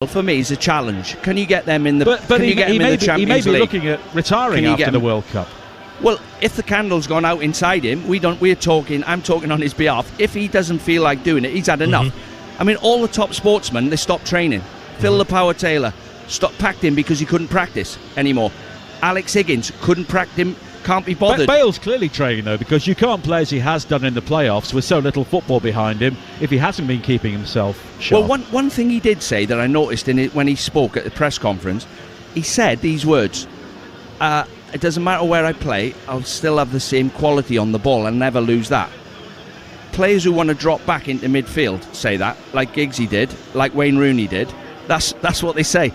For me, is a challenge. Can you get them in the? But he may be League? looking at retiring after the World Cup. Well, if the candle's gone out inside him, I'm talking on his behalf. If he doesn't feel like doing it, he's had enough. I mean, all the top sportsmen, they stopped training. Phil the Power Taylor packed him because he couldn't practice anymore. Alex Higgins couldn't practice. Can't be bothered. Bale's clearly training though, because you can't play as he has done in the playoffs with so little football behind him if he hasn't been keeping himself sharp. Well, one thing he did say that I noticed when he spoke at the press conference, he said these words: "It doesn't matter where I play, I'll still have the same quality on the ball and never lose that." Players who want to drop back into midfield say that, like Giggsy did, like Wayne Rooney did. That's what they say.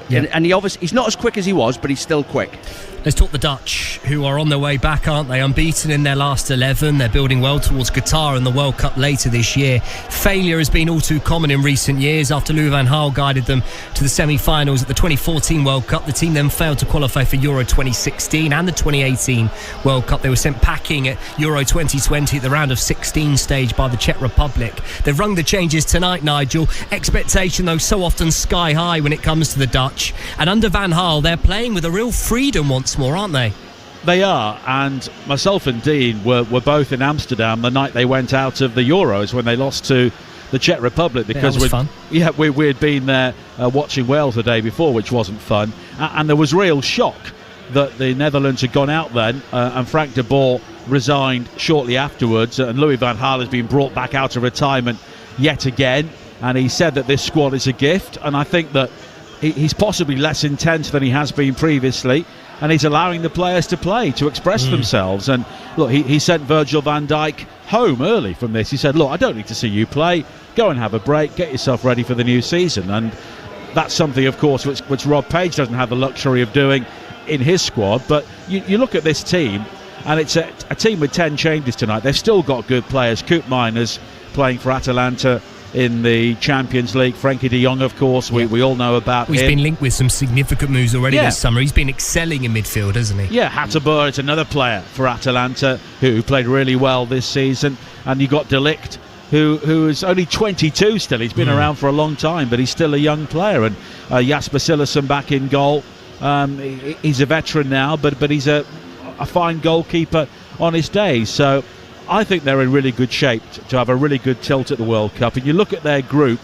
Yeah. And he's not as quick as he was, but he's still quick. Let's talk the Dutch, who are on their way back, aren't they? Unbeaten in their last 11. They're building well towards Qatar and the World Cup later this year. Failure has been all too common in recent years. After Louis van Gaal guided them to the semi-finals at the 2014 World Cup, the team then failed to qualify for Euro 2016 and the 2018 World Cup. They were sent packing at Euro 2020 at the round of 16 stage by the Czech Republic. They've rung the changes tonight, Nigel. Expectation, though, so often sky high when it comes to the Dutch. And under Van Gaal, they're playing with a real freedom once more, aren't they? They are, and myself and Dean were both in Amsterdam the night they went out of the Euros when they lost to the Czech Republic, because we had been there watching Wales the day before, which wasn't fun, and there was real shock that the Netherlands had gone out then, and Frank de Boer resigned shortly afterwards, and Louis van Gaal has been brought back out of retirement yet again, and he said that this squad is a gift, and I think that he's possibly less intense than he has been previously, and he's allowing the players to play, to express themselves. And look, he sent Virgil van Dijk home early from this. He said, look, I don't need to see you play, go and have a break, get yourself ready for the new season. And that's something, of course, which Rob Page doesn't have the luxury of doing in his squad. But you look at this team, and it's a team with 10 changes tonight. They've still got good players. Koop Meiners playing for Atalanta in the Champions League. Frankie de Jong, of course, we all know about him. He's been linked with some significant moves already this summer. He's been excelling in midfield, hasn't he? Yeah, Hatterberg is another player for Atalanta who played really well this season. And you got De Ligt, who is only 22 still. He's been around for a long time, but he's still a young player. And Jasper Cillessen back in goal. He's a veteran now, but he's a fine goalkeeper on his day. So I think they're in really good shape to have a really good tilt at the World Cup. And you look at their group,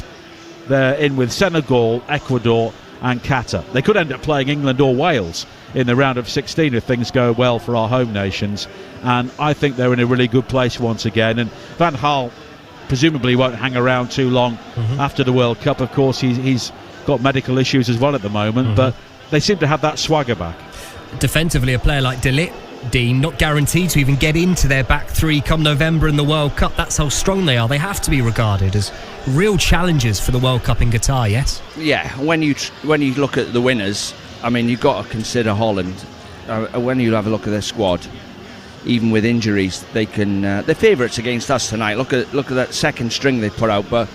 they're in with Senegal, Ecuador and Qatar. They could end up playing England or Wales in the round of 16 if things go well for our home nations. And I think they're in a really good place once again. And Van Gaal presumably won't hang around too long after the World Cup. Of course, he's got medical issues as well at the moment, but they seem to have that swagger back. Defensively, a player like De Ligt, Dean, not guaranteed to even get into their back three come November in the World Cup. That's how strong they are. They have to be regarded as real challengers for the World Cup in Qatar, yes? Yeah, when you look at the winners, I mean, you've got to consider Holland. When you have a look at their squad, even with injuries, they can. They're favourites against us tonight. Look at that second string they put out. But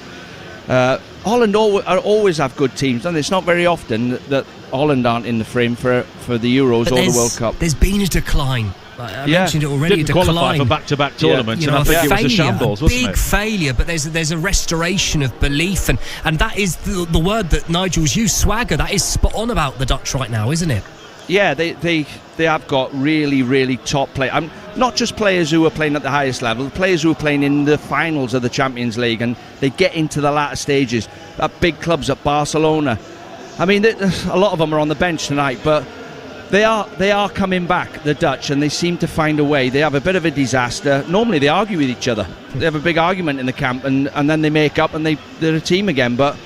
Holland always have good teams, and it's not very often that Holland aren't in the frame for the Euros or the World Cup. There's been a decline. I mentioned it already. Didn't qualify for back-to-back tournaments, and I think it was a shambles, wasn't it? Big failure, but there's a restoration of belief, and that is the word that Nigel's used, swagger. That is spot on about the Dutch right now, isn't it? Yeah, they have got really, really top players. Not just players who are playing at the highest level, players who are playing in the finals of the Champions League, and they get into the latter stages at big clubs at Barcelona. I mean, a lot of them are on the bench tonight, but they are coming back, the Dutch, and they seem to find a way. They have a bit of a disaster. Normally they argue with each other. They have a big argument in the camp, and then they make up and they're a team again. But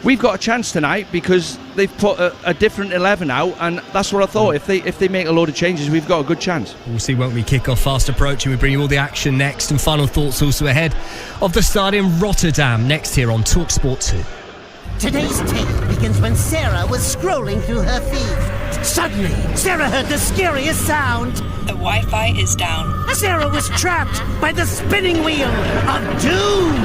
we've got a chance tonight because they've put a different 11 out, and that's what I thought. If they make a load of changes, we've got a good chance. We'll see, won't we? Kick off fast approaching. We bring you all the action next, and final thoughts also ahead of the start in Rotterdam next here on TalkSport 2. Today's tale begins when Sarah was scrolling through her feed. Suddenly, Sarah heard the scariest sound. The Wi-Fi is down. Sarah was trapped by the spinning wheel of doom.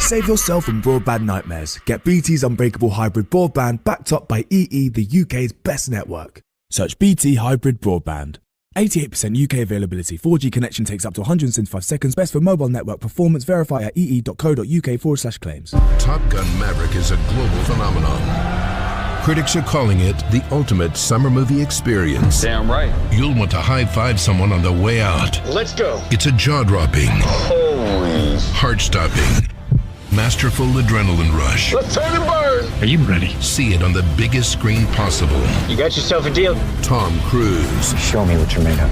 Save yourself from broadband nightmares. Get BT's unbreakable hybrid broadband backed up by EE, the UK's best network. Search BT Hybrid Broadband. 88% UK availability. 4G connection takes up to 175 seconds. Best for mobile network performance. Verify at ee.co.uk/claims. Top Gun Maverick is a global phenomenon. Critics are calling it the ultimate summer movie experience. Damn right. You'll want to high-five someone on the way out. Let's go. It's a jaw-dropping, Holy. heart-stopping, masterful adrenaline rush. Let's turn and burn. Are you ready? See it on the biggest screen possible. You got yourself a deal. Tom Cruise. Show me what you're made of.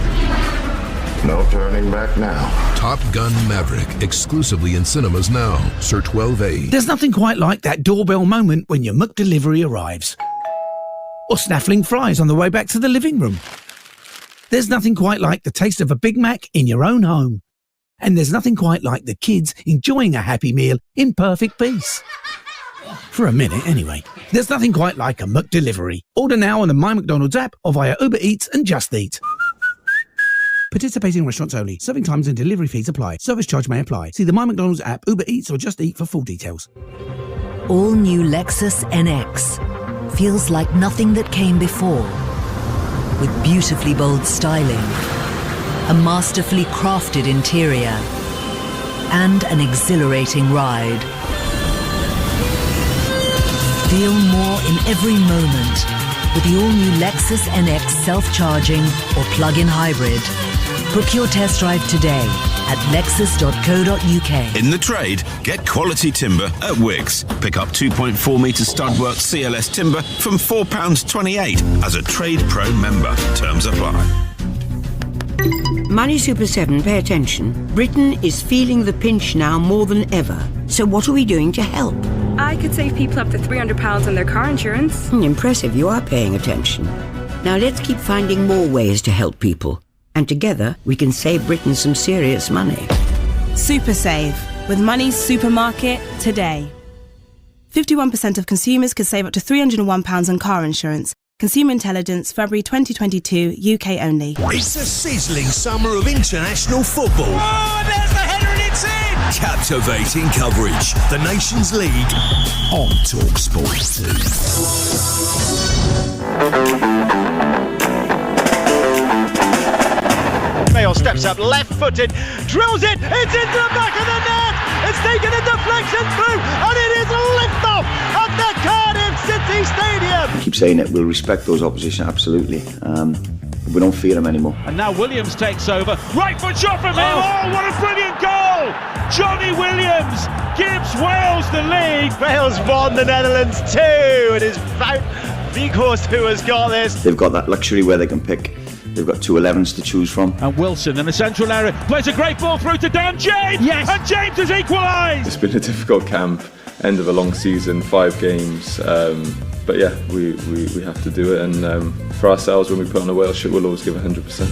No turning back now. Top Gun Maverick, exclusively in cinemas now. Sir 12A. There's nothing quite like that doorbell moment when your McDelivery arrives. Or snaffling fries on the way back to the living room. There's nothing quite like the taste of a Big Mac in your own home. And there's nothing quite like the kids enjoying a happy meal in perfect peace. For a minute, anyway. There's nothing quite like a McDelivery. Order now on the My McDonald's app or via Uber Eats and Just Eat. Participating restaurants only. Serving times and delivery fees apply. Service charge may apply. See the My McDonald's app, Uber Eats or Just Eat for full details. All new Lexus NX feels like nothing that came before. With beautifully bold styling, a masterfully crafted interior, and an exhilarating ride. Feel more in every moment with the all-new Lexus NX self-charging or plug-in hybrid. Book your test drive today at lexus.co.uk. In the trade, get quality timber at Wickes. Pick up 2.4 metre studwork CLS timber from £4.28 as a Trade Pro member. Terms apply. Money Super 7, pay attention. Britain is feeling the pinch now more than ever. So what are we doing to help? I could save people up to £300 on their car insurance. Impressive, you are paying attention. Now let's keep finding more ways to help people. And together, we can save Britain some serious money. Super Save with Money's Supermarket today. 51% of consumers could save up to £301 on car insurance. Consumer Intelligence, February 2022, UK only. It's a sizzling summer of international football. Oh, there's the header and it's in! Captivating coverage. The Nations League on TalkSport 2. Wales steps up, left-footed, drills it, it's into the back of the net! It's taken a deflection through, and it is a lift-off at the Cardiff City Stadium! I keep saying it, we'll respect those opposition, absolutely. We don't fear them anymore. And now Williams takes over. Right foot shot from him. Oh, what a brilliant goal! Johnny Williams gives Wales the lead. Wales 1, the Netherlands 2. It is Wout Weghorst who has got this. They've got that luxury where they can pick. They've got 2 11s to choose from. And Wilson in the central area plays a great ball through to Dan James. Yes. And James has equalised. It's been a difficult camp, end of a long season, 5 games. But yeah, we have to do it, and for ourselves, when we put on a Wales shirt, we'll always give 100%.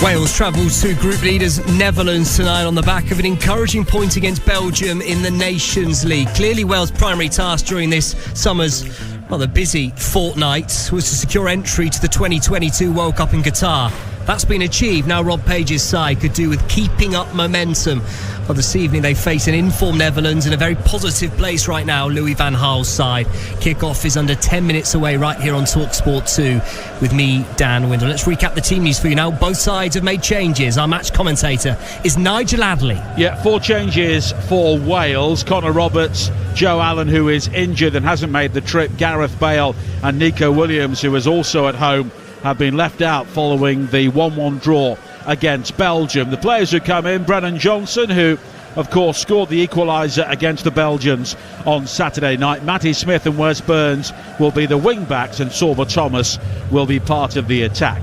Wales travels to group leaders Netherlands tonight on the back of an encouraging point against Belgium in the Nations League. Clearly Wales' primary task during this summer's rather busy fortnight was to secure entry to the 2022 World Cup in Qatar. That's been achieved. Now Rob Page's side could do with keeping up momentum. Well, this evening they face an informed Netherlands in a very positive place right now, Louis van Gaal's side. Kick-off is under 10 minutes away right here on TalkSport 2 with me, Dan Windle. Let's recap the team news for you now. Both sides have made changes. Our match commentator is Nigel Adley. Yeah, 4 changes for Wales. Connor Roberts, Joe Allen, who is injured and hasn't made the trip, Gareth Bale and Nico Williams, who is also at home, have been left out following the 1-1 draw against Belgium. The players who come in, Brennan Johnson, who of course scored the equaliser against the Belgians on Saturday night. Matty Smith and Wes Burns will be the wing backs, and Sorba Thomas will be part of the attack.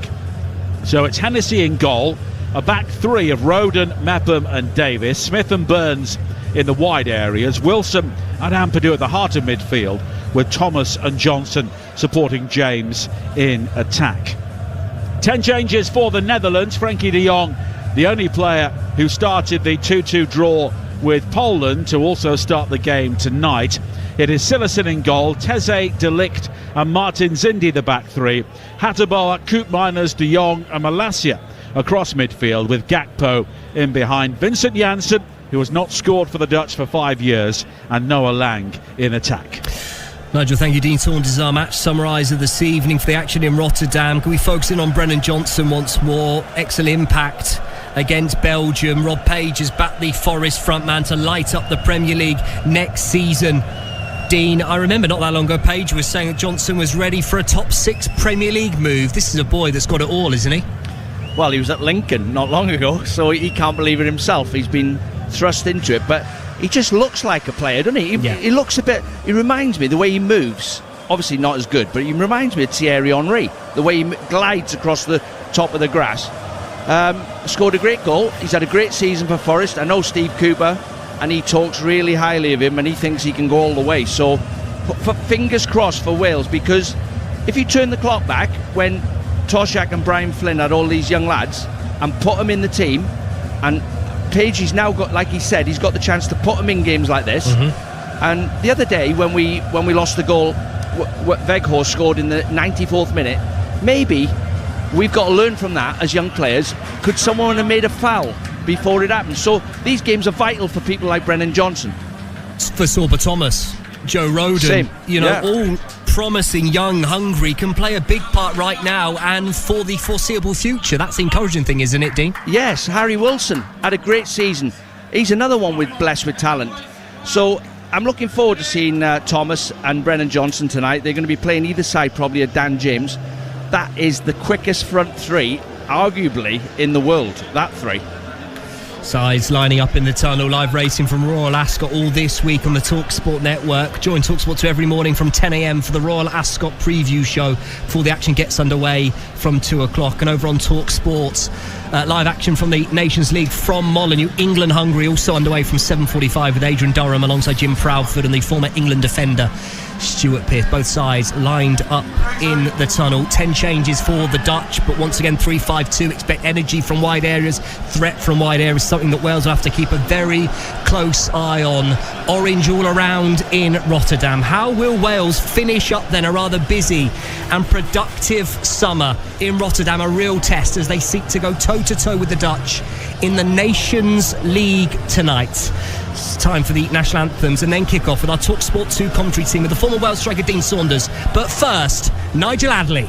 So it's Hennessy in goal, a back 3 of Roden, Mepham and Davis, Smith and Burns in the wide areas, Wilson and Ampadu at the heart of midfield, with Thomas and Johnson supporting James in attack. 10 changes for the Netherlands. Frankie de Jong, the only player who started the 2-2 draw with Poland, to also start the game tonight. It is Cillessen in goal, Teze, De Ligt and Martin Zindi the back 3, Hateboer, Koopmeiners, de Jong and Malacia across midfield, with Gakpo in behind, Vincent Janssen, who has not scored for the Dutch for 5 years, and Noah Lang in attack. Nigel, thank you. Dean Saunders, our match summariser this evening for the action in Rotterdam. Can we focus in on Brennan Johnson once more? Excellent impact against Belgium. Rob Page has backed the Forest frontman to light up the Premier League next season. Dean, I remember not that long ago, Page was saying that Johnson was ready for a top 6 Premier League move. This is a boy that's got it all, isn't he? Well, he was at Lincoln not long ago, so he can't believe it himself. He's been thrust into it, but he just looks like a player, doesn't he? He looks a bit... He reminds me, the way he moves, obviously not as good, but he reminds me of Thierry Henry, the way he glides across the top of the grass. Scored a great goal. He's had a great season for Forest. I know Steve Cooper, and he talks really highly of him, and he thinks he can go all the way. So, fingers crossed for Wales, because if you turn the clock back when Toshak and Brian Flynn had all these young lads and put them in the team, and Page, he's now got, like he said, he's got the chance to put them in games like this. And the other day when we lost the goal, Weghorst scored in the 94th minute, maybe we've got to learn from that as young players. Could someone have made a foul before it happened? So these games are vital for people like Brennan Johnson, for Sorba Thomas, Joe Roden. Same. All promising, young, hungry, can play a big part right now and for the foreseeable future. That's the encouraging thing, isn't it, Dean? Yes, Harry Wilson had a great season. He's another one blessed with talent. So I'm looking forward to seeing Thomas and Brennan Johnson tonight. They're going to be playing either side probably of Dan James. That is the quickest front three, arguably, in the world, that three. Sides lining up in the tunnel, live racing from Royal Ascot all this week on the TalkSport network. Join TalkSport 2 every morning from 10 a.m. for the Royal Ascot preview show before the action gets underway from 2 o'clock. And over on TalkSport, live action from the Nations League from Molineux, England-Hungary, also underway from 7:45 with Adrian Durham alongside Jim Proudfoot and the former England defender Stuart Pearce. Both sides lined up in the tunnel. 10 changes for the Dutch, but once again 3-5-2. Expect energy from wide areas, threat from wide areas, something that Wales will have to keep a very close eye on. Orange all around in Rotterdam. How will Wales finish up then a rather busy and productive summer in Rotterdam? A real test as they seek to go toe-to-toe with the Dutch in the Nations League tonight. It's time for the national anthems and then kick off with our TalkSport 2 commentary team with the former Wales striker Dean Saunders. But first, Nigel Adley.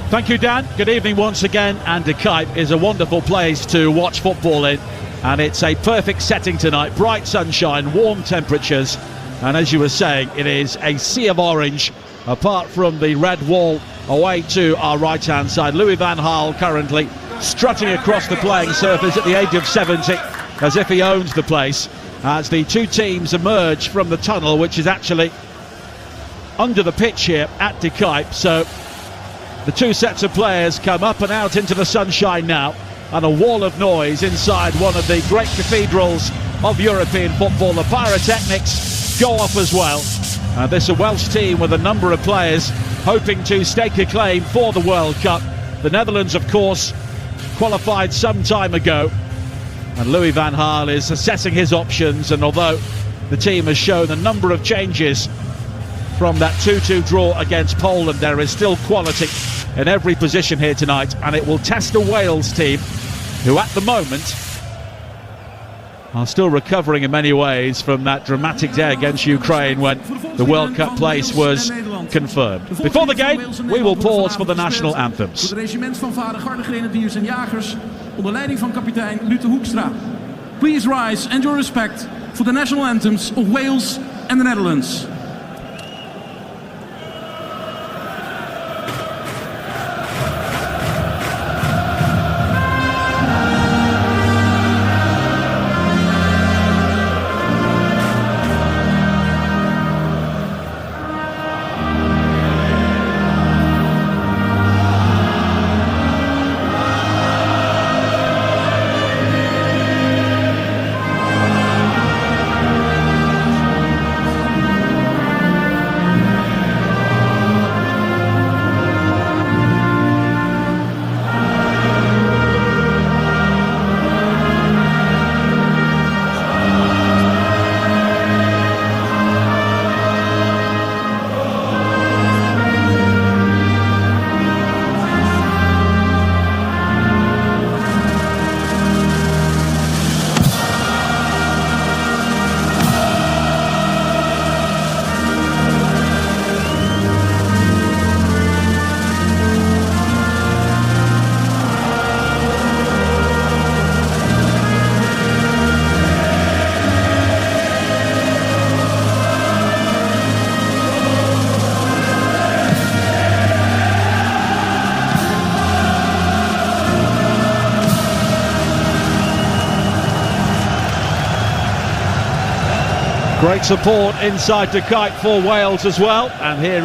Thank you, Dan. Good evening once again. And De Kuip is a wonderful place to watch football in, and it's a perfect setting tonight. Bright sunshine, warm temperatures, and as you were saying, it is a sea of orange apart from the red wall away to our right hand side. Louis van Gaal currently strutting across the playing surface at the age of 70 as if he owns the place, as the two teams emerge from the tunnel, which is actually under the pitch here at De Kuip. So the two sets of players come up and out into the sunshine now, and a wall of noise inside one of the great cathedrals of European football. The pyrotechnics go off as well. This is a Welsh team with a number of players hoping to stake a claim for the World Cup. The Netherlands, of course, qualified some time ago, and Louis van Gaal is assessing his options. And although the team has shown a number of changes from that 2-2 draw against Poland, there is still quality in every position here tonight, and it will test a Wales team who at the moment are still recovering in many ways from that dramatic day against Ukraine when the World Cup place was confirmed. Before the game, we will pause for the national anthems. Het regiment van vadergarde-grenadiers en jagers onder leiding van kapitein Luther Hoekstra. Please rise and your respect for the national anthems of Wales and the Netherlands. Great support inside De Kuyt for Wales as well, and here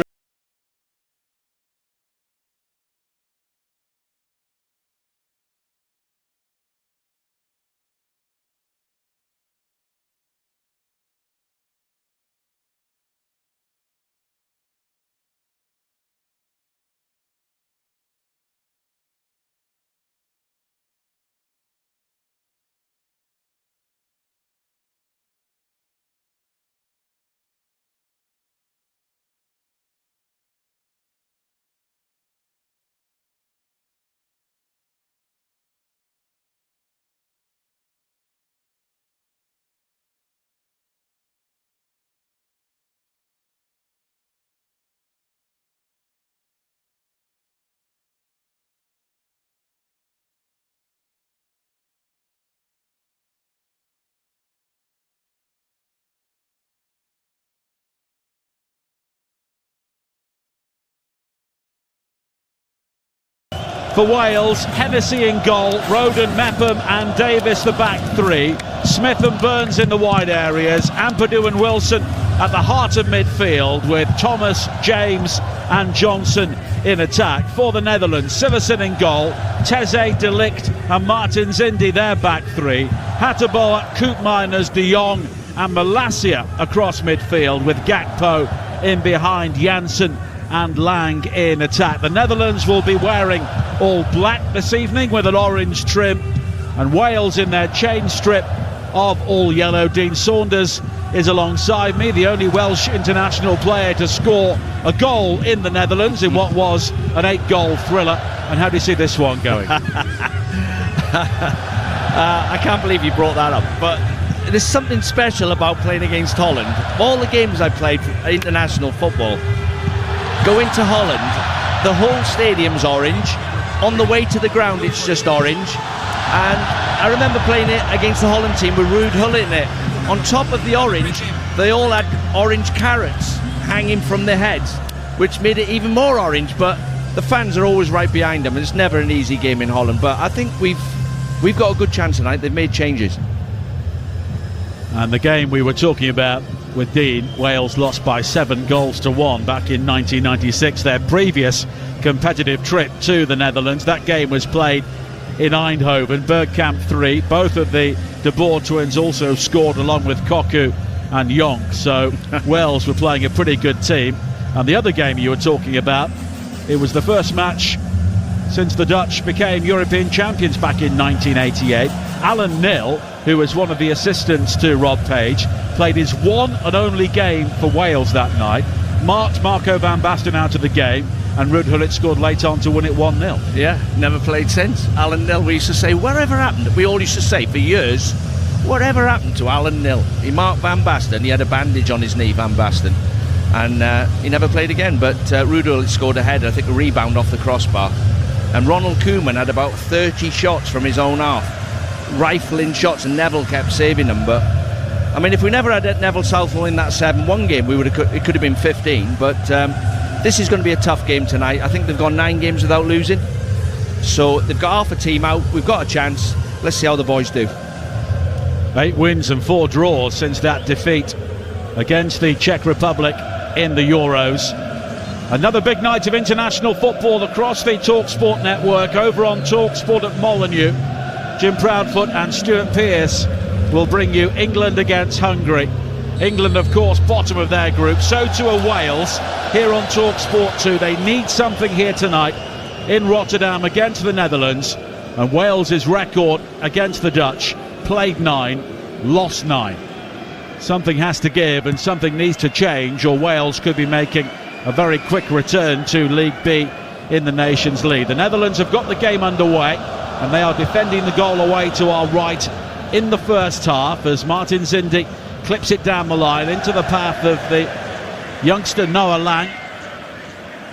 for Wales, Hennessy in goal, Roden, Mepham and Davis the back three, Smith and Burns in the wide areas, Ampadu and Wilson at the heart of midfield with Thomas, James and Johnson in attack. For the Netherlands, Siversen in goal, Teze, De Ligt and Martin Zindi their back three, Hateboer, Koopmeiners, De Jong and Malacia across midfield with Gakpo in behind, Janssen and Lang in attack. The Netherlands will be wearing all black this evening with an orange trim, and Wales in their chain strip of all yellow. Dean Saunders is alongside me, the only Welsh international player to score a goal in the Netherlands in what was an 8-goal thriller. And how do you see this one going? I can't believe you brought that up, but there's something special about playing against Holland. All the games I played for international football, going to Holland, the whole stadium's orange. On the way to the ground, it's just orange. And I remember playing it against the Holland team with Ruud Gullit in it. On top of the orange, they all had orange carrots hanging from their heads, which made it even more orange. But the fans are always right behind them, and it's never an easy game in Holland. But I think we've got a good chance tonight. They've made changes. And the game we were talking about with Dean, Wales lost by 7-1 back in 1996, their previous competitive trip to the Netherlands. That game was played in Eindhoven, Bergkamp 3. Both of the De Boer twins also scored along with Koku and Jonk, so Wales were playing a pretty good team. And the other game you were talking about, it was the first match since the Dutch became European champions back in 1988. Alan Knill, who was one of the assistants to Rob Page, played his one and only game for Wales that night, marked Marco van Basten out of the game, and Ruud Gullit scored late on to win it 1-0. Yeah, never played since. Alan Knill, we used to say, whatever happened? We all used to say for years, whatever happened to Alan Knill? He marked Van Basten, he had a bandage on his knee, Van Basten, and he never played again. But Ruud Gullit scored a header, I think a rebound off the crossbar. And Ronald Koeman had about 30 shots from his own half, rifling shots, and Neville kept saving them. But I mean, if we never had Neville Southall in that 7-1 game, it could have been 15. But this is going to be a tough game tonight. I think they've gone 9 games without losing, so they've got half a team out. We've got a chance. Let's see how the boys do. 8 wins and 4 draws since that defeat against the Czech Republic in the Euros. Another big night of international football across the TalkSport network. Over on TalkSport at Molineux, Jim Proudfoot and Stuart Pearce will bring you England against Hungary. England, of course, bottom of their group. So too are Wales here on TalkSport 2. They need something here tonight in Rotterdam against the Netherlands. And Wales's record against the Dutch, played 9, lost 9. Something has to give and something needs to change, or Wales could be making a very quick return to League B in the Nations League. The Netherlands have got the game underway, and they are defending the goal away to our right in the first half as Martin Zindi clips it down the line into the path of the youngster Noah Lang,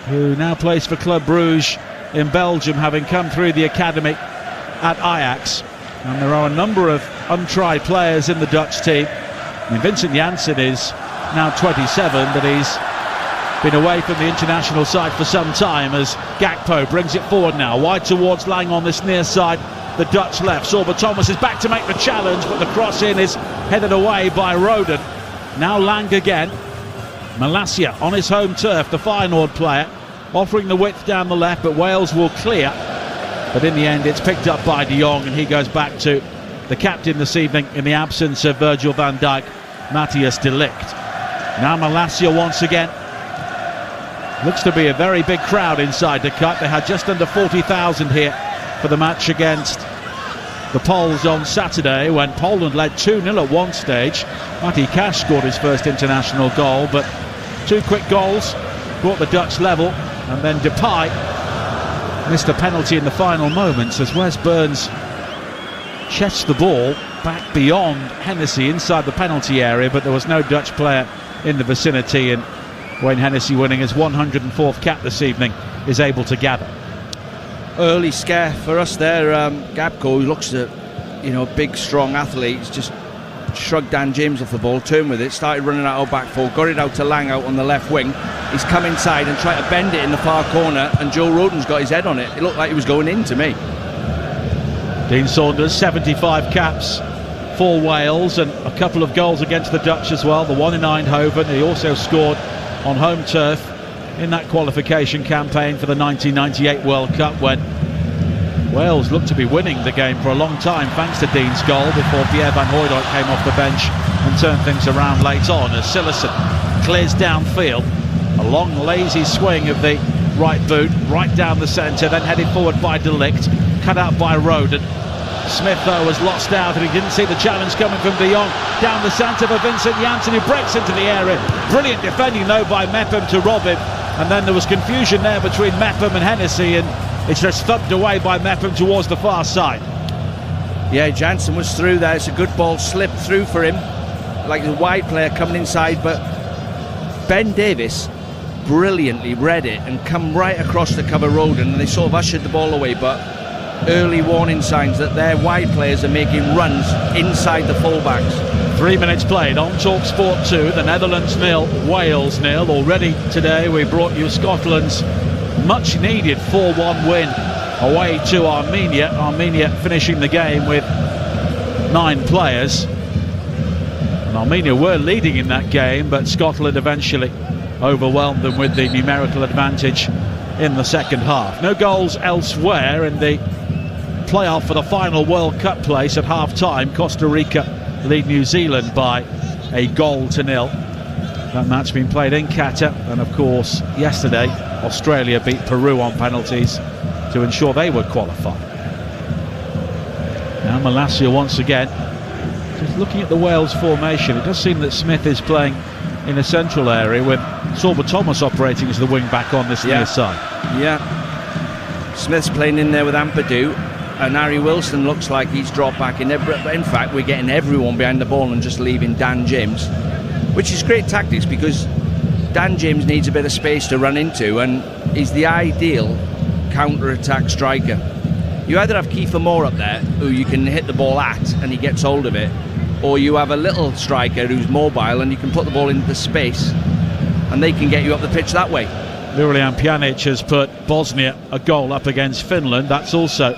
who now plays for Club Brugge in Belgium, having come through the academy at Ajax. And there are a number of untried players in the Dutch team. I mean, Vincent Janssen is now 27, but he's been away from the international side for some time as Gakpo brings it forward now, wide towards Lang on this near side, the Dutch left. Sorba Thomas is back to make the challenge, but the cross in is headed away by Roden. Now Lang again. Malacia on his home turf, the Feyenoord player, offering the width down the left, but Wales will clear. But in the end, it's picked up by De Jong, and he goes back to the captain this evening in the absence of Virgil van Dijk, Matthias de Ligt. Now Malacia once again. Looks to be a very big crowd inside the cut. They had just under 40,000 here for the match against the Poles on Saturday, when Poland led 2-0 at one stage. Matty Cash scored his first international goal, but two quick goals brought the Dutch level, and then Depay missed a penalty in the final moments as Wes Burns chests the ball back beyond Hennessy inside the penalty area, but there was no Dutch player in the vicinity, and Wayne Hennessy, winning his 104th cap this evening, is able to gather. Early scare for us there. Gabko, who looks a big strong athlete, he's just shrugged Dan James off the ball, turned with it, started running out of back four, got it out to Lang out on the left wing. He's come inside and tried to bend it in the far corner, and Joe Rodon's got his head on it. It looked like he was going in to me. Dean Saunders, 75 caps for Wales, and a couple of goals against the Dutch as well. The one in Eindhoven. He also scored on home turf in that qualification campaign for the 1998 World Cup, when Wales looked to be winning the game for a long time thanks to Dean's goal, before Pierre van Hooijdonk came off the bench and turned things around late on as Cillessen clears downfield. A long lazy swing of the right boot right down the centre, then headed forward by De Ligt, cut out by Rodon. Smith though was lost out, and he didn't see the challenge coming from De Jong down the centre for Vincent Janssen, who breaks into the area. Brilliant defending though by Mepham to rob him, and then there was confusion there between Mepham and Hennessy, and it's just thumped away by Mepham towards the far side. Yeah, Janssen was through there. It's a good ball, slipped through for him, like a wide player coming inside, but Ben Davies brilliantly read it and come right across to cover Rodon, and they sort of ushered the ball away, but early warning signs that their wide players are making runs inside the fullbacks. 3 minutes played on TalkSport 2, the Netherlands 0, Wales 0. Already today we brought you Scotland's much needed 4-1 win away to Armenia. Armenia finishing the game with 9 players. And Armenia were leading in that game, but Scotland eventually overwhelmed them with the numerical advantage in the second half. No goals elsewhere in the playoff for the final World Cup place. At half-time, Costa Rica lead New Zealand by 1-0. That match being played in Qatar, and of course yesterday Australia beat Peru on penalties to ensure they would qualify. Now Malacia once again. Just looking at the Wales formation, it does seem that Smith is playing in a central area, with Sorba Thomas operating as the wing back on this near side. Yeah, Smith's playing in there with Ampadu, and Harry Wilson looks like he's dropped back in there. But in fact, we're getting everyone behind the ball and just leaving Dan James, which is great tactics, because Dan James needs a bit of space to run into, and he's the ideal counter-attack striker. You either have Kiefer Moore up there, who you can hit the ball at and he gets hold of it, or you have a little striker who's mobile and you can put the ball into space and they can get you up the pitch that way. Miralem Pjanic has put Bosnia a goal up against Finland. That's also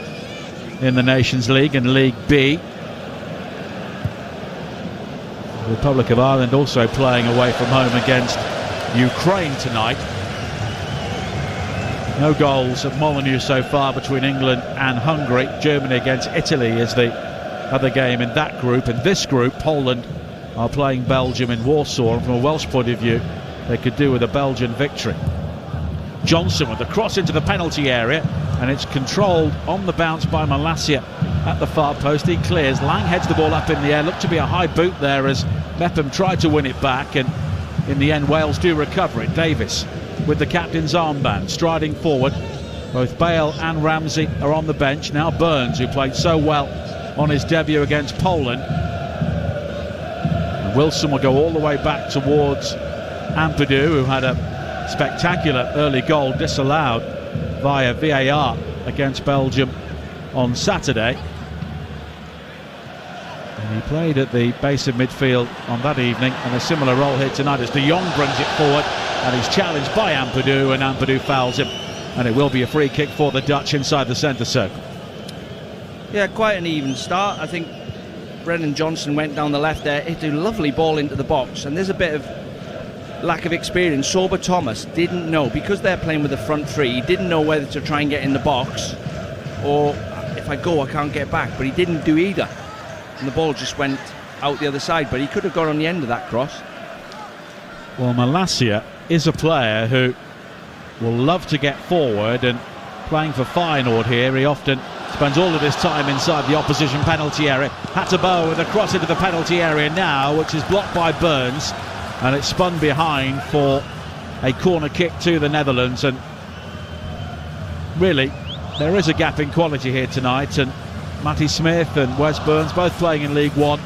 in the Nations League and League B. The Republic of Ireland also playing away from home against Ukraine tonight. No goals at Molineux so far between England and Hungary. Germany against Italy is the other game in that group. In this group, Poland are playing Belgium in Warsaw, and from a Welsh point of view, they could do with a Belgian victory. Johnson with the cross into the penalty area, and it's controlled on the bounce by Malacia at the far post. He clears. Lang heads the ball up in the air. Looked to be a high boot there as Mepham tried to win it back, and in the end Wales do recover it. Davis with the captain's armband, striding forward. Both Bale and Ramsey are on the bench. Now Burns, who played so well on his debut against Poland. And Wilson will go all the way back towards Ampadu, who had a spectacular early goal disallowed via VAR against Belgium on Saturday. And he played at the base of midfield on that evening, and a similar role here tonight as De Jong brings it forward, and he's challenged by Ampadu, and Ampadu fouls him, and it will be a free kick for the Dutch inside the centre circle. Yeah, quite an even start. I think Brennan Johnson went down the left there, hit a lovely ball into the box, and there's a bit of lack of experience. Sorba Thomas didn't know, because they're playing with the front three, he didn't know whether to try and get in the box or if I go I can't get back, but he didn't do either, and the ball just went out the other side, but he could have got on the end of that cross. Well, Malacia is a player who will love to get forward, and playing for Feyenoord here, he often spends all of his time inside the opposition penalty area. Hatterbo with a cross into the penalty area now, which is blocked by Burns, and it's spun behind for a corner kick to the Netherlands. And really, there is a gap in quality here tonight, and Matty Smith and Wes Burns both playing in League One,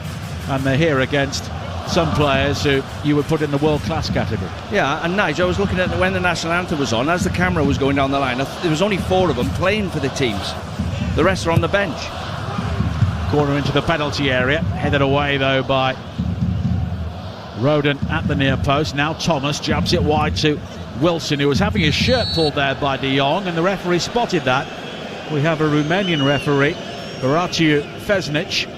and they're here against some players who you would put in the world-class category. Yeah, and Nigel, I was looking at when the national anthem was on, as the camera was going down the line, there was only 4 of them playing for the teams. The rest are on the bench. Corner into the penalty area, headed away though by Roden at the near post. Now Thomas jabs it wide to Wilson, who was having his shirt pulled there by De Jong, and the referee spotted that. We have a Romanian referee, Horatiu Fesnic.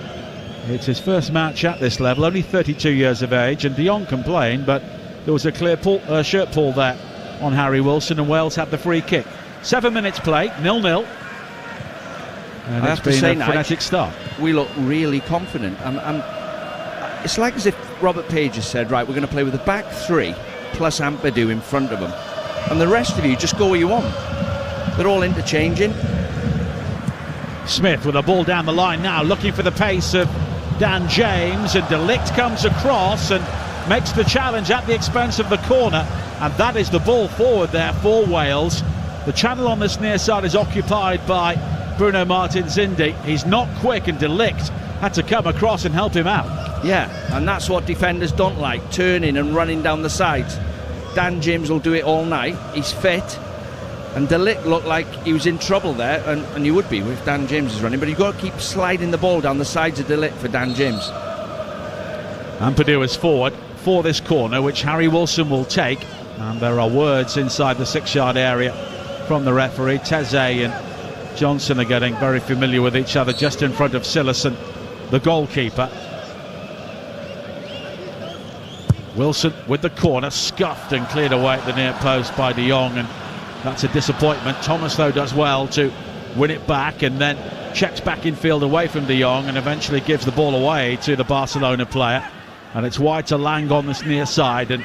It's his first match at this level, only 32 years of age, and De Jong complained, but there was a clear shirt pull there on Harry Wilson, and Wales had the free kick. 7 minutes played, 0-0. And I it's have to been say, a frenetic start. We look really confident. It's like as if Robert Page has said, right, we're going to play with the back 3 plus Ampadu in front of them, and the rest of you just go where you want. They're all interchanging. Smith with a ball down the line now, looking for the pace of Dan James, and De Ligt comes across and makes the challenge at the expense of the corner, and that is the ball forward there for Wales. The channel on this near side is occupied by Bruno Martins Indi. He's not quick, and De Ligt had to come across and help him out. Yeah, and that's what defenders don't like, turning and running down the sides. Dan James will do it all night, he's fit, and De Ligt looked like he was in trouble there, and he would be if Dan James is running, but you've got to keep sliding the ball down the sides of De Ligt for Dan James. Ampadu is forward for this corner, which Harry Wilson will take, and there are words inside the 6-yard area from the referee. Teze and Johnson are getting very familiar with each other just in front of Sillison, the goalkeeper. Wilson with the corner, scuffed and cleared away at the near post by De Jong, and that's a disappointment. Thomas though does well to win it back, and then checks back in field away from De Jong, and eventually gives the ball away to the Barcelona player, and it's wide to Lang on this near side, and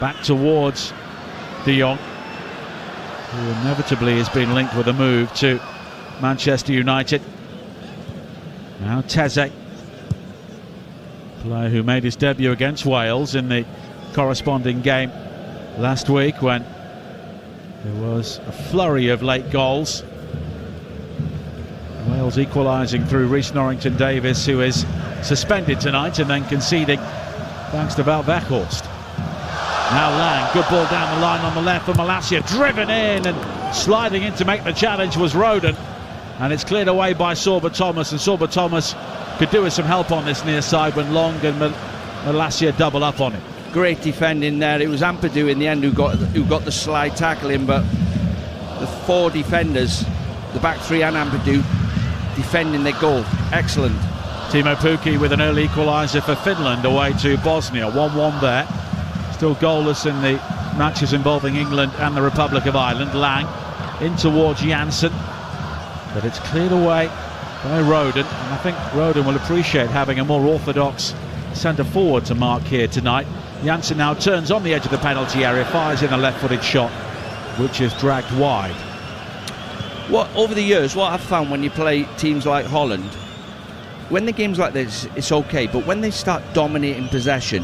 back towards De Jong, who inevitably has been linked with a move to Manchester United. Now Teze, player who made his debut against Wales in the corresponding game last week when there was a flurry of late goals. Wales equalising through Rhys Norrington-Davies, who is suspended tonight and then conceding thanks to Wout Weghorst. Now Lang, good ball down the line on the left for Malacia, driven in, and sliding in to make the challenge was Roden, and it's cleared away by Sorba Thomas, and Sorba Thomas could do with some help on this near side when Long and Malacia double up on him. Great defending there. It was Ampadu in the end who got the slide tackle in, but the 4 defenders, the back 3 and Ampadu, defending their goal. Excellent. Timo Pukki with an early equaliser for Finland away to Bosnia. 1-1 there. Still goalless in the matches involving England and the Republic of Ireland. Lang in towards Janssen, but it's cleared away by Roden, and I think Roden will appreciate having a more orthodox centre forward to mark here tonight. Janssen now turns on the edge of the penalty area, fires in a left-footed shot, which is dragged wide. Over the years, what I've found when you play teams like Holland, when the games like this, it's okay, but when they start dominating possession,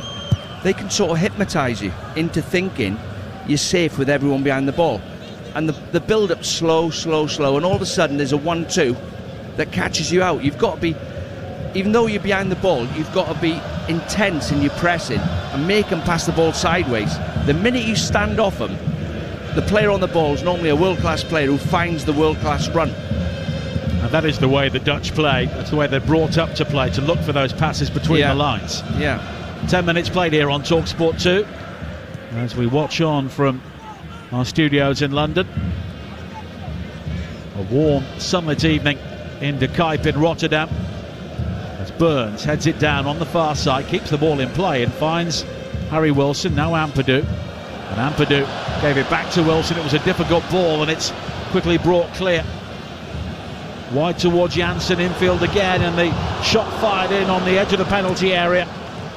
they can sort of hypnotise you into thinking you're safe with everyone behind the ball. And the build-up's slow, and all of a sudden there's a 1-2 that catches you out. You've got to be, even though you're behind the ball, you've got to be intense in your pressing and make them pass the ball sideways. The minute you stand off them, the player on the ball is normally a world-class player who finds the world-class run. And that is the way the Dutch play. That's the way they're brought up to play, to look for those passes between the lines. Yeah. 10 minutes played here on TalkSport 2 as we watch on from our studios in London. A warm sunlit evening in De Kuip in Rotterdam, as Burns heads it down on the far side, keeps the ball in play and finds Harry Wilson. Now Ampadu, and Ampadu gave it back to Wilson. It was a difficult ball and it's quickly brought clear wide towards Janssen, infield again, and the shot fired in on the edge of the penalty area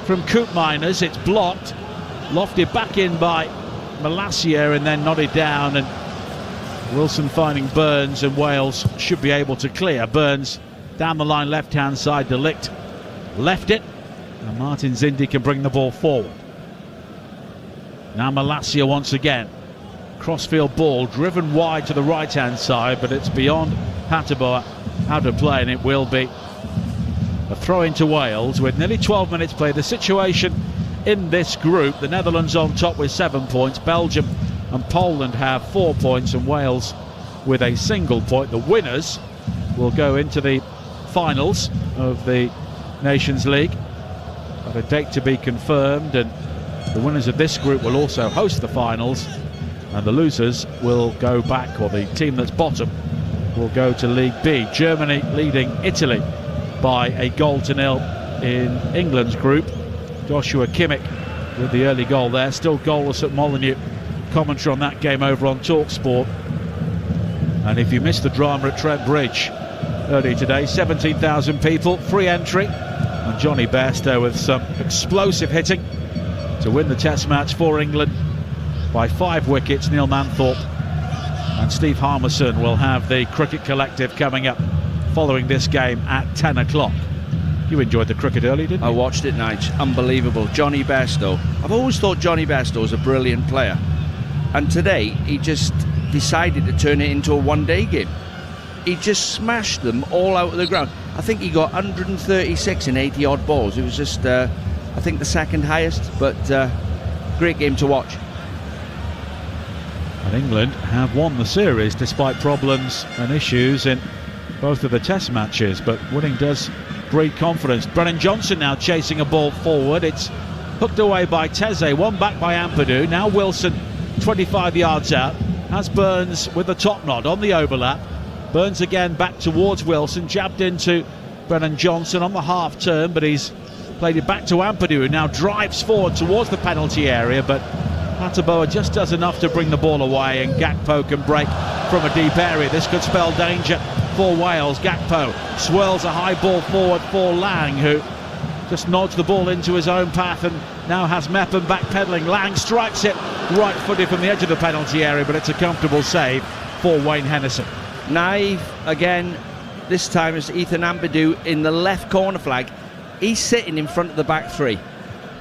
from Koopmeiners. It's blocked, lofted back in by Malacia and then nodded down, and Wilson finding Burns, and Wales should be able to clear. Burns down the line, left hand side, De Ligt left it, and Martin Zindi can bring the ball forward. Now Malacia once again, crossfield ball driven wide to the right hand side, but it's beyond Hateboer out of play, and it will be a throw into Wales with nearly 12 minutes played. The situation in this group, the Netherlands on top with 7 points, Belgium and Poland have 4 points, and Wales with a single point. The winners will go into the finals of the Nations League, but a date to be confirmed, and the winners of this group will also host the finals, and the losers will go back, or the team that's bottom will go to League B. Germany leading Italy by a 1-0 in England's group. Joshua Kimmich with the early goal there, still goalless at Molineux. Commentary on that game over on TalkSport. And if you missed the drama at Trent Bridge early today, 17,000 people, free entry, and Johnny Bairstow with some explosive hitting to win the test match for England by 5 wickets. Neil Manthorpe and Steve Harmison will have the Cricket Collective coming up following this game at 10 o'clock. You enjoyed the cricket early, didn't you? I watched it, Nige. Unbelievable. Johnny Bairstow. I've always thought Johnny Bairstow was a brilliant player, and today he just decided to turn it into a one-day game. He just smashed them all out of the ground. I think he got 136 in 80 odd balls. It was just I think the second highest, but great game to watch. And England have won the series despite problems and issues in both of the test matches, but winning does breed confidence. Brennan Johnson now chasing a ball forward. It's hooked away by Teze, one back by Ampadu. Now Wilson 25 yards out, has Burns with the top nod on the overlap. Burns again back towards Wilson, jabbed into Brennan Johnson on the half turn, but he's played it back to Ampadu, who now drives forward towards the penalty area, but Hateboer just does enough to bring the ball away, and Gakpo can break from a deep area. This could spell danger for Wales. Gakpo swirls a high ball forward for Lang, who just nods the ball into his own path, and now has Mepham backpedaling. Lang strikes it right-footed from the edge of the penalty area, but it's a comfortable save for Wayne Hennessy. Naive again, this time it's Ethan Ampadu in the left corner flag. He's sitting in front of the back three.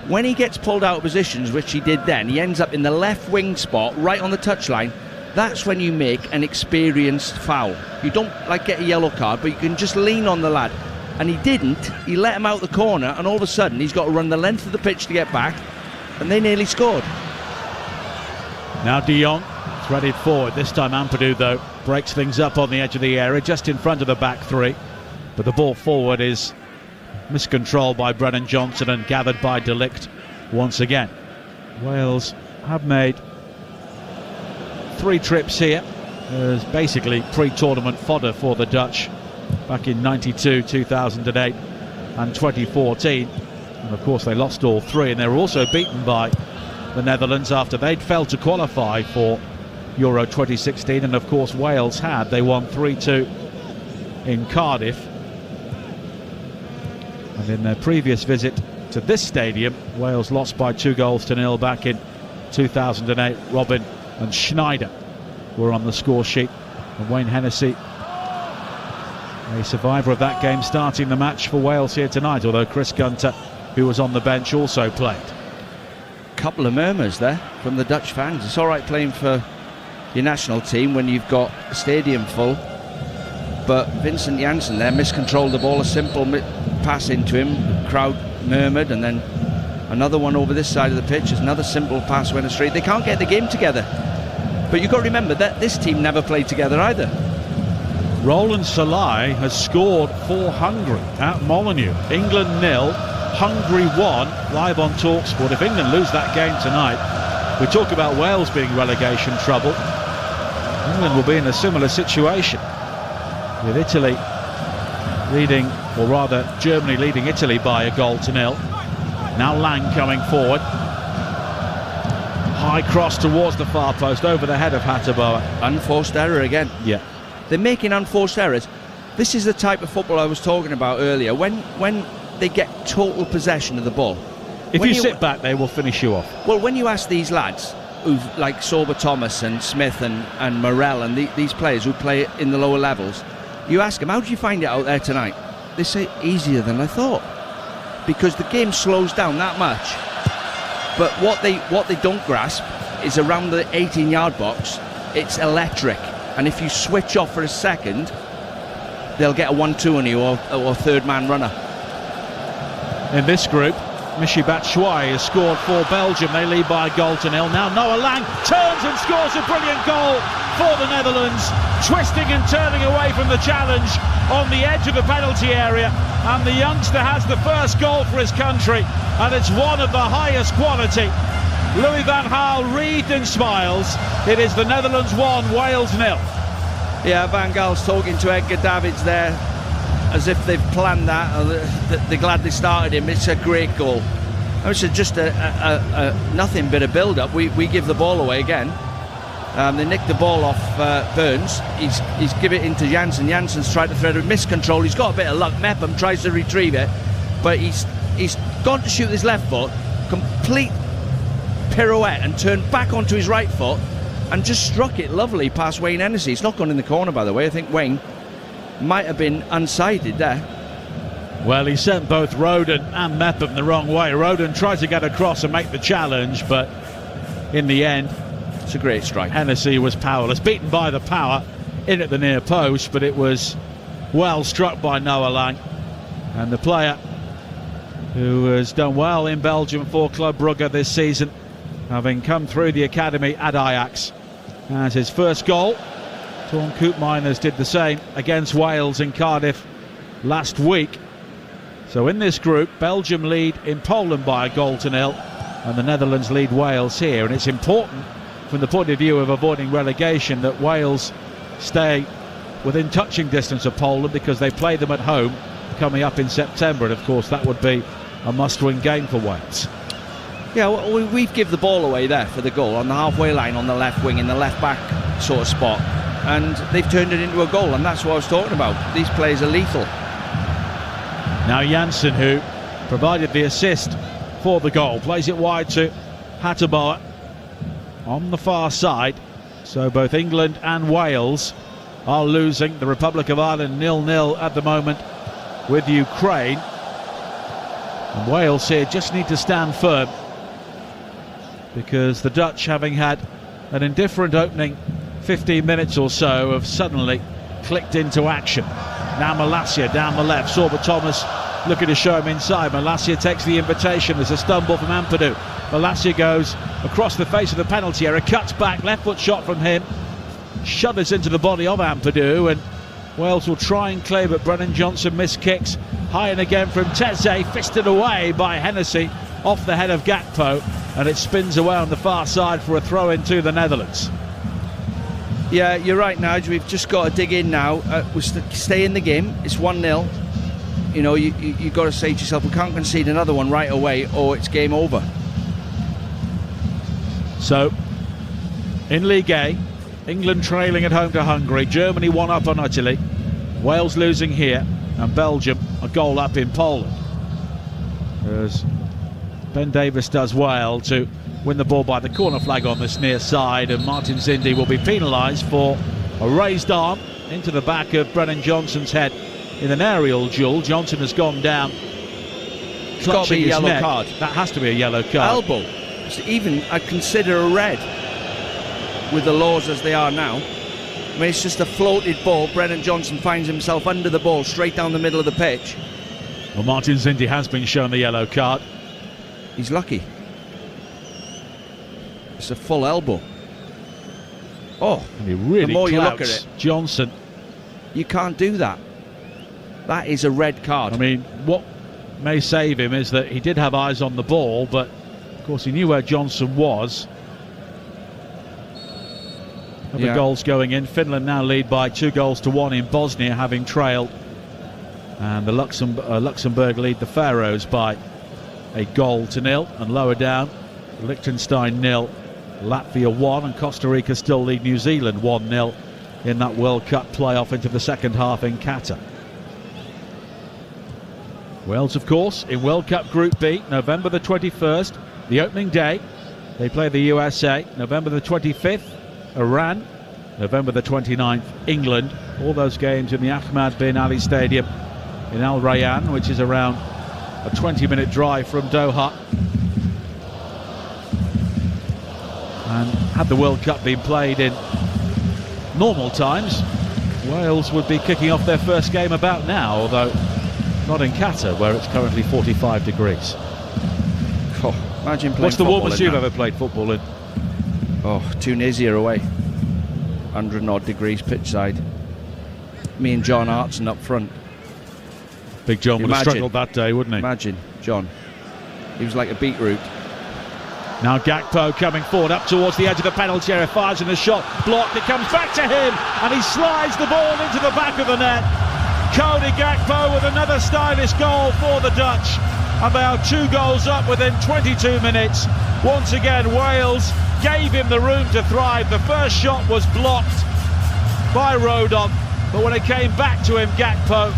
When he gets pulled out of positions, which he did then, he ends up in the left wing spot, right on the touchline. That's when you make an experienced foul. You don't get a yellow card, but you can just lean on the lad. And he didn't. He let him out the corner, and all of a sudden he's got to run the length of the pitch to get back, and they nearly scored. Now De Jong threaded forward. This time Ampadu, though, breaks things up on the edge of the area, just in front of the back three. But the ball forward is miscontrolled by Brennan Johnson and gathered by De Ligt once again. Wales have made 3 trips here as basically pre-tournament fodder for the Dutch back in 92, 2008 and 2014, and of course they lost all 3, and they were also beaten by the Netherlands after they'd failed to qualify for Euro 2016, and of course Wales had. They won 3-2 in Cardiff, and in their previous visit to this stadium Wales lost by 2-0 back in 2008. Robin and Schneider were on the score sheet, and Wayne Hennessy, a survivor of that game, starting the match for Wales here tonight, although Chris Gunter, who was on the bench, also played. Couple of murmurs there from the Dutch fans. It's all right playing for your national team when you've got a stadium full, but Vincent Janssen there miscontrolled the ball, a simple pass into him, the crowd murmured, and then another one over this side of the pitch, another simple pass went astray. They can't get the game together, but you've got to remember that this team never played together either. Roland Salai has scored for Hungary at Molineux. England 0, Hungary 1, live on TalkSport. If England lose that game tonight, we talk about Wales being relegation trouble. England will be in a similar situation, with Italy leading or rather Germany leading Italy by a 1-0. Now Lang coming forward. High cross towards the far post, over the head of Hateboer. Unforced error again. Yeah. They're making unforced errors. This is the type of football I was talking about earlier. When they get total possession of the ball. If you sit back, they will finish you off. Well, when you ask these lads, who've like Sorba Thomas and Smith and Morel and these players who play in the lower levels, you ask them, how did you find it out there tonight? They say, easier than I thought. Because the game slows down that much. But what they don't grasp is around the 18-yard box, it's electric. And if you switch off for a second, they'll get a 1-2 on you or third-man runner. In this group, Michy Batshuayi has scored for Belgium. They lead by a 1-0. Now Noah Lang turns and scores a brilliant goal for the Netherlands, twisting and turning away from the challenge on the edge of the penalty area. And the youngster has the first goal for his country, and it's one of the highest quality. Louis van Gaal wreathed in smiles. It is the Netherlands 1, Wales 0. Yeah, Van Gaal's talking to Edgar Davids there as if they've planned that, or they're glad they started him. It's a great goal. It's just a nothing but a build-up. We give the ball away again. They nick the ball off Burns. He's give it into Janssen. Janssen's tried to thread with miscontrol. He's got a bit of luck. Mepham tries to retrieve it, but he's gone to shoot his left foot, complete pirouette and turned back onto his right foot and just struck it lovely past Wayne Hennessy. It's not gone in the corner, by the way. I think Wayne might have been unsighted there. Well, he sent both Roden and Mepham the wrong way. Roden tried to get across and make the challenge, but in the end, it's a great strike. Hennessy was powerless, beaten by the power in at the near post, but it was well struck by Noah Lang. And the player who has done well in Belgium for Club Brugge this season, having come through the academy at Ajax, has his first goal. Torn Koopmeiners did the same against Wales in Cardiff last week. So in this group, Belgium lead in Poland by a 0-0, and the Netherlands lead Wales here. And it's important from the point of view of avoiding relegation that Wales stay within touching distance of Poland, because they play them at home coming up in September, and of course that would be a must-win game for Wales. Yeah, well, we've given the ball away there for the goal on the halfway line on the left wing in the left back sort of spot, and they've turned it into a goal, and that's what I was talking about. These players are lethal. Now Janssen, who provided the assist for the goal, plays it wide to Hateboer on the far side. So both England and Wales are losing. The Republic of Ireland 0-0 at the moment with Ukraine. And Wales here just need to stand firm, because the Dutch, having had an indifferent opening 15 minutes or so, have suddenly clicked into action. Now Malacia down the left. Sorba Thomas looking to show him inside. Malacia takes the invitation. There's a stumble from Ampadu. Malacia goes across the face of the penalty area, cuts back, left foot shot from him, shudders into the body of Ampadu, and Wales will try and clear, but Brennan Johnson missed kicks. High and again from Teze, fisted away by Hennessy off the head of Gakpo, and it spins away on the far side for a throw in to the Netherlands. Yeah, you're right, Nige. We've just got to dig in now. We stay in the game. It's 1-0. You know, you got to say to yourself, we can't concede another one right away, or it's game over. So, in League A, England trailing at home to Hungary, Germany 1 up on Italy, Wales losing here, and Belgium a goal up in Poland. As Ben Davies does well to win the ball by the corner flag on this near side, and Martin Zindi will be penalised for a raised arm into the back of Brennan Johnson's head in an aerial duel. Johnson has gone down. It's got to be a yellow neck. card. That has to be a yellow card. Elbow. Even I'd consider a red with the laws as they are now. I mean, it's just a floated ball. Brennan Johnson finds himself under the ball, straight down the middle of the pitch. Well, Martin Zindi has been shown the yellow card. He's lucky. It's a full elbow. Oh, and he really the more you look at it, Johnson. You can't do that. That is a red card. I mean, what may save him is that he did have eyes on the ball, but of course he knew where Johnson was. The goals going in. Finland now lead by 2-1 in Bosnia, having trailed And the Luxembourg lead the Faroes by a goal to nil, and lower down Liechtenstein 0, Latvia 1, and Costa Rica still lead New Zealand 1-0 in that World Cup playoff into the second half in Qatar. Wales, of course, in World Cup Group B, November the 21st, the opening day. They play the USA. November the 25th, Iran. November the 29th, England. All those games in the Ahmad bin Ali Stadium in Al Rayyan, which is around a 20-minute drive from Doha. And had the World Cup been played in normal times, Wales would be kicking off their first game about now, although not in Qatar, where it's currently 45 degrees. Oh, imagine playing. What's the warmest you've ever played football in? Oh, Tunisia away. 100 odd degrees pitch side. Me and John Hartson up front. Big John would have struggled that day, wouldn't he? Imagine, John. He was like a beetroot. Now Gakpo coming forward up towards the edge of the penalty area, fires in the shot, blocked, it comes back to him, and he slides the ball into the back of the net. Cody Gakpo with another stylish goal for the Dutch, and they are 2 goals up within 22 minutes. Once again, Wales gave him the room to thrive. The first shot was blocked by Rodon, but when it came back to him, Gakpo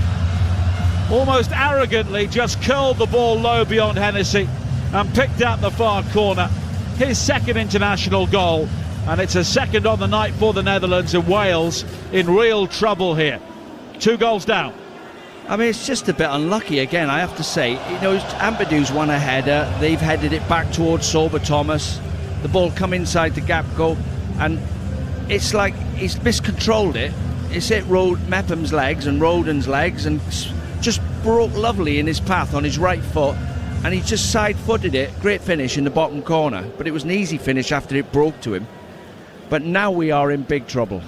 almost arrogantly just curled the ball low beyond Hennessy and picked out the far corner. His second international goal, and it's a second on the night for the Netherlands, and Wales in real trouble here. 2 goals down. I mean, it's just a bit unlucky again, I have to say. You know, Ampadu's won a header, they've headed it back towards Sober Thomas, the ball come inside to Gakpo, and it's like he's miscontrolled it. It's hit Mepham's legs and Rodon's legs and just broke lovely in his path on his right foot, and he just side-footed it. Great finish in the bottom corner, but it was an easy finish after it broke to him. But now we are in big trouble.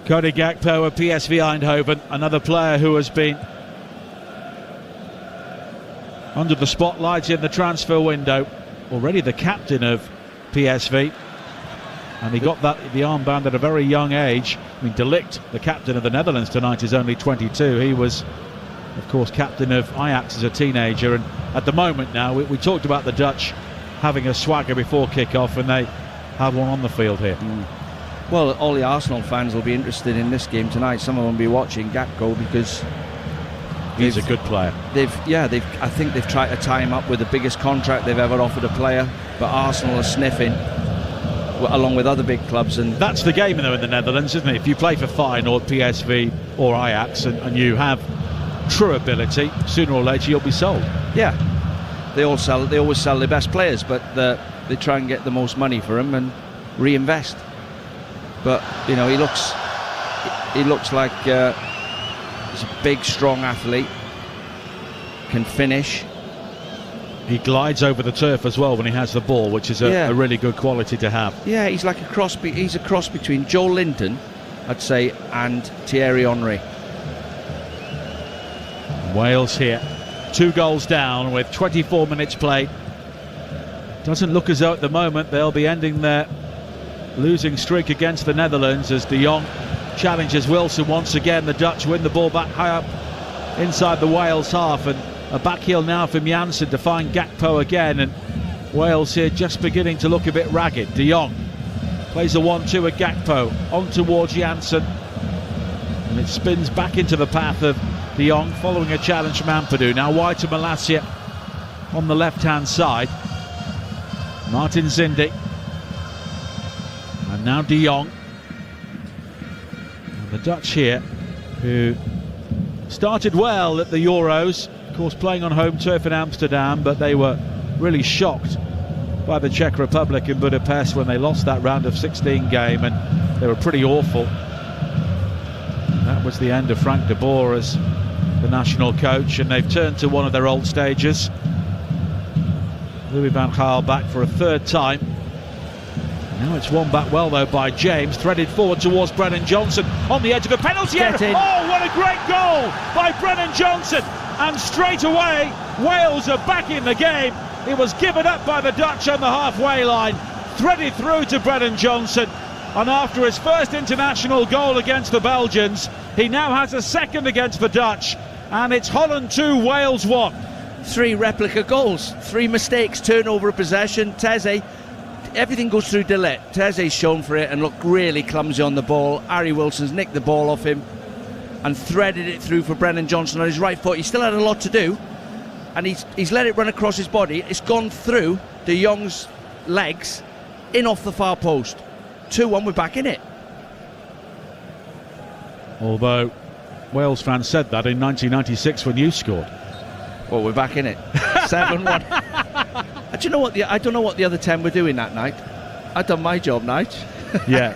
Cody Gakpo of PSV Eindhoven, another player who has been under the spotlight in the transfer window, already the captain of PSV, and he got the armband at a very young age. I mean, De Ligt, the captain of the Netherlands tonight, is only 22. He was, of course, captain of Ajax as a teenager, and at the moment now, we talked about the Dutch having a swagger before kick-off, and they have one on the field here. Well, all the Arsenal fans will be interested in this game tonight. Some of them will be watching Gakpo because he's a good player. I think they've tried to tie him up with the biggest contract they've ever offered a player, but Arsenal are sniffing, along with other big clubs. And that's the game, though, in the Netherlands, isn't it? If you play for Feyenoord, PSV or Ajax, and you have true ability, sooner or later you'll be sold. Yeah, they always sell their best players, but they try and get the most money for them and reinvest. But you know, he looks like he's a big, strong athlete, can finish. He glides over the turf as well when he has the ball, which is a really good quality to have. Yeah, he's like a cross. He's a cross between Joe Linton, I'd say, and Thierry Henry. Wales here, 2 goals down with 24 minutes played. Doesn't look as though at the moment they'll be ending their losing streak against the Netherlands as De Jong challenges Wilson once again. The Dutch win the ball back high up inside the Wales half, and a back heel now from Janssen to find Gakpo again, and Wales here just beginning to look a bit ragged. De Jong plays a 1-2 at Gakpo on towards Janssen, and it spins back into the path of De Jong following a challenge from Ampadu. Now wide to Malacia on the left hand side. Martin Zindi, and now De Jong. And the Dutch here, who started well at the Euros, of course playing on home turf in Amsterdam, but they were really shocked by the Czech Republic in Budapest when they lost that round of 16 game, and they were pretty awful. That was the end of Frank de Boer as the national coach, and they've turned to one of their old stages. Louis van Gaal back for a 3rd time. Now it's won back well though by James, threaded forward towards Brennan Johnson on the edge of the penalty area. Oh, what a great goal by Brennan Johnson, and straight away Wales are back in the game. It was given up by the Dutch on the halfway line, threaded through to Brennan Johnson, And after his first international goal against the Belgians, he now has a second against the Dutch. And it's Holland 2, Wales 1. 3 replica goals, 3 mistakes, turnover of possession. Teze, everything goes through De Ligt. Teze's shown for it and looked really clumsy on the ball. Harry Wilson's nicked the ball off him and threaded it through for Brennan Johnson on his right foot. He still had a lot to do, and he's let it run across his body. It's gone through De Jong's legs, in off the far post. 2-1, we're back in it. Although Wales fans said that in 1996 when you scored. Well, we're back in it. 7-1. Do you know what? I don't know what the other 10 were doing that night. I'd done my job, Nige. Yeah.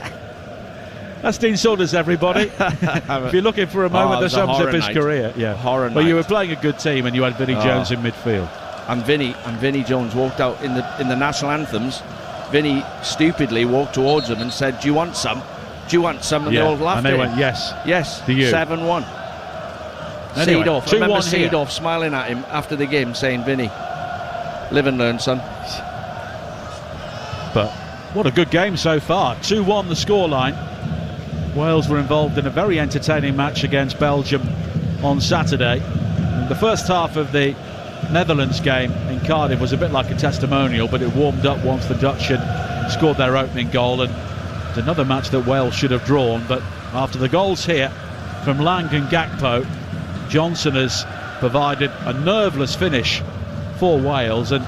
That's Dean Saunders, everybody. If you're looking for a moment that sums up his career. Yeah. Horror night. Well, you were playing a good team and you had Vinnie Jones in midfield. And Vinnie Jones walked out in the national anthems. Vinnie stupidly walked towards them and said, "Do you want some? Do you want some?" And they all laughed. And they went, "Yes." Yes. To you. 7-1. Anyway, Seedorf. I remember 2-1 here. Seedorf smiling at him after the game, saying, "Vinnie, live and learn, son." But what a good game so far. 2-1 the scoreline. Wales were involved in a very entertaining match against Belgium on Saturday. And the first half of the Netherlands game in Cardiff was a bit like a testimonial, but it warmed up once the Dutch had scored their opening goal, and it's another match that Wales should have drawn. But after the goals here from Lang and Gakpo, Johnson has provided a nerveless finish for Wales, and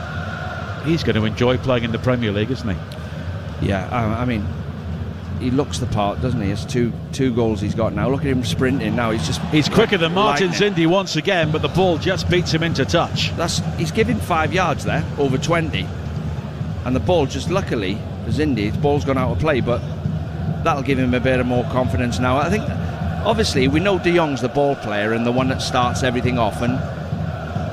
he's going to enjoy playing in the Premier League, isn't he? Yeah, I mean, he looks the part, doesn't he? It's two goals he's got now. Look at him sprinting now. He's quicker than Martin Zindi once again, but the ball just beats him into touch. He's given 5 yards there, over 20, and the ball just luckily Zindi, the ball's gone out of play, but that'll give him a bit of more confidence now. I think obviously we know De Jong's the ball player and the one that starts everything off, and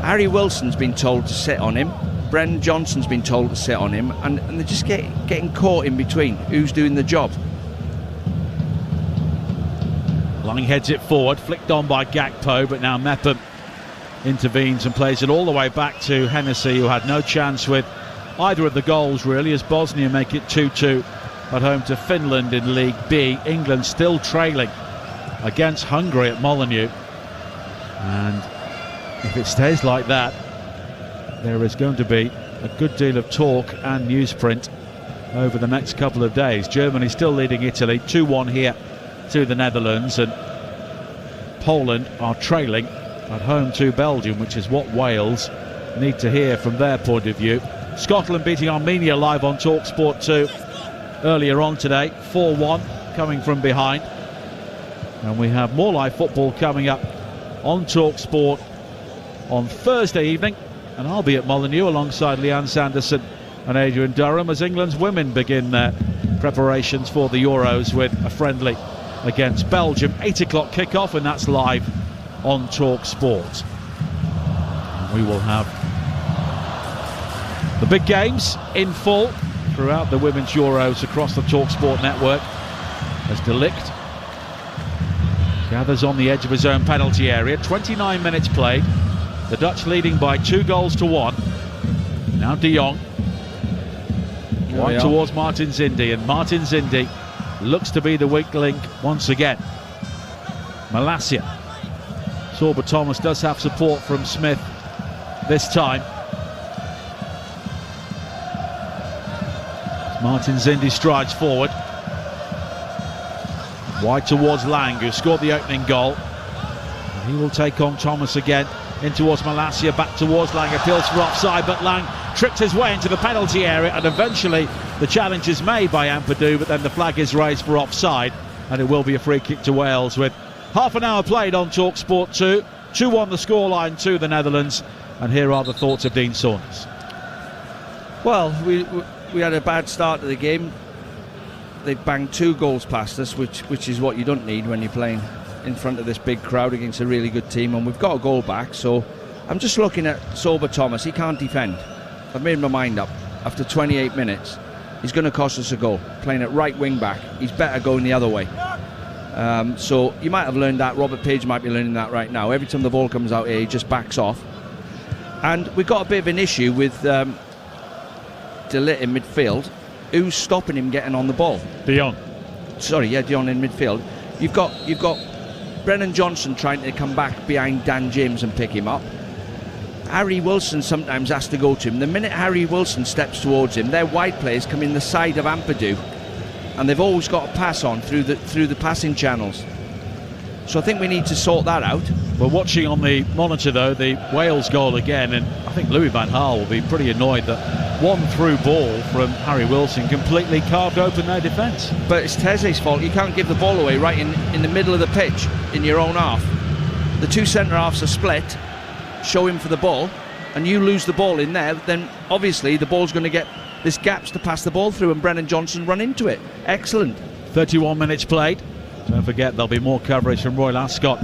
Harry Wilson's been told to sit on him. Brennan Johnson's been told to sit on him, and they're just getting caught in between. Who's doing the job? Lang heads it forward, flicked on by Gakpo, but now Mepham intervenes and plays it all the way back to Hennessy, who had no chance with either of the goals really, as Bosnia make it 2-2 at home to Finland in League B. England still trailing against Hungary at Molineux, and if it stays like that, there is going to be a good deal of talk and newsprint over the next couple of days. Germany still leading Italy 2-1 here to the Netherlands, and Poland are trailing at home to Belgium, which is what Wales need to hear from their point of view. Scotland beating Armenia live on TalkSport 2 earlier on today, 4-1, coming from behind. And we have more live football coming up on TalkSport on Thursday evening, and I'll be at Molineux alongside Leanne Sanderson and Adrian Durham as England's women begin their preparations for the Euros with a friendly against Belgium. 8 o'clock kickoff, and that's live on TalkSport. We will have the big games in full throughout the Women's Euros across the TalkSport network as De Ligt gathers on the edge of his own penalty area. 29 minutes played. The Dutch leading by 2-1. Now De Jong. Wide towards Martin Zindi, and Martin Zindi looks to be the weak link once again. Malacia. Sorba Thomas does have support from Smith this time. Martin Zindi strides forward. Wide towards Lang, who scored the opening goal. And he will take on Thomas again. In towards Malacia, back towards Lang, appeals for offside, but Lang tricked his way into the penalty area, and eventually the challenge is made by Ampadu, but then the flag is raised for offside, and it will be a free kick to Wales with half an hour played on TalkSport 2. 2-1 the scoreline to the Netherlands, and here are the thoughts of Dean Saunders. Well, we had a bad start to the game. They banged 2 goals past us, which is what you don't need when you're playing in front of this big crowd against a really good team, and we've got a goal back. So I'm just looking at Sorba Thomas. He can't defend. I've made my mind up. After 28 minutes, he's going to cost us a goal. Playing at right wing back, he's better going the other way. So you might have learned that. Robert Page might be learning that right now. Every time the ball comes out here, he just backs off. And we've got a bit of an issue with De Ligt in midfield. Who's stopping him getting on the ball? De Jong. Dion in midfield. You've got Brennan Johnson trying to come back behind Dan James and pick him up. Harry Wilson sometimes has to go to him. The minute Harry Wilson steps towards him, their wide players come in the side of Ampadu, and they've always got to pass on through the passing channels. So I think we need to sort that out. We're watching on the monitor though the Wales goal again, and I think Louis van Gaal will be pretty annoyed that one through ball from Harry Wilson completely carved open their defence. But it's Teze's fault. You can't give the ball away right in the middle of the pitch in your own half. The two centre halves are split, show him for the ball, and you lose the ball in there, then obviously the ball's going to get this gaps to pass the ball through, and Brennan Johnson run into it. Excellent. 31 minutes played. Don't forget there'll be more coverage from Royal Ascot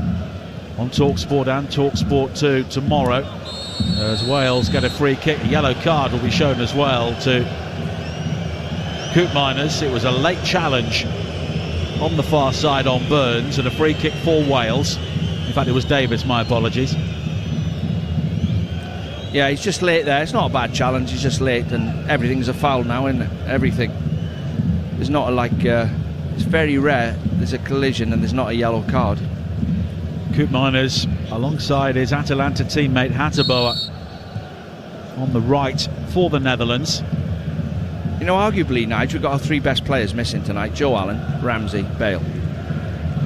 on TalkSport and TalkSport 2 tomorrow, as Wales get a free kick. A yellow card will be shown as well to Koopmeiners. It was a late challenge on the far side on Burns, and a free kick for Wales. In fact, it was Davis, my apologies. Yeah, he's just late there. It's not a bad challenge, he's just late, and everything's a foul now, isn't it? Everything. There's not it's very rare there's a collision and there's not a yellow card. Koopmeiners alongside his Atalanta teammate Hateboer on the right for the Netherlands. You know, arguably, Nigel, we've got our three best players missing tonight: Joe Allen, Ramsey, Bale.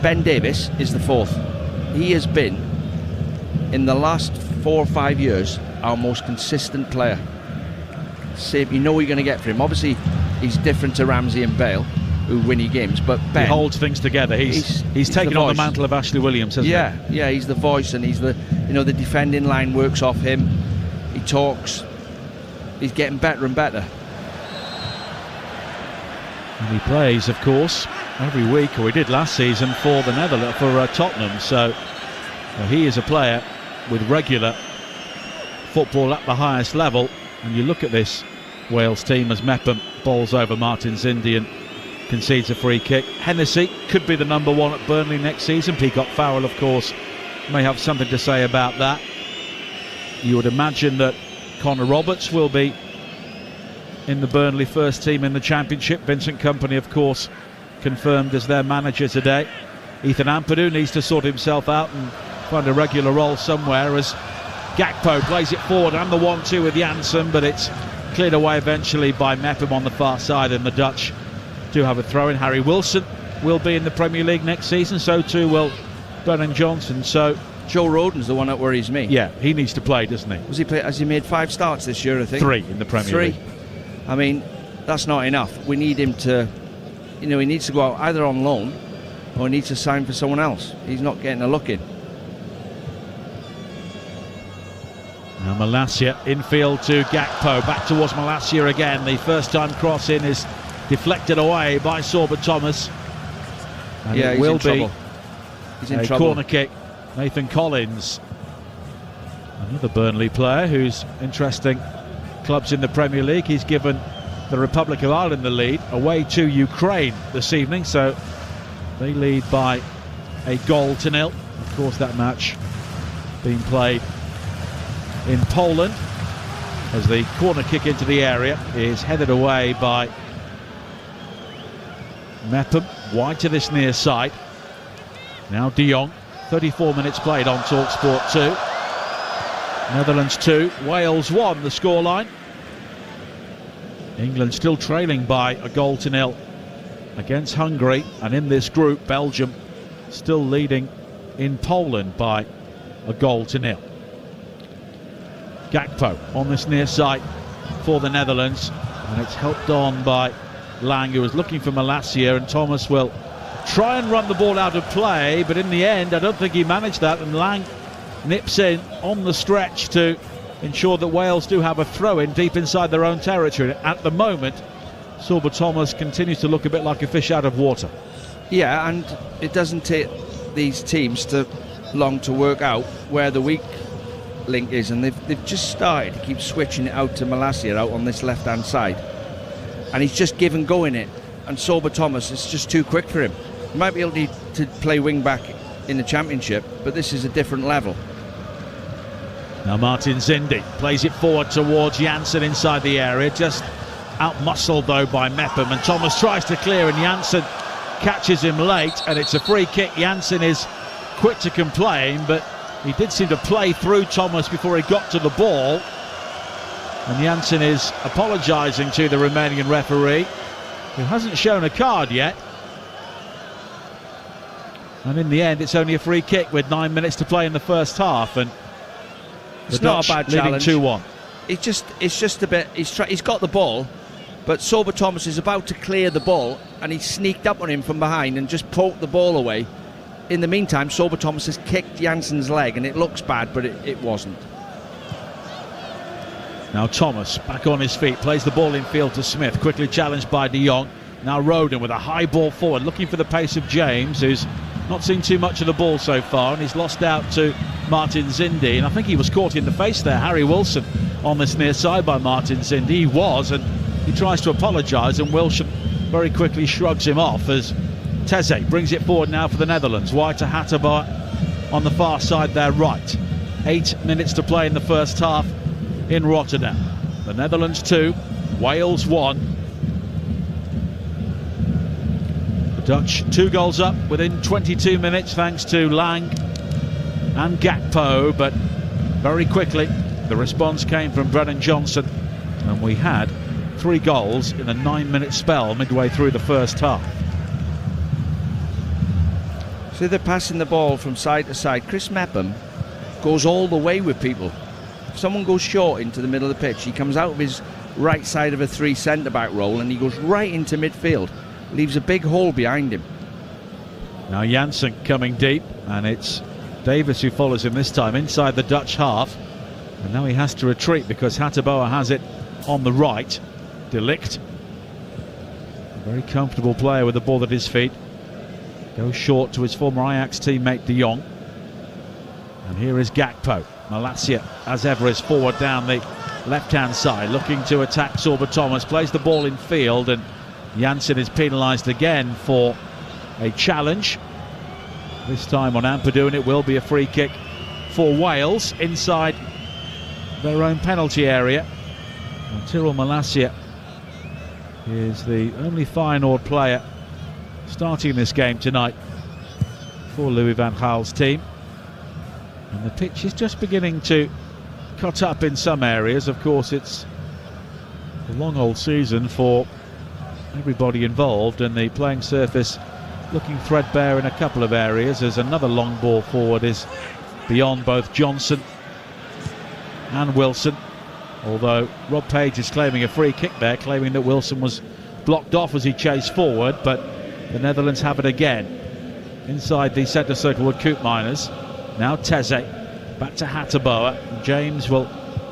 Ben Davies is the fourth. He has been, in the last 4 or 5 years, our most consistent player. You know what you're going to get for him. Obviously, he's different to Ramsey and Bale, who win you games, but Ben, he holds things together. He's taken on the mantle of Ashley Williams, hasn't he? Yeah, he's the voice, and he's the the defending line works off him. He talks. He's getting better and better. And he plays, of course, every week, or he did last season for the Netherlands, for Tottenham. So he is a player with regular football at the highest level. And you look at this Wales team as Mepham bowls over Martin Zindi and concedes a free kick. Hennessy could be the number one at Burnley next season. Peacock Farrell, of course, may have something to say about that. You would imagine that Connor Roberts will be in the Burnley first team in the Championship. Vincent Kompany, of course, confirmed as their manager today. Ethan Ampadu needs to sort himself out and find a regular role somewhere, as Gakpo plays it forward and the 1-2 with Janssen, but it's cleared away eventually by Mepham on the far side, and the Dutch do have a throw in. Harry Wilson will be in the Premier League next season, so too will Brennan Johnson. So Joe Rodon's the one that worries me. Yeah, he needs to play, doesn't he? Has he made 5 starts this year, I think? 3 in the Premier League. 3. I mean, that's not enough. We need him to, he needs to go out either on loan or he needs to sign for someone else. He's not getting a look in. Now Malacia infield to Gakpo, back towards Malacia again. The first time cross in is deflected away by Sorba Thomas. And it will be a corner kick. Nathan Collins, another Burnley player who's interesting clubs in the Premier League. He's given the Republic of Ireland the lead away to Ukraine this evening, so they lead by a 1-0. Of course, that match being played in Poland, as the corner kick into the area is headed away by Mepham, wide to this near side. Now De Jong. 34 minutes played on TalkSport 2. Netherlands 2, Wales 1 the scoreline. England still trailing by a 0 against Hungary, and in this group Belgium still leading in Poland by a 0. Gakpo on this near side for the Netherlands, and it's helped on by Lang, who was looking for Malacia, and Thomas will try and run the ball out of play, but in the end I don't think he managed that, and Lang nips in on the stretch to ensure that Wales do have a throw-in deep inside their own territory. At the moment, Sorba Thomas continues to look a bit like a fish out of water. Yeah, and it doesn't take these teams too long to work out where the weak link is, and they've just started to keep switching it out to Malacia out on this left-hand side, and he's just give and go in it, and Sorba Thomas is just too quick for him. He might be able to play wing-back in the Championship, but this is a different level. Now Martin Zindi plays it forward towards Janssen inside the area, just out-muscled though by Mepham, and Thomas tries to clear, and Janssen catches him late, and it's a free kick. Janssen is quick to complain, but he did seem to play through Thomas before he got to the ball. And Janssen is apologising to the Romanian referee, who hasn't shown a card yet. And in the end, it's only a free kick with 9 minutes to play in the first half, and it's not a bad challenge. 2-1. It's just a bit. He's got the ball, but Sober Thomas is about to clear the ball, and he sneaked up on him from behind and just poked the ball away. In the meantime, Sober Thomas has kicked Janssen's leg, and it looks bad, but it wasn't. Now Thomas back on his feet, plays the ball in field to Smith, quickly challenged by De Jong. Now Roden with a high ball forward, looking for the pace of James, who's not seen too much of the ball so far, and he's lost out to Martin Zindi, and I think he was caught in the face there, Harry Wilson, on this near side by Martin Zindi. He was, and he tries to apologise, and Wilson very quickly shrugs him off as Teze brings it forward now for the Netherlands. Wide to Hatterbar on the far side there, right. 8 minutes to play in the first half in Rotterdam. The Netherlands 2, Wales 1. The Dutch 2 goals up within 22 minutes thanks to Lang and Gakpo, but very quickly the response came from Brennan Johnson, and we had 3 goals in a 9-minute spell midway through the first half. So they're passing the ball from side to side. Chris Mepham goes all the way with people. If someone goes short into the middle of the pitch, he comes out of his right side of a 3 centre-back role and he goes right into midfield, leaves a big hole behind him. Now Janssen coming deep, and it's Davis who follows him this time inside the Dutch half, and now he has to retreat because Hatterboa has it on the right. De Ligt, a very comfortable player with the ball at his feet, goes short to his former Ajax teammate De Jong, and here is Gakpo. Malacia, as ever, is forward down the left-hand side, looking to attack Sorba Thomas, plays the ball in field, and Janssen is penalised again for a challenge, this time on Ampadu, and it will be a free kick for Wales inside their own penalty area. And Tyrell Malacia is the only Feyenoord player starting this game tonight for Louis van Gaal's team. And the pitch is just beginning to cut up in some areas. Of course, it's a long old season for everybody involved, and the playing surface looking threadbare in a couple of areas as another long ball forward is beyond both Johnson and Wilson, although Rob Page is claiming a free kick there, claiming that Wilson was blocked off as he chased forward, but the Netherlands have it again inside the centre circle with Koopmeiners. Now Teze back to Hatterboa. James will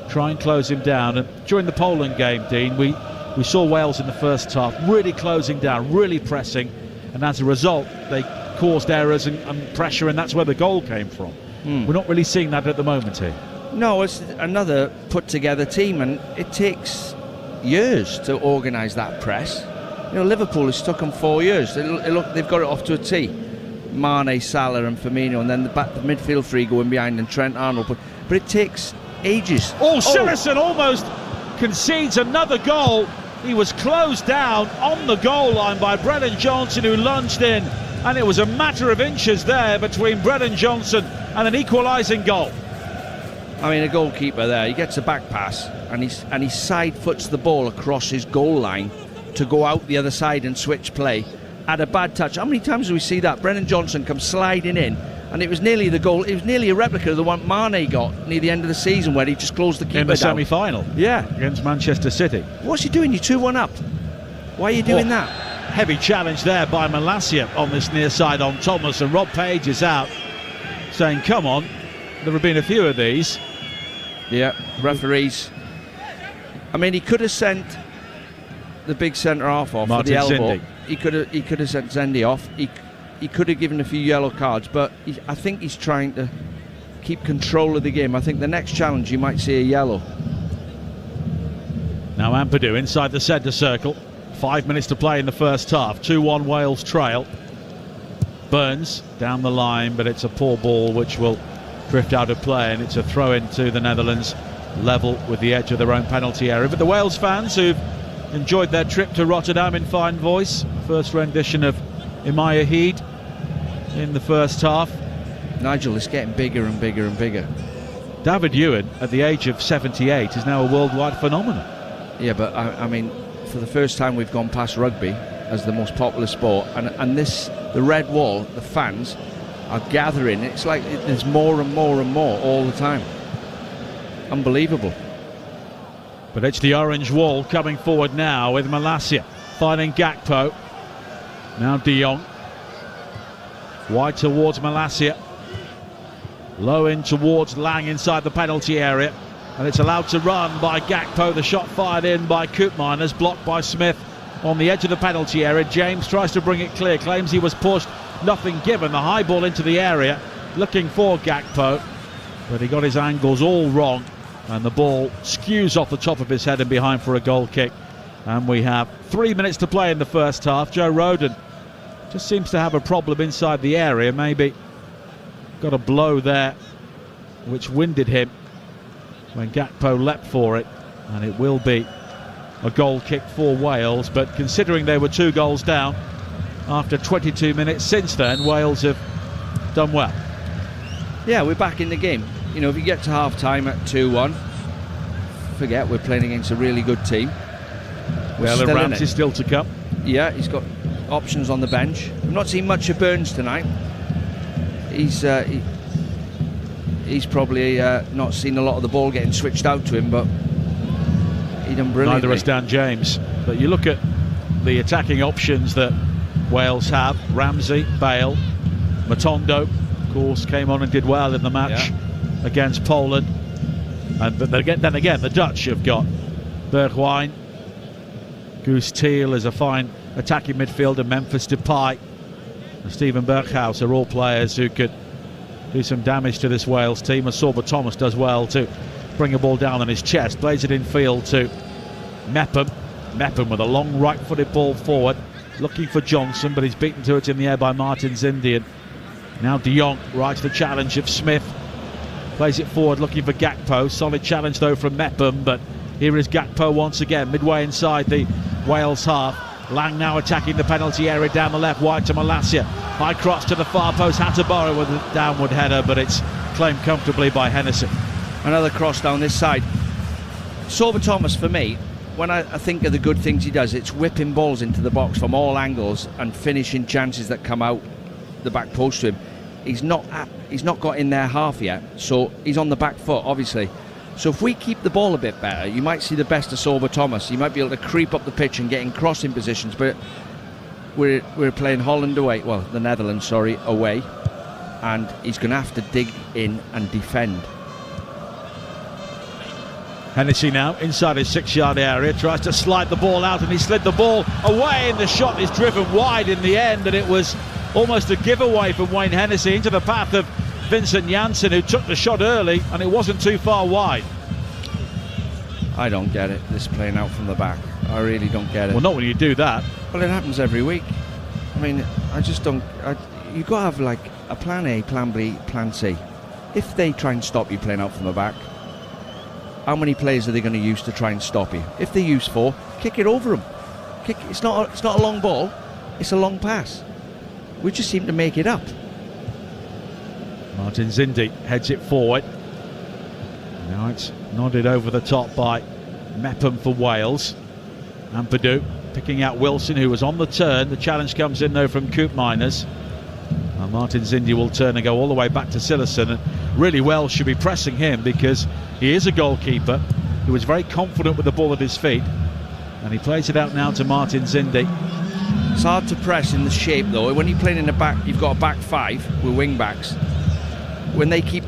try and close him down, and during the Poland game, Dean, we saw Wales in the first half really closing down, really pressing, and as a result they caused errors and pressure, and that's where the goal came from. We're not really seeing that at the moment here. No, it's another put together team, and it takes years to organise that press. You know, Liverpool has took them 4 years. They've got it off to a T. Mane, Salah and Firmino, and then the midfield 3 going behind, and Trent Arnold, but it takes ages. Sillessen almost concedes another goal. He was closed down on the goal line by Brennan Johnson, who lunged in, and it was a matter of inches there between Brennan Johnson and an equalising goal. I mean, a goalkeeper there, he gets a back pass and he side foots the ball across his goal line to go out the other side and switch play at a bad touch. How many times do we see that? Brennan Johnson comes sliding in, and it was nearly the goal. It was nearly a replica of the one Mane got near the end of the season, where he just closed the keeper in the down. semi-final, yeah, against Manchester City. What's he doing? You're 2-1 up. Why are you doing that? Heavy challenge there by Malacia on this near side on Thomas, and Rob Page is out saying, come on, there have been a few of these. Yeah, referees. I mean, he could have sent the big centre half off for the elbow. Zindi. He could have sent Zindi off. He could have given a few yellow cards, but I think he's trying to keep control of the game. I think the next challenge you might see a yellow. Now Ampadu inside the centre circle. 5 minutes to play in the first half. 2-1 Wales trail. Burns down the line, but it's a poor ball which will drift out of play, and it's a throw into the Netherlands, level with the edge of their own penalty area. But the Wales fans who've enjoyed their trip to Rotterdam in fine voice, first rendition of Híghlíghts in the first half. Nigel is getting bigger and bigger and bigger. David Ewan, at the age of 78, is now a worldwide phenomenon. Yeah, but I mean, for the first time we've gone past rugby as the most popular sport, and the red wall, the fans are gathering. It's like there's more and more and more all the time. Unbelievable. But it's the orange wall coming forward now with Malacia finding Gakpo. Now De Jong. Wide towards Malacia. Low in towards Lang inside the penalty area. And it's allowed to run by Gakpo. The shot fired in by Koopmeiners, blocked by Smith on the edge of the penalty area. James tries to bring it clear, claims he was pushed. Nothing given. The high ball into the area, looking for Gakpo. But he got his angles all wrong. And the ball skews off the top of his head and behind for a goal kick. And we have 3 minutes to play in the first half. Joe Rodon just seems to have a problem inside the area. Maybe got a blow there which winded him when Gakpo leapt for it. And it will be a goal kick for Wales. But considering they were 2 goals down after 22 minutes since then, Wales have done well. Yeah, we're back in the game. You know, if you get to half-time at 2-1, forget we're playing against a really good team. Well, and Ramsey's still to come. Yeah, he's got options on the bench. I've not seen much of Burns tonight. He's probably not seen a lot of the ball getting switched out to him, but he done brilliantly. Neither has Dan James. But you look at the attacking options that Wales have. Ramsey, Bale, Matondo, of course, came on and did well in the match against Poland. And then again, the Dutch have got Bergwijn. Guus Thiel is a fine attacking midfielder. Memphis Depay and Steven Berghuis are all players who could do some damage to this Wales team. And Sorba Thomas does well to bring a ball down on his chest, plays it in field to Mepham. Mepham with a long right-footed ball forward, looking for Johnson, but he's beaten to it in the air by Martin Zindian. Now De Jong rides the challenge of Smith, plays it forward looking for Gakpo. Solid challenge though from Mepham, but here is Gakpo once again, midway inside the Wales half. Lang now attacking the penalty area down the left, wide to Malacia. High cross to the far post, Hattabara with a downward header, but it's claimed comfortably by Hennessy. Another cross down this side. Sorba Thomas, for me, when I think of the good things he does, it's whipping balls into the box from all angles and finishing chances that come out the back post to him. He's not got in their half yet, so he's on the back foot, obviously. So if we keep the ball a bit better, you might see the best of Sorba Thomas. He might be able to creep up the pitch and get in crossing positions, but we're playing Holland away, well, the Netherlands, sorry, away, and he's going to have to dig in and defend. Hennessy now inside his 6-yard area, tries to slide the ball out, and he slid the ball away, and the shot is driven wide in the end, and it was almost a giveaway from Wayne Hennessy into the path of Vincent Janssen, who took the shot early, and it wasn't too far wide. I don't get it, this playing out from the back. I really don't get it. Well, not when you do that. Well, it happens every week. I mean, I just don't... you've got to have, like, a plan A, plan B, plan C. If they try and stop you playing out from the back, how many players are they going to use to try and stop you? If they use 4, kick it over them. It's not a long ball, it's a long pass. We just seem to make it up. Martin Zindi heads it forward. Now it's nodded over the top by Mepham for Wales. Ampadu picking out Wilson, who was on the turn. The challenge comes in though from Koopmeiners. Martin Zindi will turn and go all the way back to Cillessen, and really well should be pressing him because he is a goalkeeper who was very confident with the ball at his feet, and he plays it out now to Martin Zindi. It's hard to press in the shape though. When you're playing in the back, you've got a back 5 with wing backs. When they keep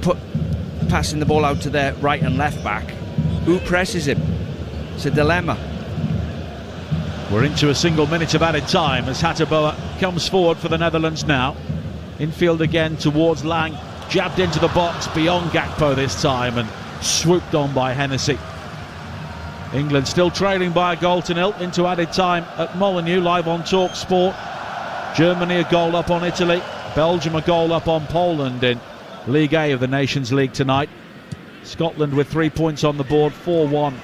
passing the ball out to their right and left back, who presses him? It's a dilemma. We're into a single minute of added time as Hateboer comes forward for the Netherlands now. Infield again towards Lang, jabbed into the box beyond Gakpo this time and swooped on by Hennessy. England still trailing by a goal to 0 into added time at Molineux, live on Talk Sport. Germany a goal up on Italy, Belgium a goal up on Poland in League A of the Nations League tonight. Scotland with 3 points on the board, 4-1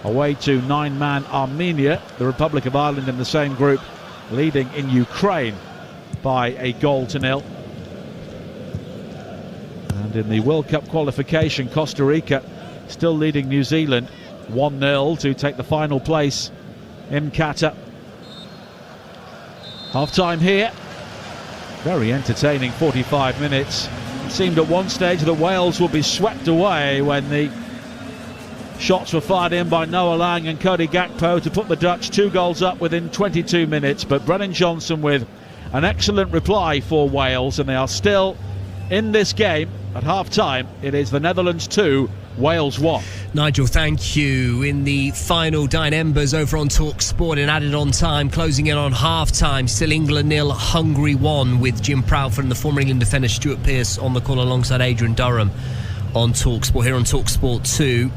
away to 9-man Armenia. The Republic of Ireland in the same group, leading in Ukraine by a 1-0. And in the World Cup qualification, Costa Rica still leading New Zealand 1-0 to take the final place in Qatar. Half-time here. Very entertaining 45 minutes. It seemed at one stage that Wales would be swept away when the shots were fired in by Noah Lang and Cody Gakpo to put the Dutch 2 goals up within 22 minutes. But Brennan Johnson with an excellent reply for Wales, and they are still in this game at half-time. It is the Netherlands 2, Wales 1. Nigel, thank you. In the final, Dine Embers over on Talk Sport in added on time, closing in on half-time. Still England 0, Hungary 1, with Jim Proudfoot and the former England defender Stuart Pearce on the call alongside Adrian Durham on Talk Sport. Here on Talk Sport 2.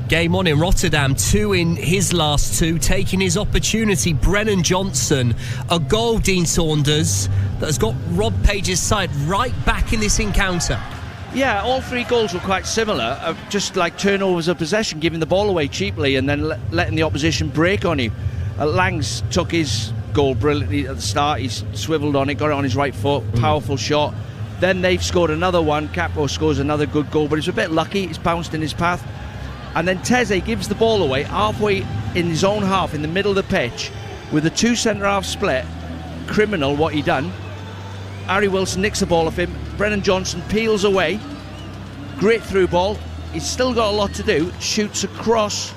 Game on in Rotterdam, 2 in his last 2, taking his opportunity. Brennan Johnson, a goal, Dean Saunders, that has got Rob Page's side right back in this encounter. Yeah, all 3 goals were quite similar, just like turnovers of possession, giving the ball away cheaply and then letting the opposition break on you. Langs took his goal brilliantly at the start. He swiveled on it, got it on his right foot, powerful shot. Then they've scored another one. Gakpo scores another good goal, but it's a bit lucky. It's bounced in his path. And then Teze gives the ball away halfway in his own half, in the middle of the pitch, with a 2 centre-half split. Criminal what he done. Harry Wilson nicks the ball off him. Brennan Johnson peels away. Great through ball. He's still got a lot to do. Shoots across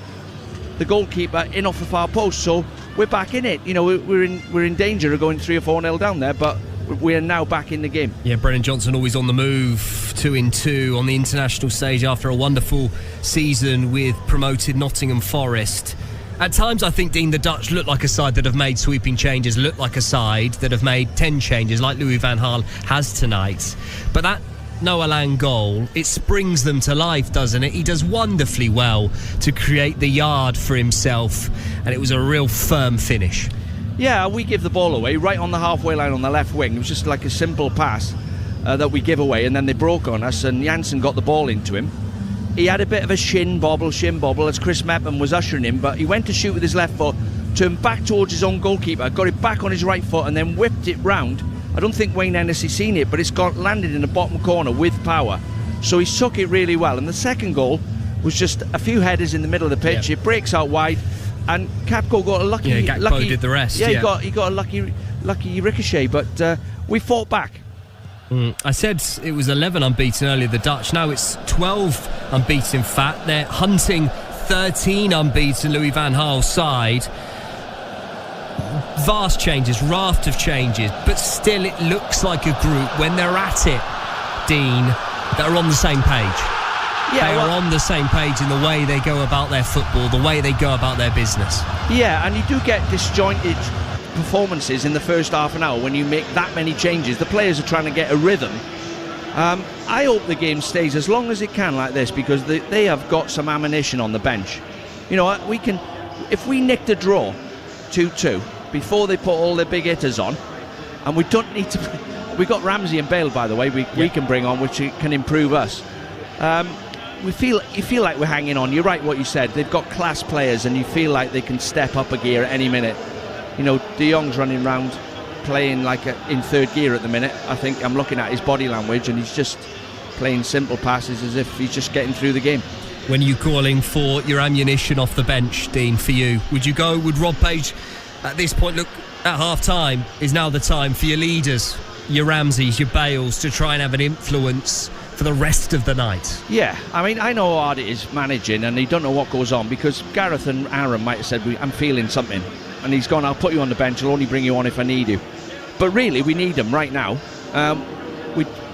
the goalkeeper in off the far post. So we're back in it. You know, we're in danger of going 3 or 4-0 down there, but we are now back in the game. Yeah, Brennan Johnson always on the move, 2 in 2 on the international stage after a wonderful season with promoted Nottingham Forest. At times, I think, Dean, the Dutch look like a side that have made sweeping changes, look like a side that have made 10 changes, like Louis van Gaal has tonight. But that Noah Lang goal, it springs them to life, doesn't it? He does wonderfully well to create the yard for himself, and it was a real firm finish. Yeah, we give the ball away right on the halfway line on the left wing. It was just like a simple pass that we give away, and then they broke on us, and Janssen got the ball into him. He had a bit of a shin bobble as Chris Mepham was ushering him, but he went to shoot with his left foot, turned back towards his own goalkeeper, got it back on his right foot, and then whipped it round. I don't think Wayne Hennessy seen it, but it's landed in the bottom corner with power. So he took it really well. And the second goal was just a few headers in the middle of the pitch. It breaks out wide, and Gakpo got a lucky. Yeah, Gakpo did the rest. Yeah, he got a lucky ricochet, but we fought back. I said it was 11 unbeaten earlier, the Dutch. Now it's 12 unbeaten, in fact. They're hunting 13 unbeaten Louis van Gaal's side. Vast changes, raft of changes, but still it looks like a group, when they're at it, Dean, that are on the same page. Yeah, they are on the same page in the way they go about their football, the way they go about their business. Yeah, and you do get disjointed performances in the first half an hour when you make that many changes. The players are trying to get a rhythm. I hope the game stays as long as it can like this, because they have got some ammunition on the bench. You know, we can, if we nicked a draw 2-2 before they put all their big hitters on, and we don't need to. We got Ramsey and Bale, by the way. We can bring on, which can improve us. You feel like we're hanging on. You're right what you said. They've got class players, and you feel like they can step up a gear at any minute. You know, De Jong's running around playing like in third gear at the minute. I think I'm looking at his body language, and he's just playing simple passes as if he's just getting through the game. When you're calling for your ammunition off the bench, Dean, for you, would you go with Rob Page at this point? Look, at half-time is now the time for your leaders, your Ramseys, your Bales, to try and have an influence for the rest of the night. Yeah, I mean, I know how hard it is managing, and you don't know what goes on, because Gareth and Aaron might have said, I'm feeling something, and he's gone, I'll put you on the bench, I'll only bring you on if I need you. But really, we need him right now.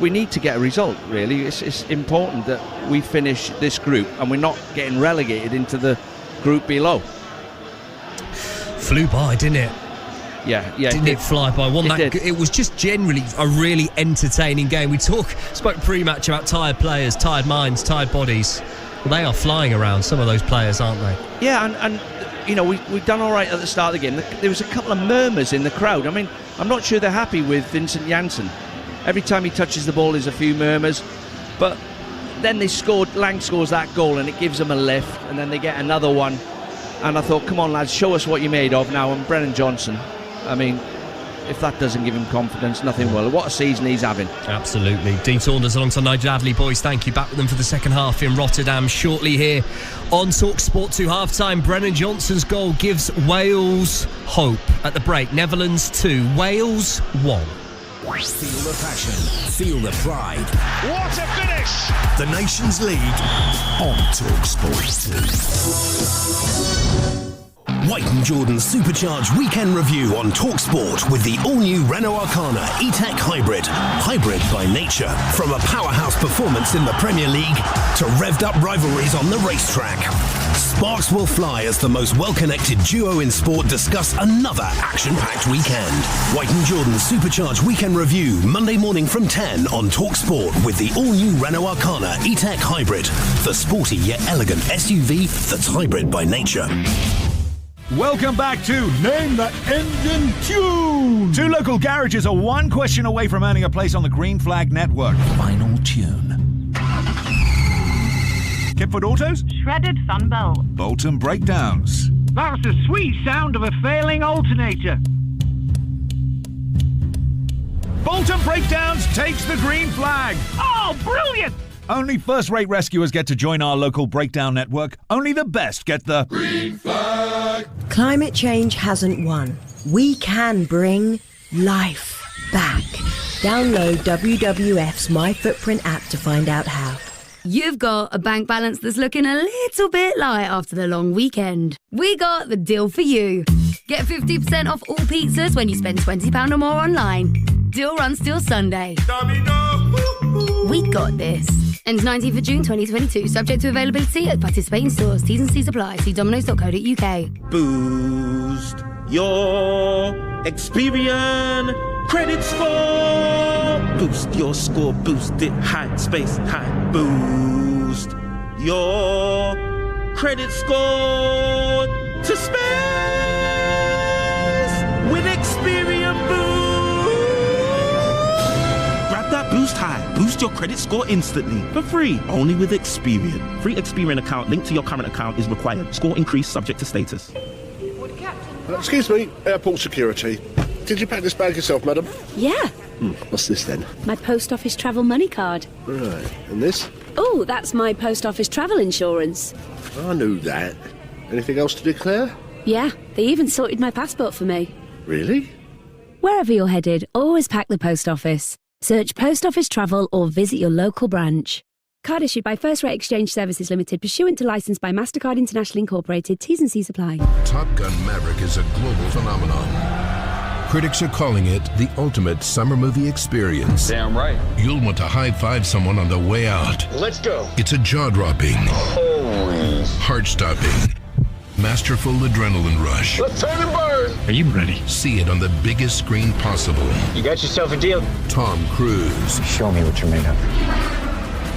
We need to get a result, really. It's important that we finish this group and we're not getting relegated into the group below. Flew by, didn't it? Yeah. Didn't it fly by? It was just generally a really entertaining game. We spoke pre-match about tired players, tired minds, tired bodies. Well, they are flying around, some of those players, aren't they? Yeah, and you know, we've done all right at the start of the game. There was a couple of murmurs in the crowd. I mean, I'm not sure they're happy with Vincent Janssen. Every time he touches the ball, there's a few murmurs. But then Lang scores that goal, and it gives them a lift, and then they get another one. And I thought, come on, lads, show us what you're made of now. And Brennan Johnson, I mean, if that doesn't give him confidence, nothing will. What a season he's having. Absolutely. Dean Saunders alongside Nigel Adley. Boys, thank you. Back with them for the second half in Rotterdam shortly here on TalkSport 2 half-time. Brennan Johnson's goal gives Wales hope at the break. Netherlands 2, Wales 1. Feel the passion, feel the pride. What a finish! The Nations League on TalkSport 2. White and Jordan's supercharged weekend review on TalkSport with the all-new Renault Arcana E-Tech Hybrid. Hybrid by nature. From a powerhouse performance in the Premier League to revved-up rivalries on the racetrack. Sparks will fly as the most well-connected duo in sport discuss another action-packed weekend. White and Jordan's supercharged weekend review, Monday morning from 10 on TalkSport with the all-new Renault Arcana E-Tech Hybrid. The sporty yet elegant SUV that's hybrid by nature. Welcome back to Name That Engine Tune! 2 local garages are one question away from earning a place on the Green Flag Network. Final tune. Kipford Autos? Shredded Sunbelt. Bolton Breakdowns. That's the sweet sound of a failing alternator. Bolton Breakdowns takes the green flag. Oh, brilliant! Only first-rate rescuers get to join our local breakdown network. Only the best get the green flag. Climate change hasn't won. We can bring life back. Download WWF's My Footprint app to find out how. You've got a bank balance that's looking a little bit light after the long weekend. We got the deal for you. Get 50% off all pizzas when you spend £20 or more online. Deal runs till Sunday. We got this. Ends 19th of June 2022. Subject to availability at participating stores. T's and C's apply. See dominoes.co.uk. Boost your experience. Credit score. Boost your score. Boost it high. Space high. Boost your credit score to space with Experian Boost. Grab that Boost High. Boost your credit score instantly for free. Only with Experian. Free Experian account linked to your current account is required. Score increase subject to status. Excuse me, airport security. Did you pack this bag yourself, madam? Yeah. What's this then? My post office travel money card. Right, and this? Oh, that's my post office travel insurance. I knew that. Anything else to declare? Yeah, they even sorted my passport for me. Really? Wherever you're headed, always pack the post office. Search Post Office Travel or visit your local branch. Card issued by First Rate Exchange Services Limited, pursuant to licence by MasterCard International Incorporated. T's and C's apply. Top Gun Maverick is a global phenomenon. Critics are calling it the ultimate summer movie experience. Damn right. You'll want to high-five someone on the way out. Let's go. It's a jaw-dropping, heart-stopping, masterful adrenaline rush. Let's turn and burn. Are you ready? See it on the biggest screen possible. You got yourself a deal. Tom Cruise. Show me what you're made of.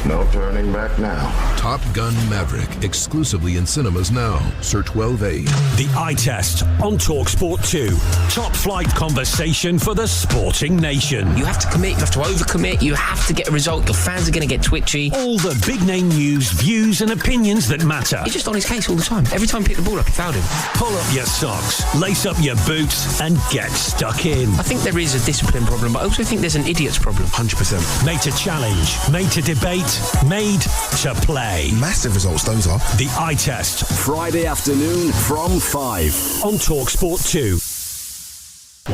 No turning back now. Top Gun Maverick, exclusively in cinemas now. Search 12A. The Eye Test on TalkSport 2. Top flight conversation for the sporting nation. You have to commit, you have to overcommit, you have to get a result. Your fans are going to get twitchy. All the big name news, views and opinions that matter. He's just on his case all the time. Every time he picked the ball up, he fouled him. Pull up your socks, lace up your boots and get stuck in. I think there is a discipline problem, but I also think there's an idiot's problem. 100%. Made to challenge, made to debate, made to play. Massive results those are. The Eye Test. Friday afternoon from 5 on TalkSport 2.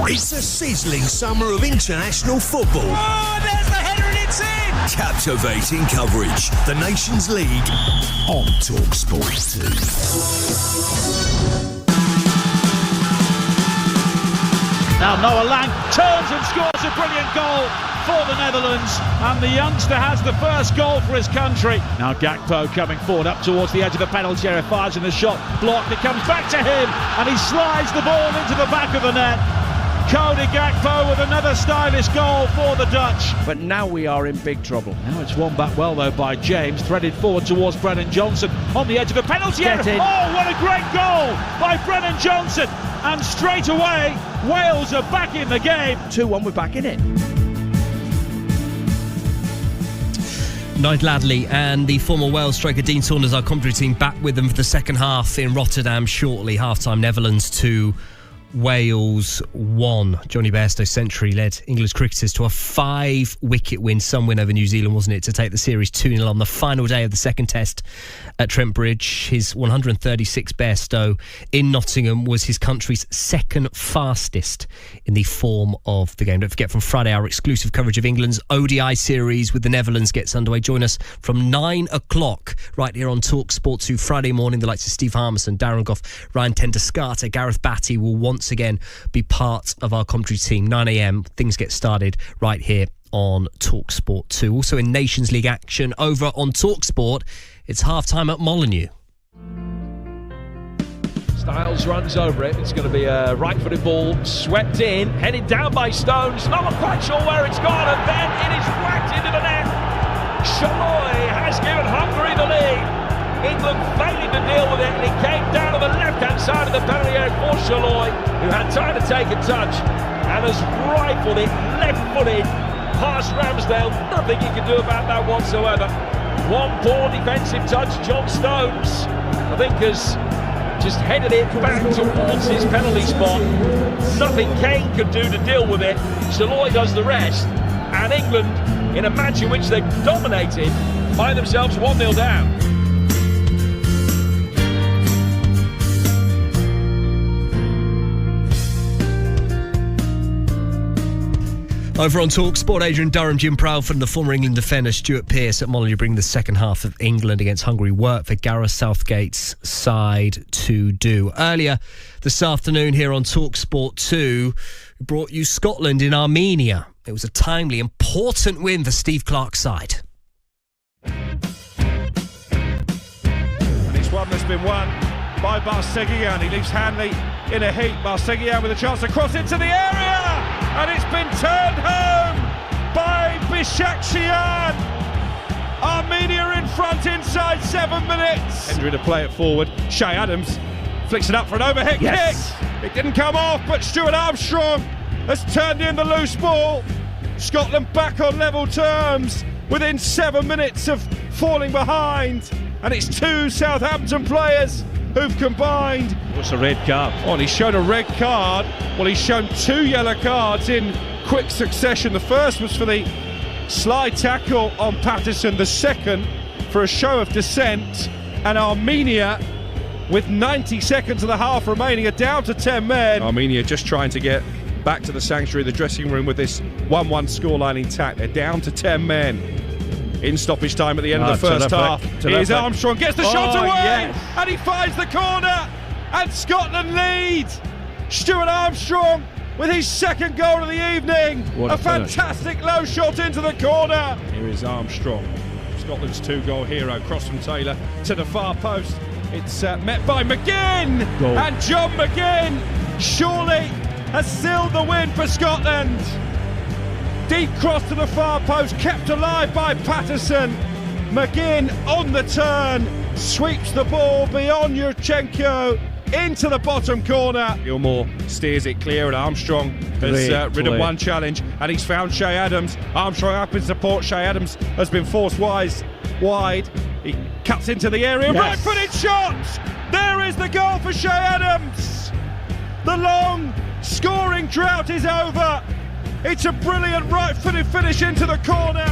It's a sizzling summer of international football. Oh, there's the header and it's in! Captivating coverage. The Nations League on TalkSport 2. Now Noah Lang turns and scores a brilliant goal for the Netherlands, and the youngster has the first goal for his country. Now Gakpo coming forward up towards the edge of the penalty area, fires in the shot, blocked, it comes back to him, and he slides the ball into the back of the net. Cody Gakpo with another stylish goal for the Dutch. But now we are in big trouble. Now it's won back well though by James, threaded forward towards Brennan Johnson on the edge of the penalty area. Oh, what a great goal by Brennan Johnson, and straight away Wales are back in the game. 2-1, we're back in it. Nigel Adley and the former Wales striker Dean Saunders, our commentary team, back with them for the second half in Rotterdam shortly. Half-time, Netherlands 2, Wales 1. Johnny Bairstow's century led England's cricketers to a 5-wicket win, some win over New Zealand, wasn't it, to take the series 2-0 on the final day of the second test at Trent Bridge. His 136 Bairstow in Nottingham was his country's second fastest in the form of the game. Don't forget, from Friday, our exclusive coverage of England's ODI series with the Netherlands gets underway. Join us from 9 o'clock right here on Talk Sport 2 Friday morning. The likes of Steve Harmison, Darren Gough, Ryan Tenduscarter, Gareth Batty will once again be part of our commentary team. 9 a.m. Things get started right here on Talk Sport 2. Also in Nations League action over on Talk Sport, it's half-time at Molineux. Styles runs over it. It's going to be a right-footed ball swept in, headed down by Stones. Not quite sure where it's gone, and then it is whacked into the net. Shaloy has given Hungary the lead. England failing to deal with it, and it came down to the left-hand side of the penalty area for Shaloy, who had time to take a touch and has rifled it left-footed past Ramsdale. Nothing he can do about that whatsoever. One poor defensive touch. John Stones, I think, has just headed it back towards his penalty spot. Nothing Kane could do to deal with it. Shaloy does the rest, and England, in a match in which they dominated, find themselves 1-0 down. Over on Talk Sport, Adrian Durham, Jim Proudfoot and the former England defender Stuart Pearce at Molineux bring the second half of England against Hungary work for Gareth Southgate's side to do. Earlier this afternoon here on Talk Sport 2, we brought you Scotland in Armenia. It was a timely, important win for Steve Clarke's side. And it's one that's been won by Barsegian. He leaves Hanley in a heat. Barsegian with a chance to cross into the area, and it's been turned home by Bishakshyan. Armenia in front inside 7 minutes. Hendry to play it forward. Shay Adams flicks it up for an overhead kick. It didn't come off, but Stuart Armstrong has turned in the loose ball. Scotland back on level terms within 7 minutes of falling behind, and it's two Southampton players who've combined. What's a red card? Oh, and he's shown a red card. Well, he's shown 2 yellow cards in quick succession. The first was for the slide tackle on Patterson, the second for a show of dissent. And Armenia, with 90 seconds of the half remaining, are down to 10 men. Armenia just trying to get back to the sanctuary, the dressing room, with this 1-1 scoreline intact. They're down to 10 men. In stoppage time at the end of the first half. Here's Armstrong, gets the shot away, and he finds the corner, and Scotland lead. Stuart Armstrong with his second goal of the evening. A fantastic low shot into the corner. Here is Armstrong, Scotland's 2-goal hero. Cross from Taylor to the far post. It's met by McGinn, and John McGinn surely has sealed the win for Scotland. Deep cross to the far post, kept alive by Patterson. McGinn on the turn, sweeps the ball beyond Yurchenko into the bottom corner. Gilmore steers it clear, and Armstrong has ridden one challenge, and he's found Shay Adams. Armstrong up in support. Shay Adams has been forced wide. He cuts into the area, right-footed shot. There is the goal for Shay Adams. The long scoring drought is over. It's a brilliant right-footed finish into the corner.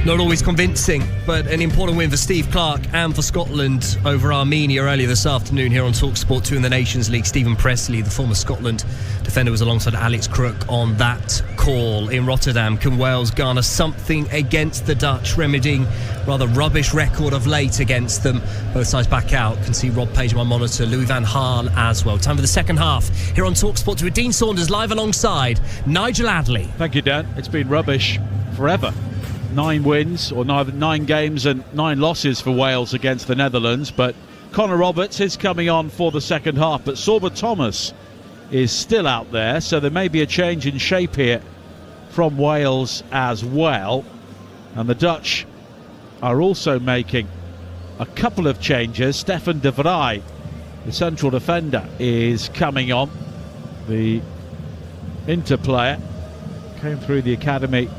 Not always convincing, but an important win for Steve Clarke and for Scotland over Armenia earlier this afternoon here on TalkSport 2 in the Nations League. Stephen Pressley, the former Scotland defender, was alongside Alex Crook on that call in Rotterdam. Can Wales garner something against the Dutch, remedying rather rubbish record of late against them? Both sides back out. Can see Rob Page on my monitor, Louis van Gaal as well. Time for the second half here on TalkSport 2 with Dean Saunders live alongside Nigel Adley. Thank you, Dan. It's been rubbish forever. 9 wins, or 9 games and 9 losses for Wales against the Netherlands, but Connor Roberts is coming on for the second half, but Sorba Thomas is still out there, so there may be a change in shape here from Wales as well. And the Dutch are also making a couple of changes. Stefan de Vrij, the central defender, is coming on. The Inter player came through the academy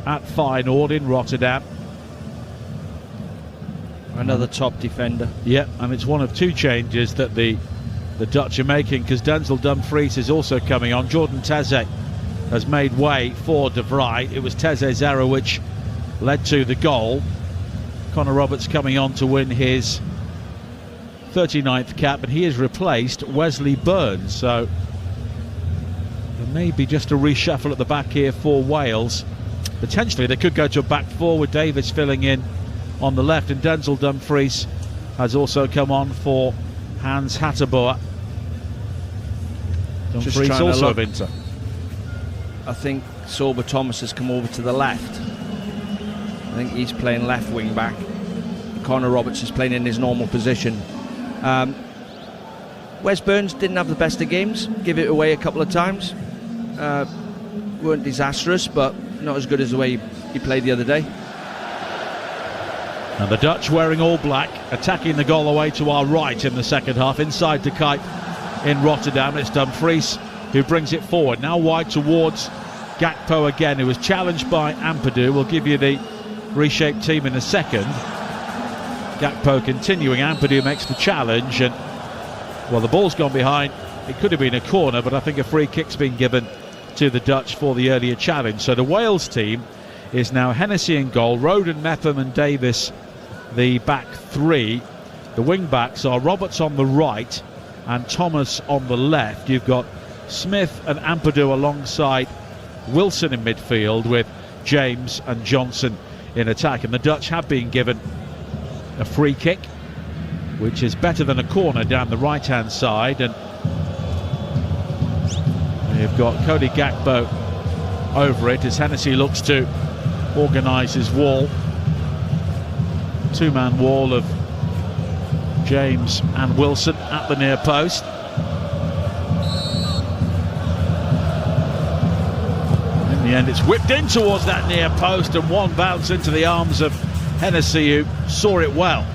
at Feyenoord in Rotterdam. Another top defender. Yeah, and it's one of 2 changes that the the Dutch are making, because Denzel Dumfries is also coming on. Jordan Teze has made way for De Vrij. It was Teze's error which led to the goal. Connor Roberts coming on to win his 39th cap, and he has replaced Wesley Burns. So there may be just a reshuffle at the back here for Wales. Potentially they could go to a back four with Davis filling in on the left, and Denzel Dumfries has also come on for Hans Hateboer. Dumfries also of Inter. I think Sorba Thomas has come over to the left. I think he's playing left wing back. Connor Roberts is playing in his normal position. Wes Burns didn't have the best of games, give it away a couple of times. Weren't disastrous, but not as good as the way he played the other day. And the Dutch wearing all black, attacking the goal away to our right in the second half, inside De Kuip in Rotterdam. It's Dumfries who brings it forward, now wide towards Gakpo again, who was challenged by Ampadu. We'll give you the reshaped team in a second. Gakpo continuing, Ampadu makes the challenge, and well, the ball's gone behind. It could have been a corner, but I think a free kick's been given to the Dutch for the earlier challenge. So the Wales team is now Hennessy in goal, Roden, Mepham and Davis the back three. The wing backs are Roberts on the right and Thomas on the left. You've got Smith and Ampadu alongside Wilson in midfield, with James and Johnson in attack. And the Dutch have been given a free kick, which is better than a corner down the right hand side, and you've got Cody Gakpo over it as Hennessy looks to organise his wall. Two-man wall of James and Wilson at the near post. In the end, it's whipped in towards that near post, and one bounce into the arms of Hennessy, who saw it well.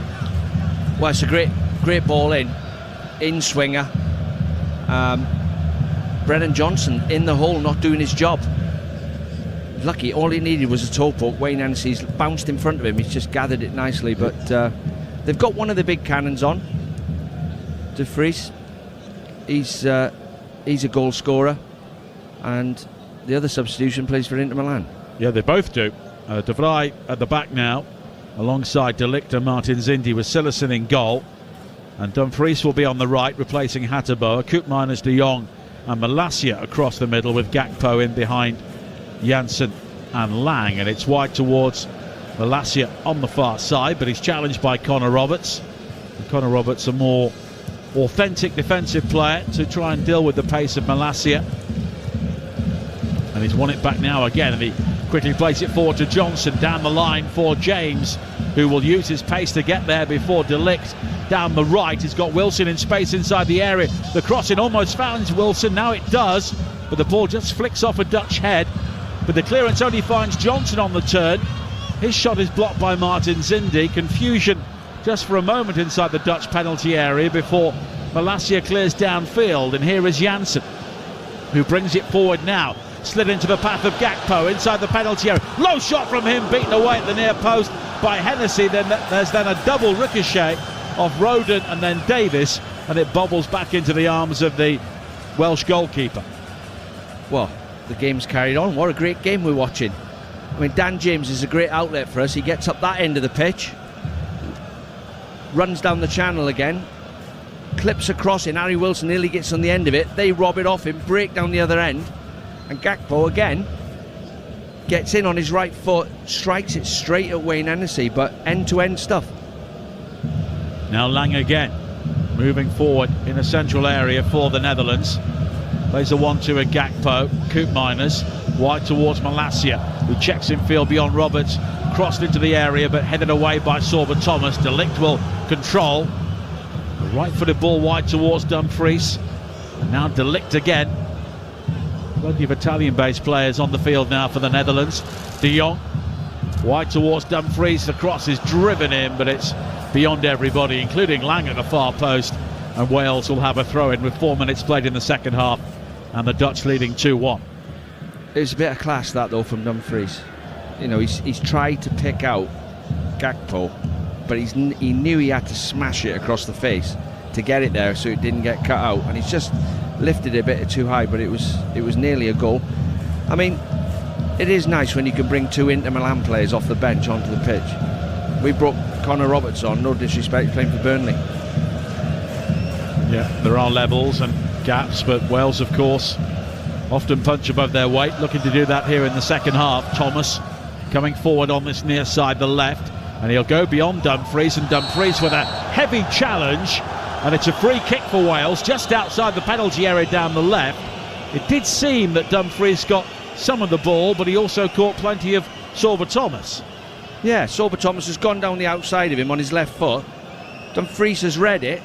Well, it's a great ball in swinger. Brennan Johnson in the hole, not doing his job. Lucky, all he needed was a toe poke. Wayne Hennessy's bounced in front of him. He's just gathered it nicely, but they've got one of the big cannons on. De Vries, he's a goal scorer, and the other substitution plays for Inter Milan. Yeah, they both do. De Vrij at the back now, alongside De Ligt and Martin Zindi, with Sillerson in goal, and Dumfries will be on the right, replacing Hateboer. Koopmeiners, De Jong and Malacia across the middle, with Gakpo in behind Janssen and Lang, and it's wide towards Malacia on the far side, but he's challenged by Connor Roberts. And Connor Roberts, a more authentic defensive player, to try and deal with the pace of Malacia, and he's won it back now again, and he quickly plays it forward to Johnson down the line for James, who will use his pace to get there before De Ligt down the right. He's got Wilson in space inside the area. The crossing almost finds Wilson, now it does, but the ball just flicks off a Dutch head. But the clearance only finds Johnson on the turn. His shot is blocked by Martin Zindi. Confusion just for a moment inside the Dutch penalty area before Malacia clears downfield. And here is Janssen, who brings it forward now. Slid into the path of Gakpo inside the penalty area. Low shot from him, beaten away at the near post by Hennessy. Then there's a double ricochet of Roden and then Davis, and it bobbles back into the arms of the Welsh goalkeeper. Well, the game's carried on. What a great game we're watching. I mean, Dan James is a great outlet for us. He gets up that end of the pitch, runs down the channel again, clips across in. Harry Wilson nearly gets on the end of it. They rob it off him, break down the other end, and Gakpo again gets in on his right foot, strikes it straight at Wayne Hennessy, but end-to-end stuff. Now Lang again, moving forward in a central area for the Netherlands. Plays a 1-2 at Gakpo. Koopmeiners wide towards Malacia, who checks in field beyond Roberts, crossed into the area but headed away by Sorba Thomas. De Ligt will control. The right-footed ball wide towards Dumfries, and now De Ligt again. Plenty of Italian-based players on the field now for the Netherlands. De Jong wide towards Dumfries. The cross is driven in, but it's beyond everybody, including Lang at the far post. And Wales will have a throw-in with 4 minutes played in the second half, and the Dutch leading 2-1. It was a bit of class, that, though, from Dumfries. You know, he's tried to pick out Gakpo, but he knew he had to smash it across the face to get it there so it didn't get cut out, and he's just lifted it a bit too high, but it was nearly a goal. I mean, it is nice when you can bring two Inter Milan players off the bench onto the pitch. We brought Connor Roberts on, no disrespect, playing for Burnley. Yeah, there are levels and gaps, but Wales, of course, often punch above their weight, looking to do that here in the second half. Thomas coming forward on this near side, the left, and he'll go beyond Dumfries, and Dumfries with a heavy challenge, and it's a free kick for Wales just outside the penalty area down the left. It did seem that Dumfries got some of the ball, but he also caught plenty of Sorba Thomas. Yeah, Sorba Thomas has gone down the outside of him on his left foot. Dumfries has read it,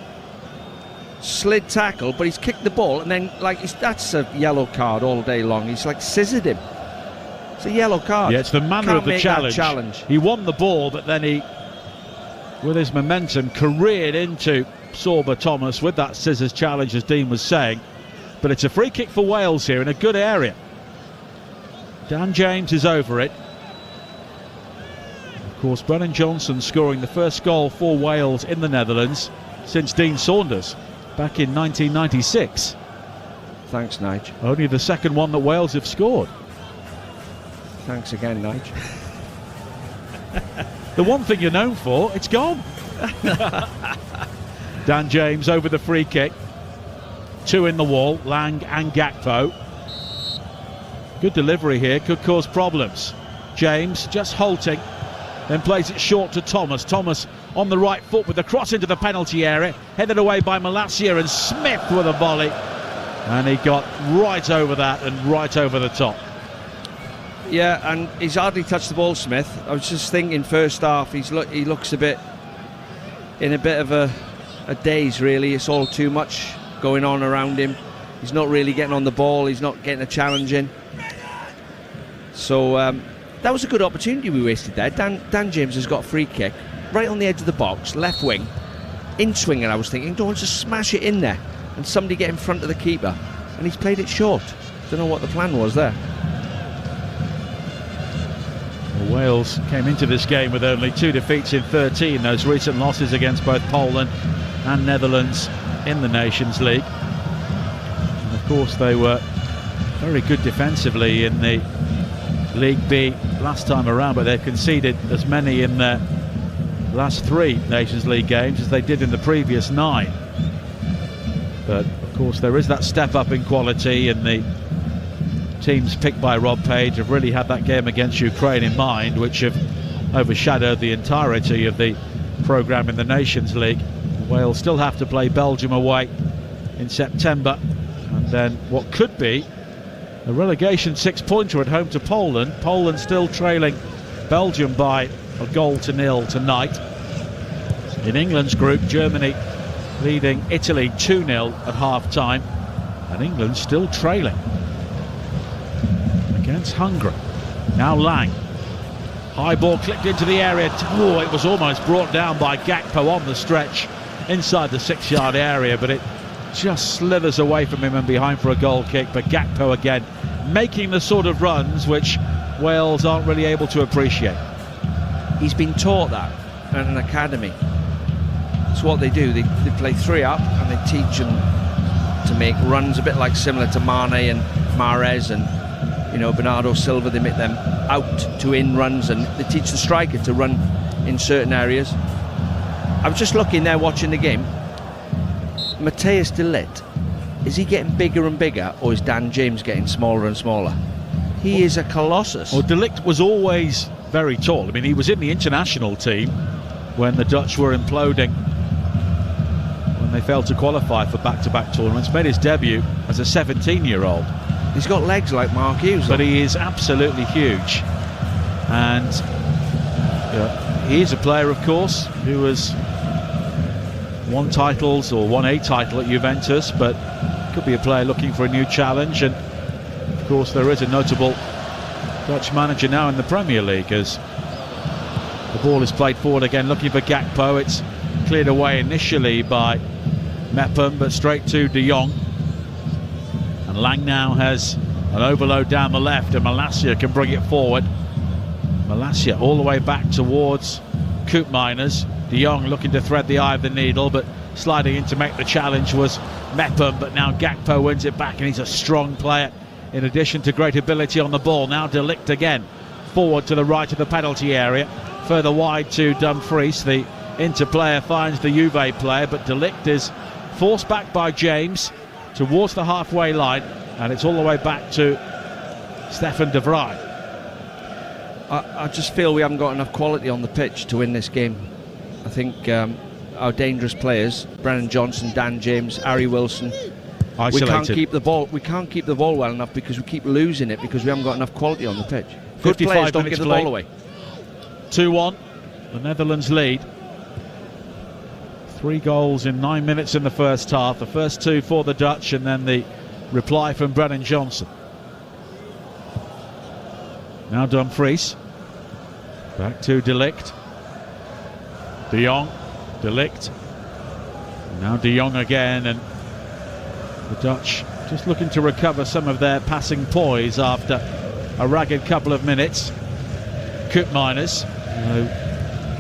slid tackle, but he's kicked the ball, and then that's a yellow card all day long. He's scissored him. It's a yellow card. Yeah, it's the manner of the challenge. He won the ball, but then he, with his momentum, careered into Sorba Thomas with that scissors challenge, as Dean was saying. But it's a free kick for Wales here in a good area. Dan James is over it. Of course, Brennan Johnson scoring the first goal for Wales in the Netherlands since Dean Saunders back in 1996. Thanks, Nige. Only the second one that Wales have scored. Thanks again, Nige. The one thing you're known for, it's gone. Dan James over the free kick. Two in the wall, Lang and Gakpo. Good delivery here, could cause problems. James just halting, then plays it short to Thomas. Thomas on the right foot with the cross into the penalty area, headed away by Malacia, and Smith with a volley. And he got right over that and right over the top. Yeah, and he's hardly touched the ball, Smith. I was just thinking first half, he looks in a bit of a daze, really. It's all too much going on around him. He's not really getting on the ball. He's not getting a challenge in. So that was a good opportunity we wasted there. Dan James has got a free kick right on the edge of the box, left wing, in swinging. I was thinking, don't just smash it in there and somebody get in front of the keeper. And he's played it short. Don't know what the plan was there. Well, Wales came into this game with only 2 defeats in 13. Those recent losses against both Poland and Netherlands in the Nations League. And of course, they were very good defensively in the League B last time around, but they've conceded as many in their last 3 Nations League games as they did in the previous 9. But of course, there is that step up in quality, and the teams picked by Rob Page have really had that game against Ukraine in mind, which have overshadowed the entirety of the programme in the Nations League. Wales still have to play Belgium away in September, and then what could be a relegation 6-pointer at home to Poland. Poland still trailing Belgium by 1-0 tonight. In England's group, Germany leading Italy 2-0 at half-time, and England still trailing against Hungary. Now Lang. High ball clipped into the area. Oh, it was almost brought down by Gakpo on the stretch inside the 6-yard area, but it just slithers away from him and behind for a goal kick. But Gakpo again making the sort of runs which Wales aren't really able to appreciate. He's been taught that at an academy. It's what they do. They play 3 up and they teach them to make runs a bit like similar to Mane and Mahrez and Bernardo Silva. They make them out to in runs, and they teach the striker to run in certain areas. I was just looking there watching the game. Matthijs de Ligt, is he getting bigger and bigger, or is Dan James getting smaller and smaller? He is a colossus. Well, de Ligt was always very tall. I mean, he was in the international team when the Dutch were imploding, when they failed to qualify for back-to-back tournaments. Made his debut as a 17-year-old. He's got legs like Mark Hughes, but he is absolutely huge. And he is a player, of course, who has won a title at Juventus, but could be a player looking for a new challenge. And of course, there is a notable Dutch manager now in the Premier League, as the ball is played forward again, looking for Gakpo. It's cleared away initially by Mepham, but straight to De Jong. And Lang now has an overload down the left, and Malacia can bring it forward. Malacia all the way back towards Koopmeiners. De Jong looking to thread the eye of the needle, but sliding in to make the challenge was Mepham, but now Gakpo wins it back, and he's a strong player in addition to great ability on the ball. Now De Ligt again, forward to the right of the penalty area, further wide to Dumfries. The Inter player finds the Juve player, but De Ligt is forced back by James towards the halfway line, and it's all the way back to Stefan de Vrij. I just feel we haven't got enough quality on the pitch to win this game. I think our dangerous players, Brennan Johnson, Dan James, Harry Wilson, isolated. We can't keep the ball. We can't keep the ball well enough because we keep losing it because we haven't got enough quality on the pitch. Good players don't give the ball away. 2-1, the Netherlands lead. 3 goals in 9 minutes in the first half. The first 2 for the Dutch, and then the reply from Brennan Johnson. Now Dumfries. Back to De Ligt. De Jong. De Ligt. Now De Jong again, and the Dutch just looking to recover some of their passing poise after a ragged couple of minutes. Koopmeiners,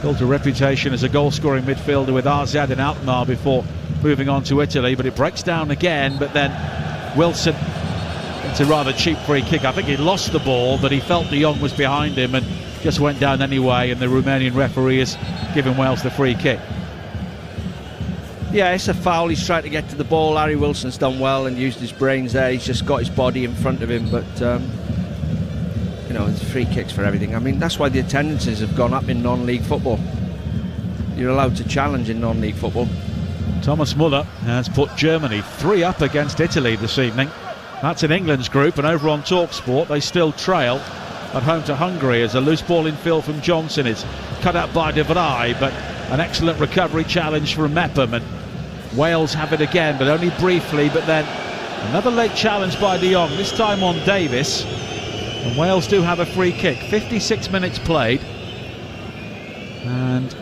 built a reputation as a goal-scoring midfielder with AZ and Alkmaar before moving on to Italy, but it breaks down again. But then Wilson, it's a rather cheap free kick. I think he lost the ball, but he felt De Jong was behind him and just went down anyway, and the Romanian referee has given Wales the free kick. Yeah, it's a foul. He's tried to get to the ball. Harry Wilson's done well and used his brains there. He's just got his body in front of him, but you know, it's free kicks for everything. I mean, that's why the attendances have gone up in non-league football. You're allowed to challenge in non-league football. Thomas Muller has put Germany 3 up against Italy this evening. That's in England's group, and over on TalkSport they still trail at home to Hungary as a loose ball in field from Johnson is cut out by de Vrij, but an excellent recovery challenge from Mepham, and Wales have it again, but only briefly. But then another late challenge by De Jong, this time on Davis, and Wales do have a free kick. 56 minutes played, and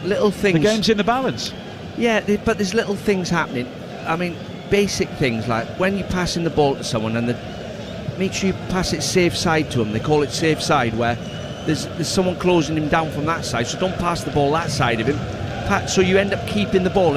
little things. The game's in the balance. Yeah, but there's little things happening. I mean, basic things like when you're passing the ball to someone and make sure you pass it safe side to them. They call it safe side, where there's someone closing him down from that side, so don't pass the ball that side of him. So you end up keeping the ball.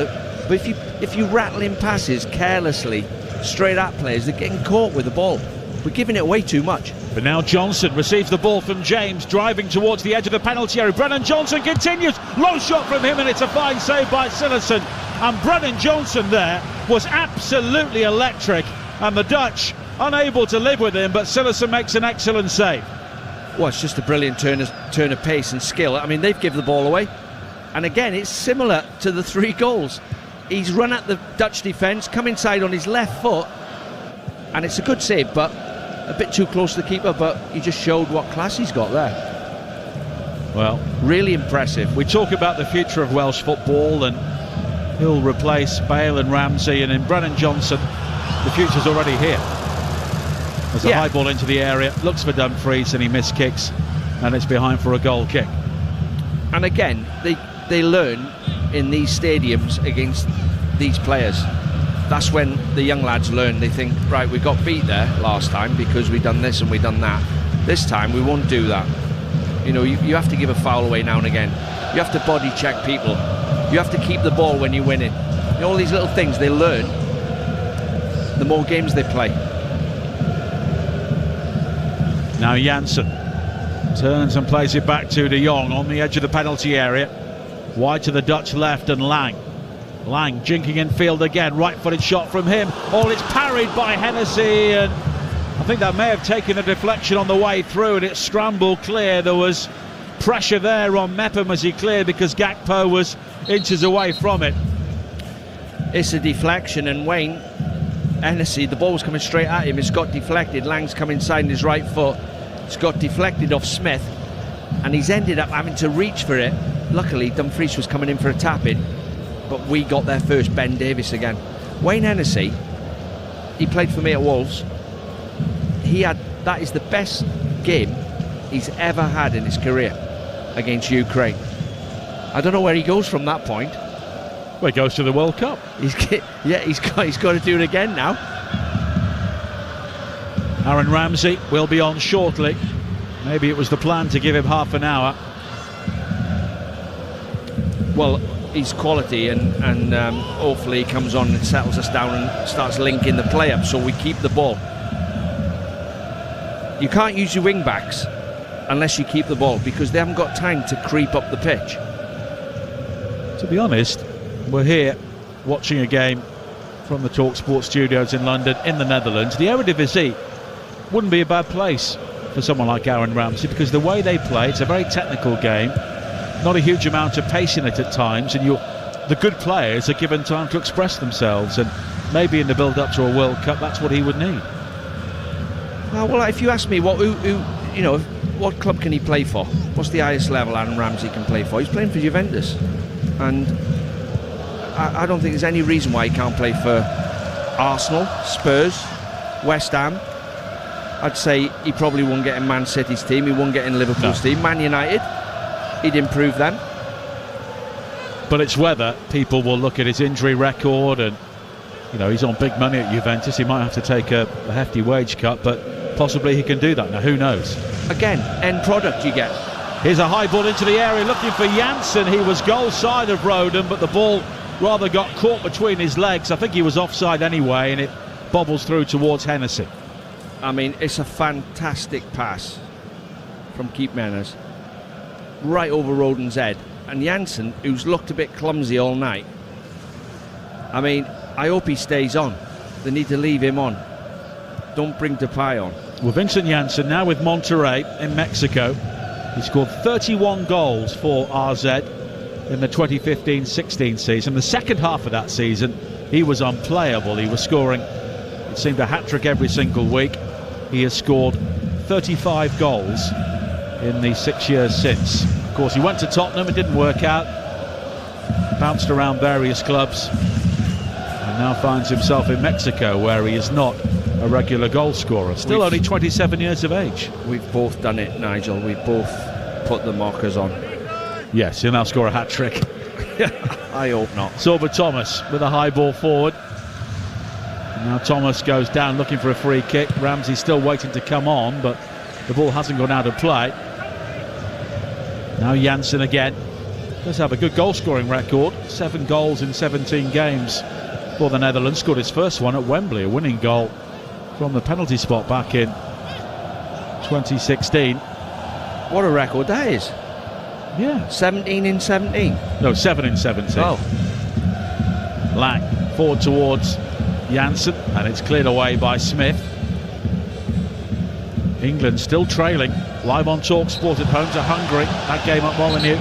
But if you rattle in passes carelessly straight at players, they're getting caught with the ball. We're giving it away too much. But now Johnson receives the ball from James, driving towards the edge of the penalty area. Brennan Johnson continues, long shot from him, and it's a fine save by Cillessen. And Brennan Johnson there was absolutely electric, and the Dutch unable to live with him, but Cillessen makes an excellent save. Well, it's just a brilliant turn of pace and skill. I mean, they've given the ball away, and again, it's similar to the 3 goals. He's run at the Dutch defence, come inside on his left foot, and it's a good save, but a bit too close to the keeper. But he just showed what class he's got there. Well, really impressive. We talk about the future of Welsh football, and he'll replace Bale and Ramsey, and in Brennan Johnson, the future's already here. There's a high ball into the area, looks for Dumfries, and he miskicks, and it's behind for a goal kick. And again, they learn in these stadiums against these players. That's when the young lads learn. They think, right, we got beat there last time because we done this and we done that. This time we won't do that. You know, you have to give a foul away now and again. You have to body check people. You have to keep the ball when you're winning. You know, all these little things they learn the more games they play. Now Janssen turns and plays it back to De Jong on the edge of the penalty area, wide to the Dutch left, and Lang jinking in field again, right-footed shot from him. It's parried by Hennessy, and I think that may have taken a deflection on the way through, and it scrambled clear. There was pressure there on Mepham as he cleared because Gakpo was inches away from it. It's a deflection, and Wayne Hennessy, the ball was coming straight at him. It's got deflected. Lang's come inside in his right foot. It's got deflected off Smith, and he's ended up having to reach for it. Luckily, Dumfries was coming in for a tap-in, but we got there first. Ben Davis again. Wayne Hennessy, he played for me at Wolves. That is the best game he's ever had in his career against Ukraine. I don't know where he goes from that point. Well, he goes to the World Cup. He's got to do it again now. Aaron Ramsey will be on shortly. Maybe it was the plan to give him half an hour. Well, he's quality, and hopefully he comes on and settles us down and starts linking the play up so we keep the ball. You can't use your wing backs unless you keep the ball, because they haven't got time to creep up the pitch. To be honest, we're here watching a game from the TalkSport studios in London, in the Netherlands. The Eredivisie wouldn't be a bad place for someone like Aaron Ramsey, because the way they play, it's a very technical game, not a huge amount of pace in it at times, and the good players are given time to express themselves, and maybe in the build-up to a World Cup, that's what he would need. Well, if you ask me what club can he play for, what's the highest level Aaron Ramsey can play for, he's playing for Juventus, and I don't think there's any reason why he can't play for Arsenal, Spurs, West Ham. I'd say he probably won't get in Man City's team, he won't get in Liverpool's team. Man United, he'd improve them. But it's whether people will look at his injury record, and he's on big money at Juventus. He might have to take a hefty wage cut, but possibly he can do that. Now, who knows? Again, end product you get. Here's a high ball into the area, looking for Janssen. He was goal side of Roden, but the ball rather got caught between his legs. I think he was offside anyway, and it bobbles through towards Hennessy. I mean, it's a fantastic pass from Keepmanners, right over Roden's head. And Janssen, who's looked a bit clumsy all night, I mean, I hope he stays on. They need to leave him on. Don't bring Depay on. Well, Vincent Janssen now with Monterrey in Mexico. He scored 31 goals for RZ in the 2015-16 season. The second half of that season, he was unplayable. He was scoring, it seemed, a hat-trick every single week. He has scored 35 goals in the 6 years since. Of course, he went to Tottenham, it didn't work out. Bounced around various clubs, and now finds himself in Mexico, where he is not a regular goal scorer. Still only 27 years of age. We've both done it, Nigel. We've both put the markers on. Yes, he'll now score a hat-trick. I hope not. Sorba Thomas with a high ball forward. And now Thomas goes down looking for a free kick. Ramsey still waiting to come on, but the ball hasn't gone out of play. Now Janssen again. Does have a good goal-scoring record. 7 goals in 17 games for the Netherlands. Scored his first one at Wembley, a winning goal from the penalty spot back in 2016. What a record that is. Yeah. 17 in 17. No, 7 in 17. Oh. Lang forward towards Janssen, and it's cleared away by Smith. England still trailing. Live on TalkSport at home to Hungary. That game at Molineux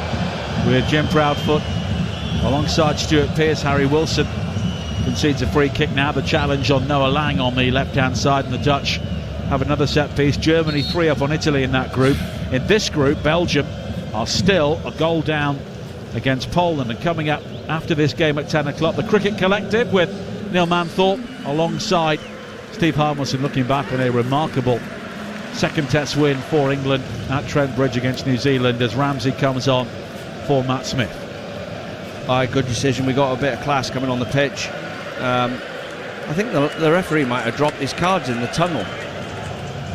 with Jim Proudfoot alongside Stuart Pearce. Harry Wilson concedes a free kick now. The challenge on Noah Lang on the left-hand side, and the Dutch have another set piece. Germany 3 up on Italy in that group. In this group, Belgium are still a goal down against Poland. And coming up after this game at 10 o'clock, the Cricket Collective with Neil Manthorpe alongside Steve Harmilson, looking back on a remarkable second test win for England at Trent Bridge against New Zealand, as Ramsey comes on for Matt Smith. Good decision. We got a bit of class coming on the pitch. I think the referee might have dropped his cards in the tunnel.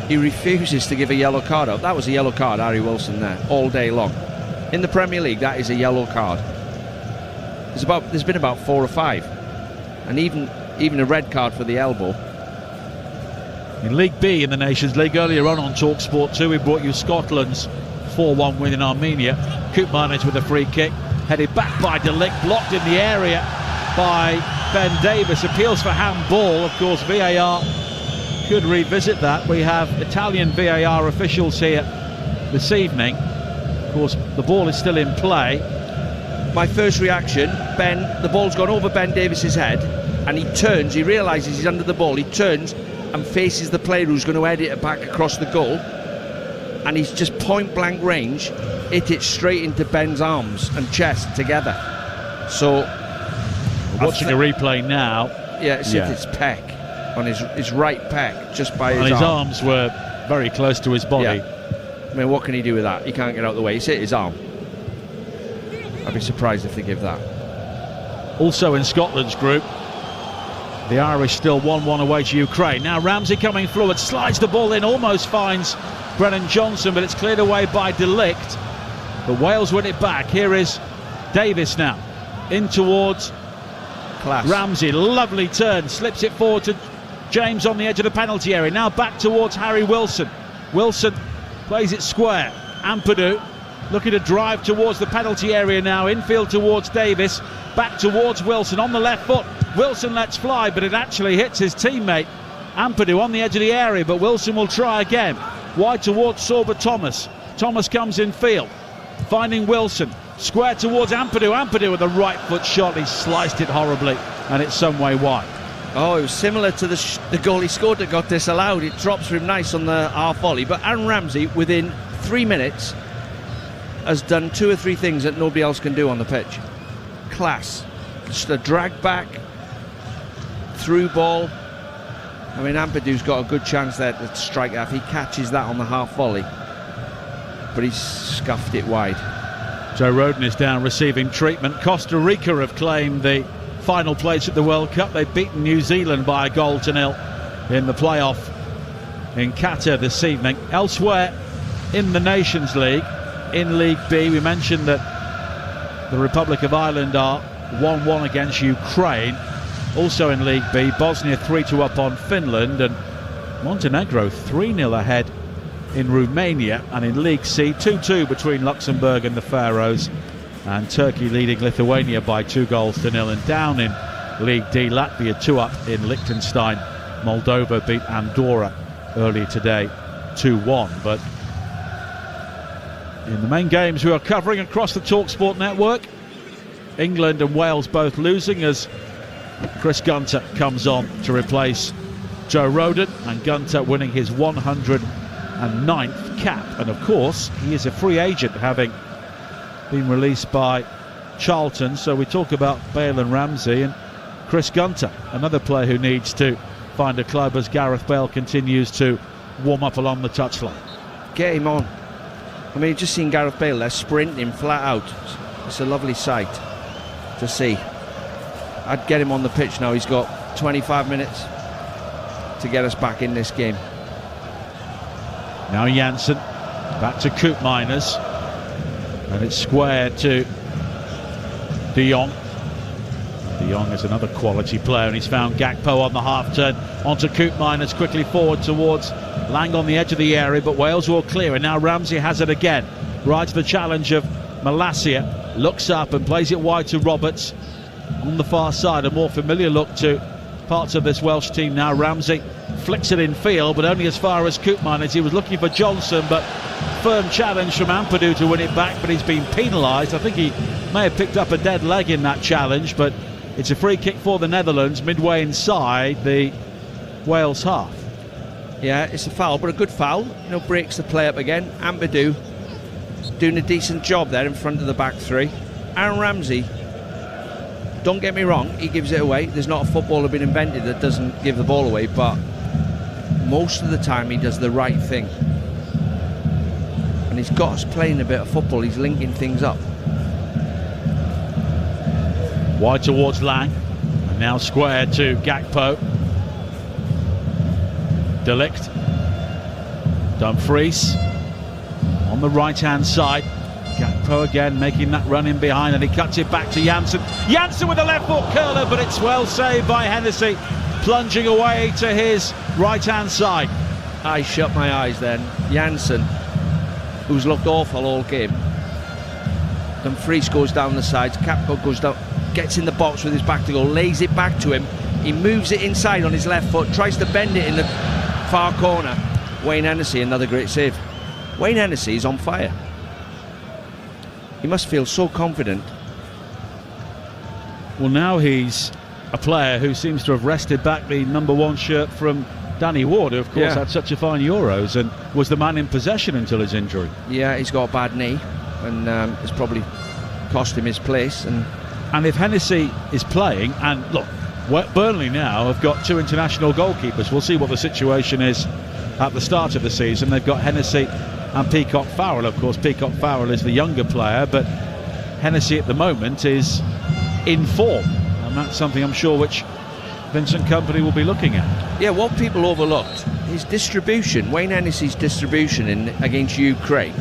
He refuses to give a yellow card out. That was a yellow card, Harry Wilson, there all day long. In the Premier League, that is a yellow card. There's been about 4 or 5, and even a red card for the elbow. In League B in the Nations League, earlier on TalkSport 2, we brought you Scotland's 4-1 win in Armenia. Koopmeiners with a free kick, headed back by De Ligt, blocked in the area by Ben Davies. Appeals for handball. Of course, VAR could revisit that. We have Italian VAR officials here this evening. Of course, the ball is still in play. My first reaction, the ball's gone over Ben Davies's head, and he turns, he realises he's under the ball, he turns and faces the player who's going to head it back across the goal, and he's just point blank range, hit it straight into Ben's arms and chest together. So watching a replay now. Yeah, it's hit his pec, on his right pec, just by his arm. And his arms were very close to his body. Yeah. I mean, what can he do with that? He can't get out of the way. He's hit his arm. I'd be surprised if they give that. Also in Scotland's group, the Irish still 1-1 away to Ukraine. Now Ramsey coming forward, slides the ball in, almost finds Brennan Johnson, but it's cleared away by De Ligt. But Wales win it back. Here is Davies now. in towards Ramsey. Lovely turn, slips it forward to James on the edge of the penalty area. Now back towards Harry Wilson. Wilson plays it square. Ampadu looking to drive towards the penalty area now. Infield towards Davis. Back towards Wilson on the left foot. Wilson lets fly, but it actually hits his teammate Ampadu on the edge of the area. But Wilson will try again. Wide towards Sorba Thomas. Thomas comes in field, finding Wilson. Square towards Ampadu. Ampadu with a right foot shot. He sliced it horribly, and it's some way wide. Oh, it was similar to the goal he scored that got disallowed. It drops for him nice on the half volley. But Aaron Ramsey, within 3 minutes, has done 2 or 3 things that nobody else can do on the pitch. Class. Just a drag back, through ball. I mean, Ampadu's got a good chance there to strike that. If he catches that on the half volley, but he's scuffed it wide. Joe Rodon is down receiving treatment. Costa Rica have claimed the final place at the World Cup. They've beaten New Zealand by 1-0 in the playoff in Qatar this evening. Elsewhere in the Nations League, in League B, we mentioned that the Republic of Ireland are 1-1 against Ukraine. Also in League B, Bosnia 3-2 up on Finland, and Montenegro 3-0 ahead in Romania. And in League C, 2-2 between Luxembourg and the Faroes, and Turkey leading Lithuania by 2-0. And down in League D, Latvia 2 up in Liechtenstein. Moldova beat Andorra earlier today 2-1. But in the main games we are covering across the TalkSport network, England and Wales both losing as Chris Gunter comes on to replace Joe Rodon, and Gunter winning his 109th cap. And of course he is a free agent, having been released by Charlton. So we talk about Bale and Ramsey, and Chris Gunter, another player who needs to find a club as Gareth Bale continues to warm up along the touchline. Get him on. I mean, just seen Gareth Bale there sprinting flat out. It's a lovely sight to see. I'd get him on the pitch now. He's got 25 minutes to get us back in this game. Now Janssen back to Koopmeiners, and it's square to De Jong. De Jong is another quality player, and he's found Gakpo on the half turn onto Koopmeiners, quickly forward towards Lang on the edge of the area, but Wales will clear. And now Ramsey has it again, right to the challenge of Malacia, looks up and plays it wide to Roberts on the far side. A more familiar look to parts of this Welsh team now. Ramsey flicks it in field, but only as far as Koopmeiners. He was looking for Johnson, but firm challenge from Ampadu to win it back, but he's been penalised. I think he may have picked up a dead leg in that challenge, but it's a free kick for the Netherlands midway inside the Wales half. Yeah, it's a foul, but a good foul. You know, breaks the play up again. Ampadu doing a decent job there in front of the back three. Aaron Ramsey, don't get me wrong, he gives it away. There's not a footballer been invented that doesn't give the ball away, but most of the time he does the right thing. And he's got us playing a bit of football. He's linking things up. Wide towards Lang, and now square to Gakpo. De Ligt, Dumfries on the right hand side. Gakpo again making that run in behind, and he cuts it back to Janssen. Janssen with a left foot curler, but it's well saved by Hennessy, plunging away to his right hand side. I shut my eyes then. Janssen, who's looked awful all game. Dumfries goes down the sides, Gakpo goes down, gets in the box with his back to goal, lays it back to him. He moves it inside on his left foot, tries to bend it in the far corner. Wayne Hennessy, another great save. Wayne Hennessy is on fire. He must feel so confident. Well, now he's a player who seems to have wrested back the #1 shirt from Danny Ward, who of course had such a fine Euros and was the man in possession until his injury. Yeah, he's got a bad knee, and it's probably cost him his place. And if Hennessy is playing, and look, Burnley now have got 2 international goalkeepers. We'll see what the situation is at the start of the season. They've got Hennessy and Peacock Farrell. Of course, Peacock Farrell is the younger player, but Hennessy at the moment is in form, and that's something I'm sure which Vincent Kompany will be looking at. Yeah, what people overlooked, his distribution, Wayne Hennessy's distribution against Ukraine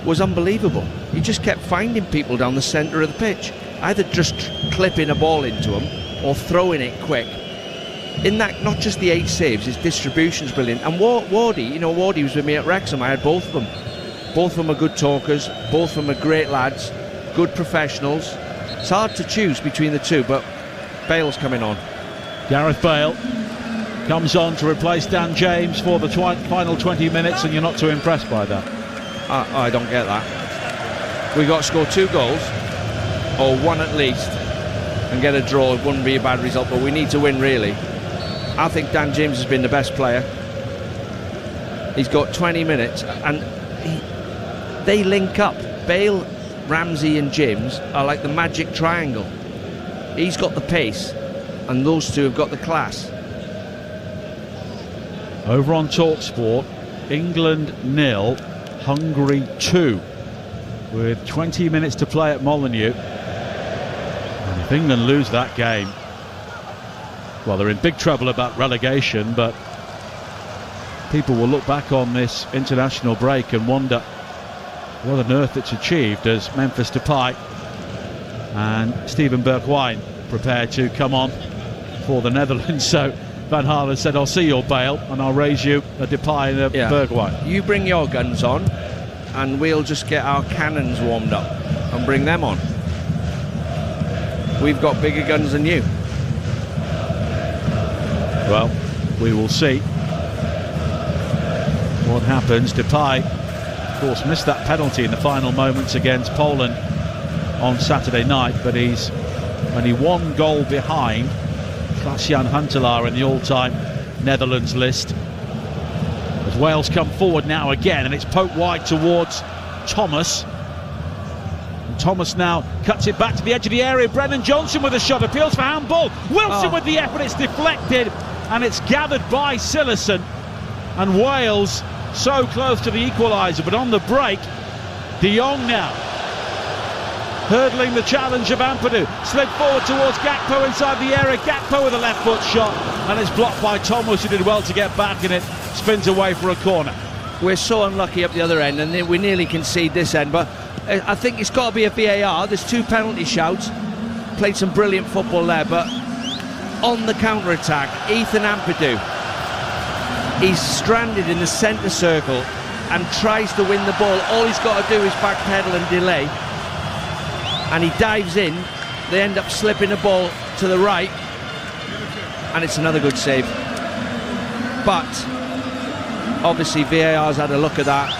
was unbelievable. He just kept finding people down the centre of the pitch. either just clipping a ball into him or throwing it quick. In that, not just the 8 saves, his distribution's brilliant. And Wardy, Wardy was with me at Wrexham. I had both of them. Both of them are good talkers. Both of them are great lads, good professionals. It's hard to choose between the two, but Bale's coming on. Gareth Bale comes on to replace Dan James for the final 20 minutes, and you're not too impressed by that? I don't get that. We've got to score 2 goals, or 1 at least, and get a draw. It wouldn't be a bad result, but we need to win, really. I think Dan James has been the best player. He's got 20 minutes, and they link up. Bale, Ramsey and James are like the magic triangle. He's got the pace, and those two have got the class. Over on TalkSport, England 0, Hungary 2, with 20 minutes to play at Molineux. And if England lose that game, well, they're in big trouble about relegation, but people will look back on this international break and wonder what on earth it's achieved, as Memphis Depay and Steven Bergwijn prepare to come on for the Netherlands. So Van Halen said, I'll see your Bale and I'll raise you a Depay and a Bergwijn. You bring your guns on and we'll just get our cannons warmed up and bring them on. We've got bigger guns than you. Well, we will see what happens. Depay, of course, missed that penalty in the final moments against Poland on Saturday night, but he's only 1 goal behind Klaas-Jan Huntelaar in the all-time Netherlands list. As Wales come forward now again, and it's poked wide towards Thomas. And Thomas now cuts it back to the edge of the area. Brennan Johnson with a shot, appeals for handball. Wilson with the effort, it's deflected, and it's gathered by Sillessen. And Wales so close to the equaliser, but on the break, De Jong now hurdling the challenge of Ampadu, slid forward towards Gakpo inside the area. Gakpo with a left foot shot, and it's blocked by Thomas, who did well to get back, and it spins away for a corner. We're so unlucky up the other end, and we nearly concede this end, but I think it's got to be a VAR. There's 2 penalty shouts. Played some brilliant football there, but on the counter-attack, Ethan Ampadu, he's stranded in the centre circle and tries to win the ball. All he's got to do is backpedal and delay, and he dives in. They end up slipping the ball to the right, and it's another good save. But obviously VAR's had a look at that.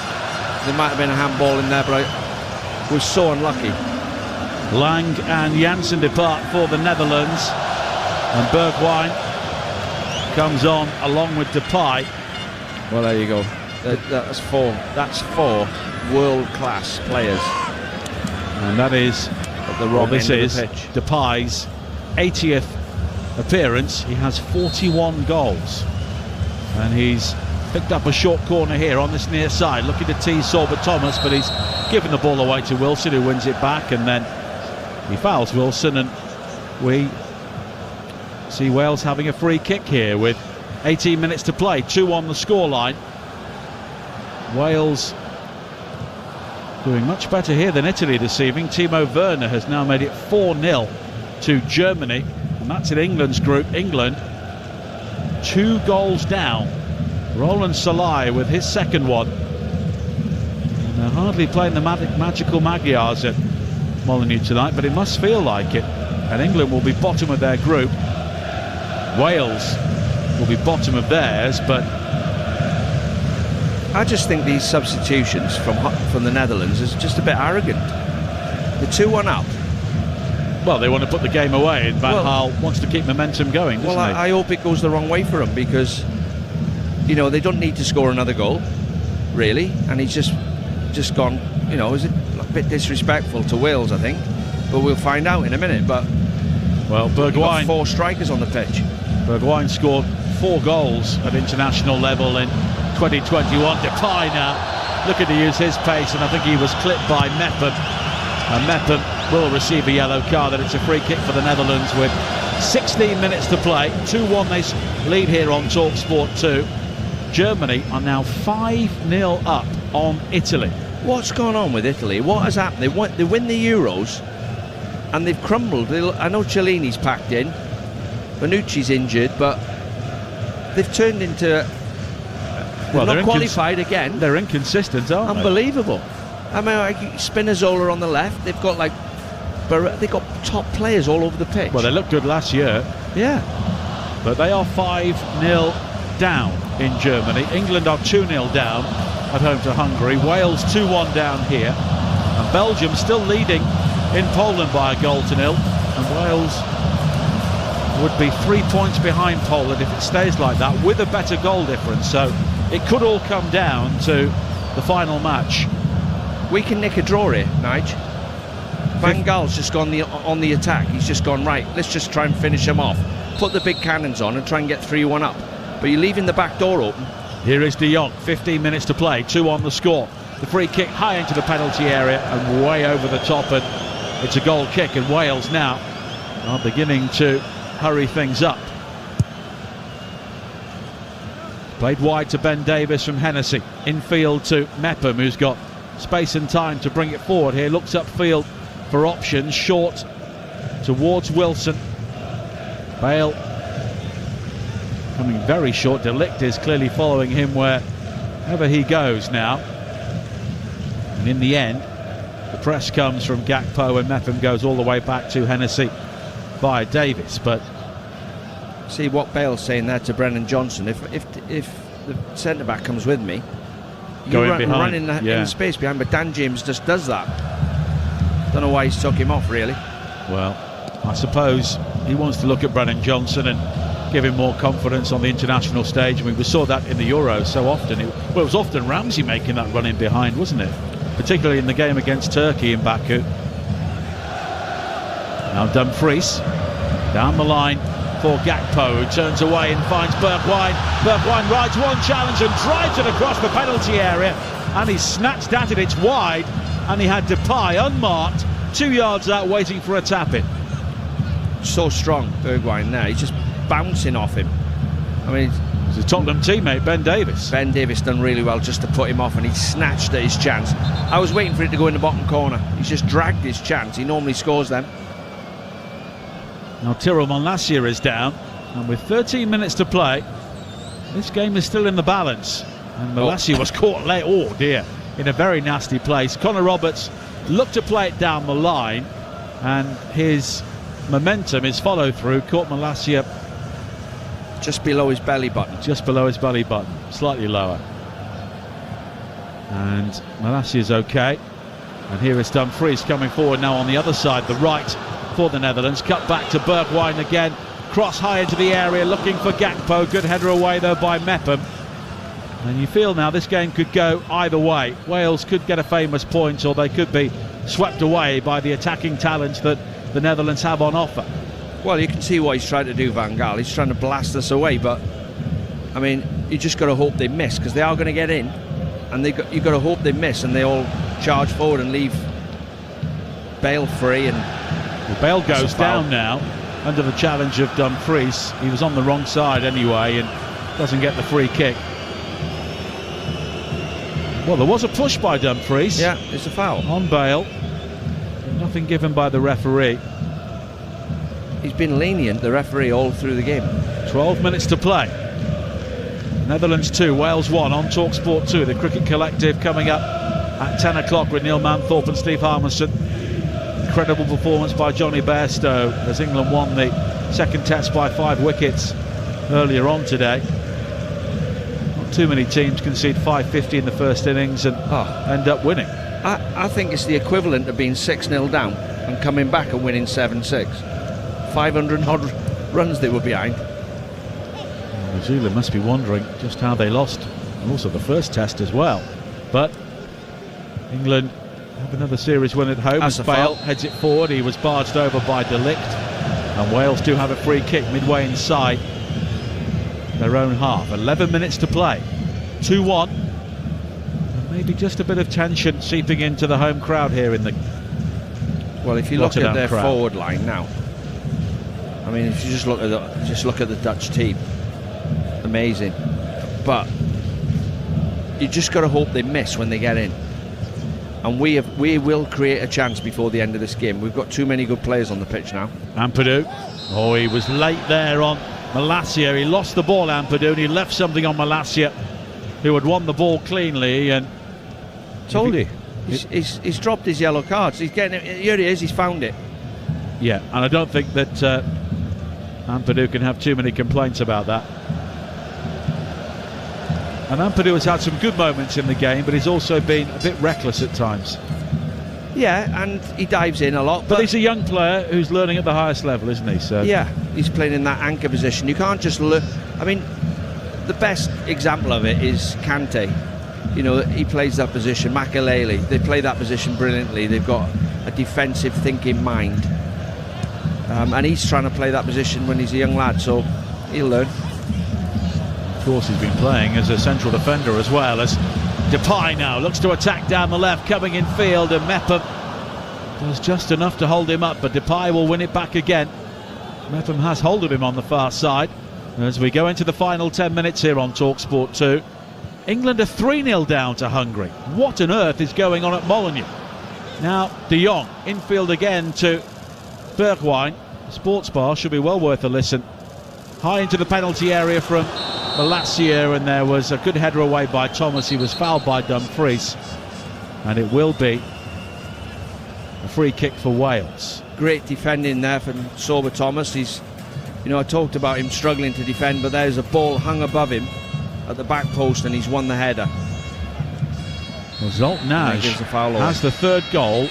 There might have been a handball in there, but we're so unlucky. Lang and Janssen depart for the Netherlands, and Bergwijn comes on along with Depay. Well, there you go. That's 4. That's 4 world-class players. And that is the wrong this end is of the pitch. Depay's 80th appearance. He has 41 goals, and he's picked up a short corner here on this near side, looking to tease Sorbert Thomas, but he's given the ball away to Wilson, who wins it back, and then he fouls Wilson, and we see Wales having a free kick here with 18 minutes to play, 2 on the scoreline. Wales doing much better here than Italy this evening. Timo Werner has now made it 4-0 to Germany, and that's in England's group. England 2 goals down. Roland Salai with his second one. And they're hardly playing the magical Magyars at Molineux tonight, but it must feel like it. And England will be bottom of their group. Wales will be bottom of theirs, but I just think these substitutions from the Netherlands is just a bit arrogant. The 2-1 up. Well, they want to put the game away, and Van Gaal wants to keep momentum going, doesn't he? I hope it goes the wrong way for him, because they don't need to score another goal, really, and he's just gone. Is it a bit disrespectful to Wales, I think, but we'll find out in a minute. But Bergwijn, 4 strikers on the pitch. Bergwijn scored 4 goals at international level in 2021. Depay now looking to use his pace, and I think he was clipped by Mepham, and Mepham will receive a yellow card, and it's a free kick for the Netherlands with 16 minutes to play. 2-1 they lead here on TalkSport 2. Germany are now 5-0 up on Italy. What's going on with Italy? What has happened? They win the Euros, and they've crumbled. I know Cellini's packed in, Bonucci's injured, but they've turned into... Well, they're not qualified again. They're inconsistent, aren't they? Unbelievable. I mean, like Spinazzola on the left. They've got they've got top players all over the pitch. Well, they looked good last year. Yeah. But they are 5-0 down in Germany. England are 2-0 down at home to Hungary. Wales 2-1 down here. And Belgium still leading in Poland by 1-0. And Wales would be 3 points behind Poland if it stays like that, with a better goal difference. So it could all come down to the final match. We can nick a draw here, Nige. Van Gaal's just gone on the attack. He's just gone, right, let's just try and finish him off. Put the big cannons on and try and get 3-1 up. But you're leaving the back door open. Here is De Jong, 15 minutes to play, 2 on the score. The free kick high into the penalty area and way over the top, and it's a goal kick, and Wales now are beginning to hurry things up. Played wide to Ben Davies from Hennessy. Infield to Mepham, who's got space and time to bring it forward here. Looks upfield for options. Short towards Wilson. Bale coming very short. De Ligt is clearly following him wherever he goes now. And in the end, the press comes from Gakpo, and Mepham goes all the way back to Hennessy by Davies. But see what Bale's saying there to Brennan Johnson. If the centre back comes with me, run in space behind, but Dan James just does that. Don't know why he's took him off, really. Well, I suppose he wants to look at Brennan Johnson and give him more confidence on the international stage. I mean, we saw that in the Euros so often. It was often Ramsey making that run in behind, wasn't it? Particularly in the game against Turkey in Baku. Now Dumfries down the line for Gakpo, who turns away and finds Bergwijn. Bergwijn rides one challenge and drives it across the penalty area, and he's snatched at it. It's wide, and he had Depay unmarked 2 yards out waiting for a tap-in. So strong, Bergwijn there. He's just bouncing off him. I mean, it's a Tottenham teammate, Ben Davies. Ben Davies done really well just to put him off, and he snatched at his chance. I was waiting for it to go in the bottom corner. He's just dragged his chance. He normally scores them. Now Tyrell Malacia is down, and with 13 minutes to play, this game is still in the balance. And Malacia was caught late, oh dear, in a very nasty place. Connor Roberts looked to play it down the line, and his momentum, his follow-through, caught Malacia just below his belly button. Just below his belly button, slightly lower. And Malacia's okay. And here is Dumfries coming forward now on the other side, the right for the Netherlands. Cut back to Bergwijn again. Cross high into the area, looking for Gakpo. Good header away though by Mepham. And you feel now this game could go either way. Wales could get a famous point, or they could be swept away by the attacking talents that the Netherlands have on offer. Well, you can see what he's trying to do, Van Gaal. He's trying to blast us away, but I mean, you just got to hope they miss, because they are going to get in, and you've got to hope they miss and they all charge forward and leave Bale free. And well, Bale goes down now under the challenge of Dumfries. He was on the wrong side anyway and doesn't get the free kick. Well, there was a push by Dumfries. Yeah, it's a foul on Bale. Nothing given by the referee. He's been lenient, the referee, all through the game. 12 minutes to play. Netherlands 2, Wales 1 on TalkSport 2. The Cricket Collective coming up at 10 o'clock with Neil Manthorpe and Steve Harmison. Incredible performance by Johnny Bairstow as England won the second test by 5 wickets earlier on today. Not too many teams concede 550 in the first innings and end up winning. I think it's the equivalent of being 6-0 down and coming back and winning 7-6. 500 odd runs they were behind. New Zealand must be wondering just how they lost, and also the first test as well. But England have another series win at home as Bale heads it forward. He was barged over by De Ligt, and Wales do have a free kick midway inside their own half. 11 minutes to play. 2-1. And maybe just a bit of tension seeping into the home crowd here in the well, if you look at their crowd. Forward line now, I mean, if you just look at the Dutch team, amazing. But you just got to hope they miss when they get in. and we will create a chance before the end of this game. We've got too many good players on the pitch now. Ampadu. Oh, he was late there on Malacia. He lost the ball, Ampadu, and he left something on Malacia, who had won the ball cleanly. And told you, he's dropped his yellow cards. He's getting it. Here he is. He's found it. Yeah, and I don't think that Ampadu can have too many complaints about that. And Ampadu has had some good moments in the game, but he's also been a bit reckless at times. Yeah, and he dives in a lot. But he's a young player who's learning at the highest level, isn't he? So yeah, he's playing in that anchor position. You can't just look. I mean, the best example of it is Kante. You know, he plays that position. Makelele, they play that position brilliantly. They've got a defensive thinking mind. And he's trying to play that position when he's a young lad, so he'll learn. Of course, he's been playing as a central defender as well. As Depay now looks to attack down the left, coming in field, and Mepham does just enough to hold him up, but Depay will win it back again. Mepham has hold of him on the far side. As we go into the final 10 minutes here on TalkSport 2, England are 3-0 down to Hungary. What on earth is going on at Molineux? Now, De Jong, infield again to Bergwijn. Sports bar should be well worth a listen. High into the penalty area from Malacia, and there was a good header away by Thomas. He was fouled by Dumfries, and it will be a free kick for Wales. Great defending there from Sober Thomas. He's, you know, I talked about him struggling to defend, but there's a ball hung above him at the back post, and he's won the header. Well, Zoltnaj has the third goal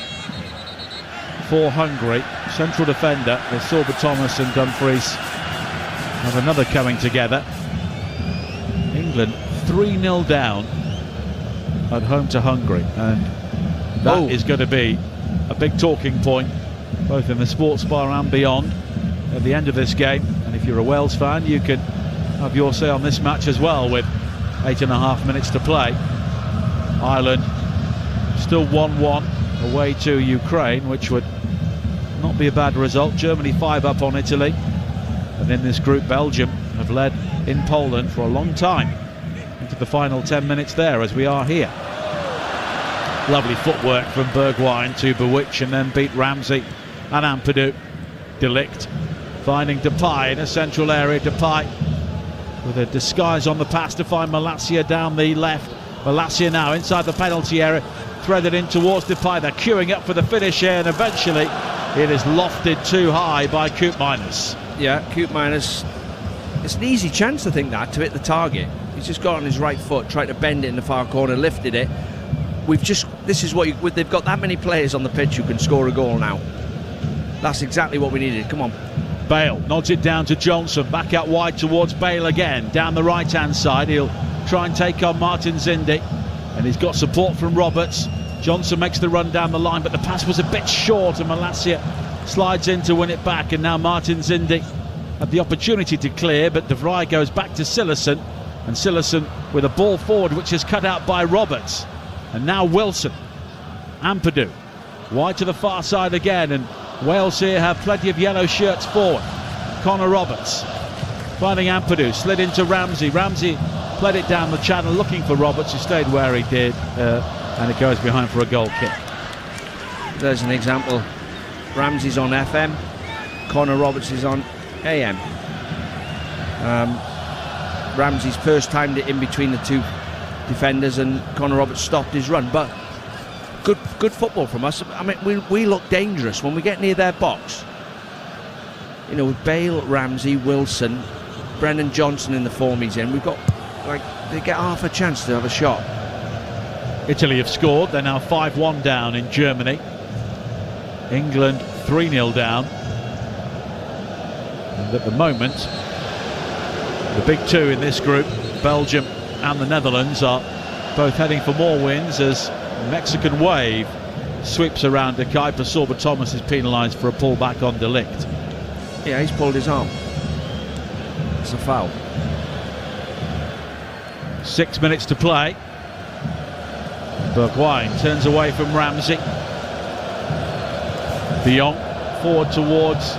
for Hungary. Central defender with Sorba Thomas and Dumfries have another coming together. England 3-0 down at home to Hungary, and that is going to be a big talking point both in the sports bar and beyond at the end of this game. And if you're a Wales fan, you can have your say on this match as well, with 8.5 minutes to play. Ireland still 1-1 away to Ukraine, which would not be a bad result. Germany 5 up on Italy, and in this group Belgium have led in Poland for a long time. Into the final 10 minutes there as we are here. Lovely footwork from Bergwijn to bewitch and then beat Ramsey and Ampadu. De Ligt finding Depay in a central area. Depay with a disguise on the pass to find Malacia down the left. Malacia now inside the penalty area, threaded in towards Depay. They're queuing up for the finish here, and eventually it is lofted too high by Koopmeiners. Yeah, Koopmeiners. It's an easy chance, I think, that, to hit the target. He's just got on his right foot, tried to bend it in the far corner, lifted it. This is what they've got that many players on the pitch who can score a goal now. That's exactly what we needed. Come on. Bale nods it down to Johnson, back out wide towards Bale again, down the right hand side. He'll try and take on Martin Zindi, and he's got support from Roberts. Johnson makes the run down the line, but the pass was a bit short, and Malacia slides in to win it back. And now Martin Zindi had the opportunity to clear, but De Vrij goes back to Sillessen, and Sillessen with a ball forward which is cut out by Roberts. And now Wilson. Ampadu wide to the far side again, and Wales here have plenty of yellow shirts forward. Connor Roberts finding Ampadu, slid into Ramsey. Ramsey played it down the channel looking for Roberts, who stayed where he did, and it goes behind for a goal kick. There's an example. Ramsey's on FM, Connor Roberts is on AM. Ramsey's first timed it in between the two defenders, and Connor Roberts stopped his run. But good football from us. I mean, we look dangerous when we get near their box. You know, with Bale, Ramsey, Wilson, Brennan Johnson in the form he's in, we've got, like, they get half a chance to have a shot. Italy have scored. They're now 5-1 down in Germany. England 3-0 down. And at the moment, the big two in this group, Belgium and the Netherlands, are both heading for more wins as Mexican wave sweeps around De Kuiper. Sorba Thomas is penalised for a pullback on De Ligt. Yeah, he's pulled his arm. It's a foul. 6 minutes to play. Bergwijn turns away from Ramsey. De Jong forward towards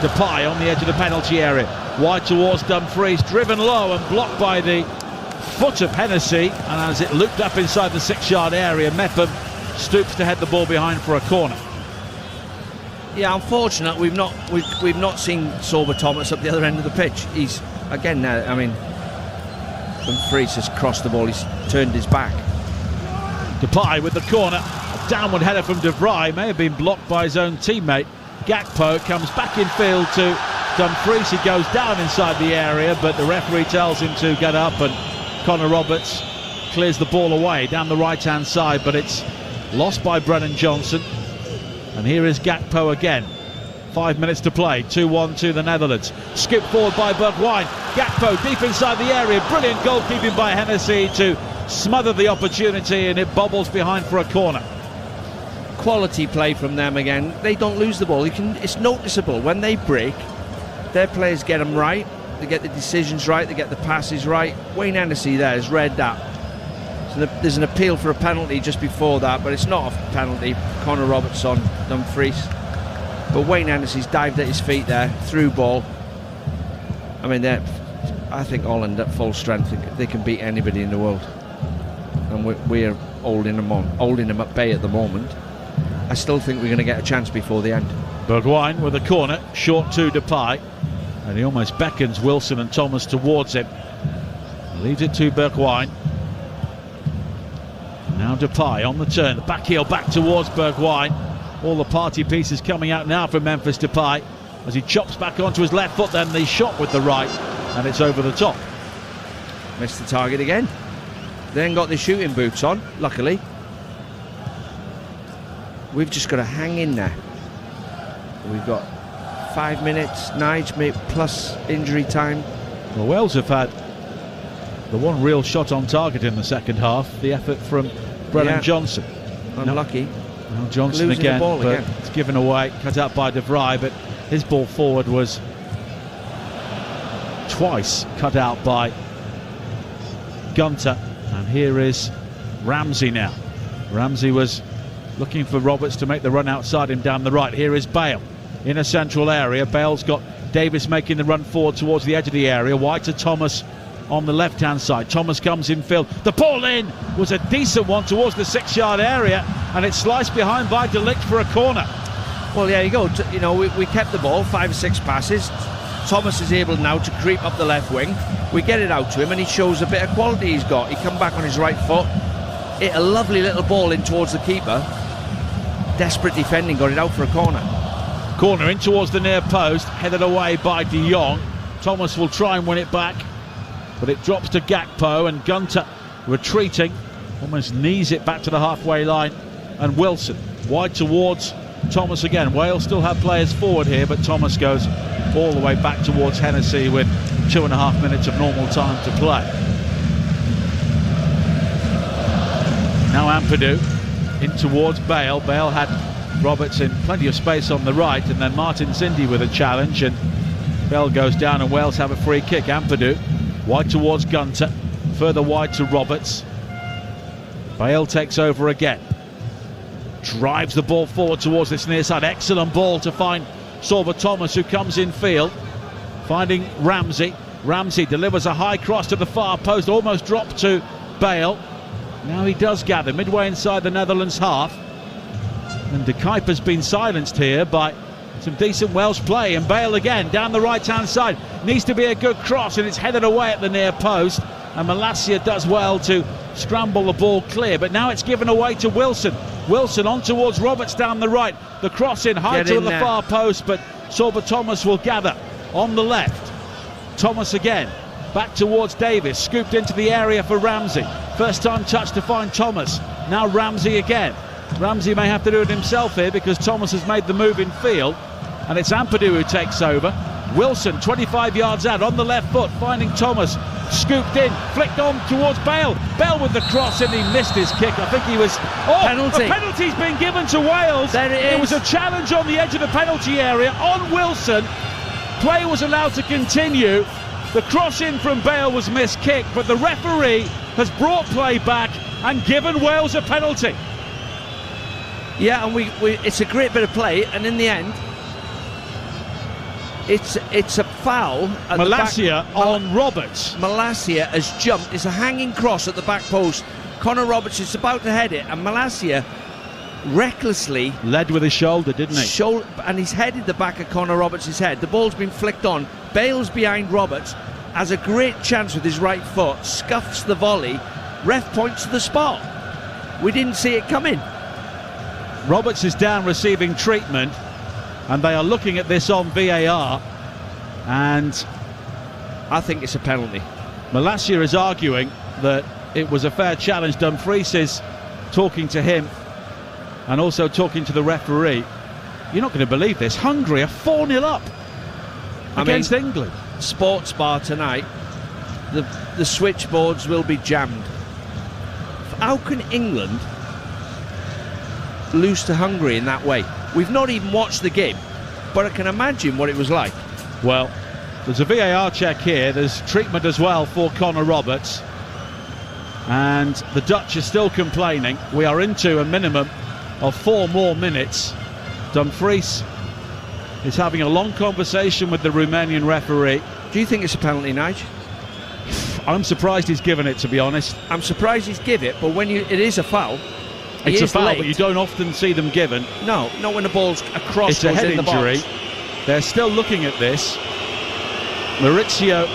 Depay on the edge of the penalty area. Wide towards Dumfries, driven low and blocked by the foot of Hennessy, and as it looped up inside the 6-yard area, Mepham stoops to head the ball behind for a corner. Yeah, unfortunate we've not seen Sorba Thomas up the other end of the pitch. He's again now. I mean, Dumfries has crossed the ball. He's turned his back. Depay with the corner. A downward header from De Vrij may have been blocked by his own teammate. Gakpo comes back in field to Dumfries. He goes down inside the area, but the referee tells him to get up, and Connor Roberts clears the ball away down the right-hand side, but it's lost by Brennan Johnson. And here is Gakpo again. 5 minutes to play. 2-1 to the Netherlands. Skip forward by Bergwijn. Gakpo deep inside the area. Brilliant goalkeeping by Hennessy to smother the opportunity, and it bobbles behind for a corner. Quality play from them again. They don't lose the ball. It's noticeable when they break. Their players get them right. They get the decisions right. They get the passes right. Wayne Hennessy there has read that. So there's an appeal for a penalty just before that, but it's not a penalty. Connor Roberts on Dumfries. But Wayne Hennessy's dived at his feet there, through ball. I mean, I think Holland at full strength, they can beat anybody in the world. And we're holding them at bay at the moment. I still think we're going to get a chance before the end. Bergwijn with a corner, short to Depay. And he almost beckons Wilson and Thomas towards him. Leaves it to Bergwijn. Now Depay on the turn, the back heel back towards Bergwijn. All the party pieces coming out now from Memphis Depay as he chops back onto his left foot, then the shot with the right, and it's over the top. Missed the target again. Then got the shooting boots on, luckily. We've just got to hang in there. We've got 5 minutes, Nige plus injury time. Well, Wales have had the one real shot on target in the second half, the effort from Brennan Johnson. Unlucky. Now Johnson losing again, the ball but again. It's given away, cut out by De Vrij, but his ball forward was twice cut out by Gunter. And here is Ramsey now. Ramsey was looking for Roberts to make the run outside him down the right. Here is Bale in a central area. Bale's got Davis making the run forward towards the edge of the area. Wide to Thomas on the left-hand side. Thomas comes in field. The ball in was a decent one towards the 6-yard area, and it's sliced behind by De Ligt for a corner. Well, there you go. You know, we kept the ball, 5 or 6 passes. Thomas is able now to creep up the left wing. We get it out to him, and he shows a bit of quality he's got. He come back on his right foot, hit a lovely little ball in towards the keeper. Desperate defending, got it out for a corner. Corner in towards the near post, headed away by De Jong. Thomas will try and win it back, but it drops to Gakpo, and Gunter retreating, almost knees it back to the halfway line, and Wilson wide towards Thomas again. Wales still have players forward here, but Thomas goes all the way back towards Hennessy with 2.5 minutes of normal time to play. Now Ampadu in towards Bale. Bale had Roberts in plenty of space on the right, and then Martin Zindi with a challenge, and Bale goes down and Wales have a free kick. Ampadu wide towards Gunter, further wide to Roberts. Bale takes over again, drives the ball forward towards this near side. Excellent ball to find Sorba Thomas, who comes in field, finding Ramsey. Ramsey delivers a high cross to the far post, almost dropped to Bale. Now he does gather midway inside the Netherlands half, and De Kuiper's been silenced here by some decent Welsh play, and Bale again down the right hand side. Needs to be a good cross, and it's headed away at the near post, and Malacia does well to scramble the ball clear, but now it's given away to Wilson. Wilson on towards Roberts down the right, the cross in high to the far post, but Sorba Thomas will gather on the left. Thomas again back towards Davis, scooped into the area for Ramsey. First time touch to find Thomas. Now Ramsey again. Ramsey may have to do it himself here because Thomas has made the move in field, and it's Ampadu who takes over. Wilson 25 yards out on the left foot, finding Thomas, scooped in, flicked on towards Bale. Bale with the cross, and he missed his kick. I think he was... penalty. A penalty's been given to Wales. There it is. It was a challenge on the edge of the penalty area on Wilson. Play was allowed to continue. The cross in from Bale was miskicked, but the referee has brought play back and given Wales a penalty. Yeah, and it's a great bit of play, and in the end, it's a foul. Malacia on Roberts. Malacia has jumped. It's a hanging cross at the back post. Connor Roberts is about to head it, and Malacia recklessly led with his shoulder, didn't he? And he's headed the back of Connor Roberts' head. The ball's been flicked on. Bale's behind Roberts, has a great chance with his right foot, scuffs the volley. Ref points to the spot. We didn't see it coming. Roberts is down receiving treatment, and they are looking at this on VAR, and I think it's a penalty. Malacia is arguing that it was a fair challenge. Dumfries is talking to him and also talking to the referee. You're not going to believe this. Hungary are 4-0 up against England. Sports bar tonight, the switchboards will be jammed. How can England lose to Hungary in that way? We've not even watched the game, but I can imagine what it was like. Well, there's a VAR check here. There's treatment as well for Connor Roberts, and the Dutch are still complaining. We are into a minimum of 4 more minutes. Dumfries is having a long conversation with the Romanian referee. Do you think it's a penalty, Nige? I'm surprised he's given it, to be honest. I'm surprised he's given it, but when it is a foul. It's a foul, but you don't often see them given. No, not when the ball's across. It's a head in injury. The box. They're still looking at this. Maurizio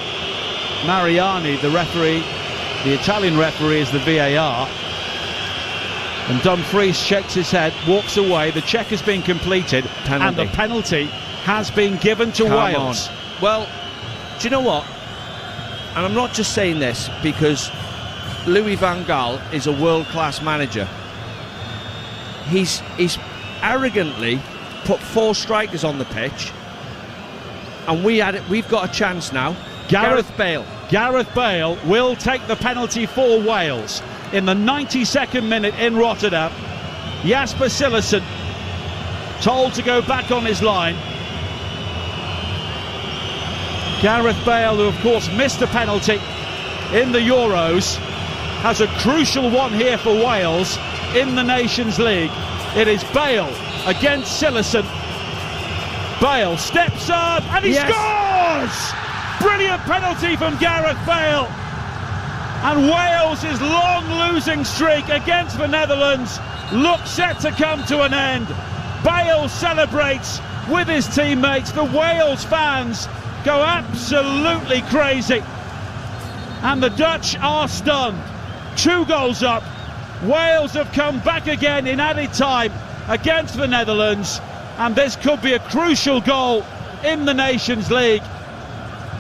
Mariani, the referee, the Italian referee, is the VAR. And Dumfries shakes his head, walks away. The check has been completed, penalty. And the penalty has been given to Wales. Well, do you know what? And I'm not just saying this because Louis van Gaal is a world-class manager. He's arrogantly put 4 strikers on the pitch, and we've got a chance now. Gareth Bale will take the penalty for Wales in the 92nd minute in Rotterdam. Jasper Cillessen told to go back on his line. Gareth Bale, who of course missed a penalty in the Euros, has a crucial one here for Wales in the Nations League. It is Bale against Cillessen. Bale steps up and he scores! Brilliant penalty from Gareth Bale. And Wales' long losing streak against the Netherlands looks set to come to an end. Bale celebrates with his teammates. The Wales fans go absolutely crazy. And the Dutch are stunned. 2 goals up. Wales have come back again in added time against the Netherlands, and this could be a crucial goal in the Nations League,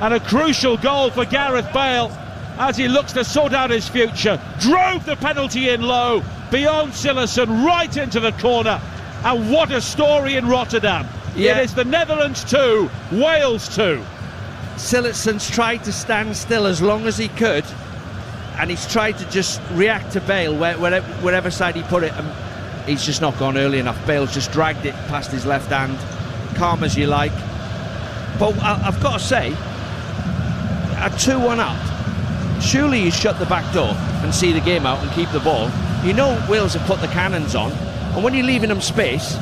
and a crucial goal for Gareth Bale as he looks to sort out his future. Drove the penalty in low beyond Cillessen right into the corner, and what a story in Rotterdam. It is the Netherlands 2, Wales 2. Cillessen's tried to stand still as long as he could, and he's tried to just react to Bale wherever side he put it, and he's just not gone early enough. Bale's just dragged it past his left hand, calm as you like. But I've got to say, at 2-1 up, surely you shut the back door and see the game out and keep the ball. You know Wales have put the cannons on, and when you're leaving them space,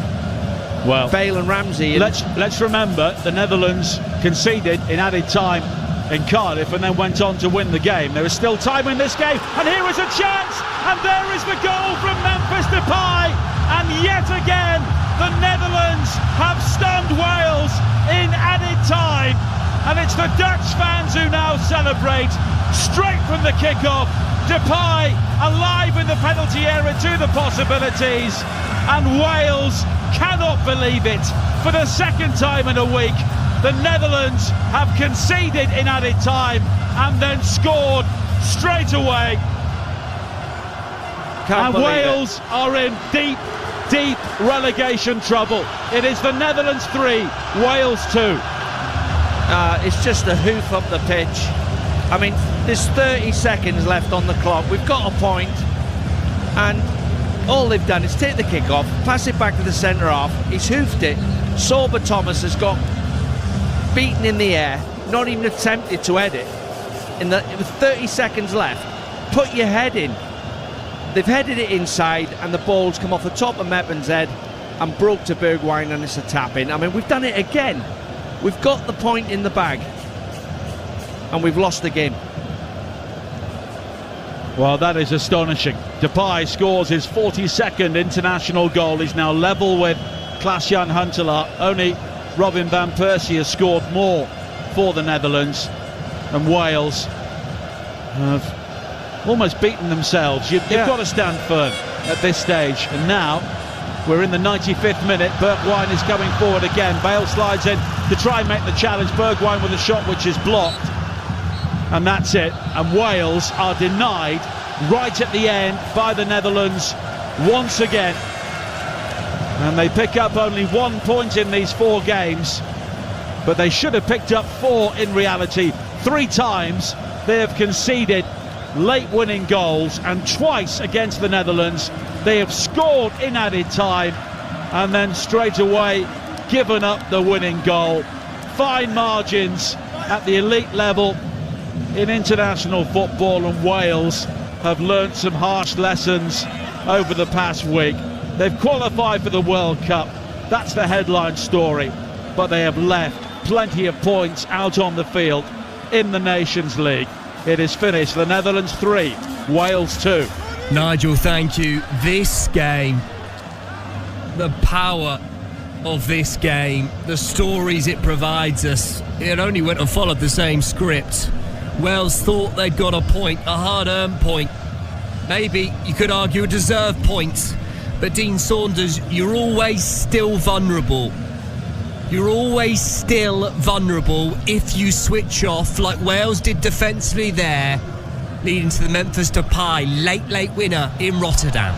well, Bale and Ramsey. Let's remember the Netherlands conceded in added time in Cardiff and then went on to win the game. There is still time in this game, and here is a chance, and there is the goal from Memphis Depay, and yet again the Netherlands have stunned Wales in added time, and it's the Dutch fans who now celebrate straight from the kickoff. Depay alive in the penalty area to the possibilities, and Wales cannot believe it. For the second time in a week, the Netherlands have conceded in added time and then scored straight away. And Wales are in deep, deep relegation trouble. It is the Netherlands 3, Wales 2. It's just a hoof up the pitch. I mean, there's 30 seconds left on the clock. We've got a point, and all they've done is take the kick off, pass it back to the centre half. He's hoofed it. Sorba Thomas has got beaten in the air, not even attempted to head it. With 30 seconds left, put your head in. They've headed it inside, and the ball's come off the top of Meppen's head and broke to Bergwijn, and it's a tap in. I mean, we've done it again. We've got the point in the bag, and we've lost the game. Well, that is astonishing. Depay scores his 42nd international goal. He's now level with Klaas-Jan Huntelaar. Only Robin van Persie has scored more for the Netherlands, and Wales have almost beaten themselves. You've got to stand firm at this stage. And now we're in the 95th minute. Bergwijn is coming forward again. Bale slides in to try and make the challenge. Bergwijn with a shot which is blocked. And that's it. And Wales are denied right at the end by the Netherlands once again. And they pick up only 1 point in these 4 games. But they should have picked up 4 in reality. 3 times they have conceded late winning goals, and twice against the Netherlands they have scored in added time and then straight away given up the winning goal. Fine margins at the elite level in international football, and Wales have learnt some harsh lessons over the past week. They've qualified for the World Cup, that's the headline story, but they have left plenty of points out on the field in the Nations League. It is finished. The Netherlands 3, Wales 2. Nigel, thank you. This game, the power of this game, the stories it provides us, it only went and followed the same script. Wales thought they'd got a point, a hard-earned point. Maybe you could argue a deserved point. But Dean Saunders, you're always still vulnerable. You're always still vulnerable if you switch off, like Wales did defensively there, leading to the Memphis Depay late winner in Rotterdam.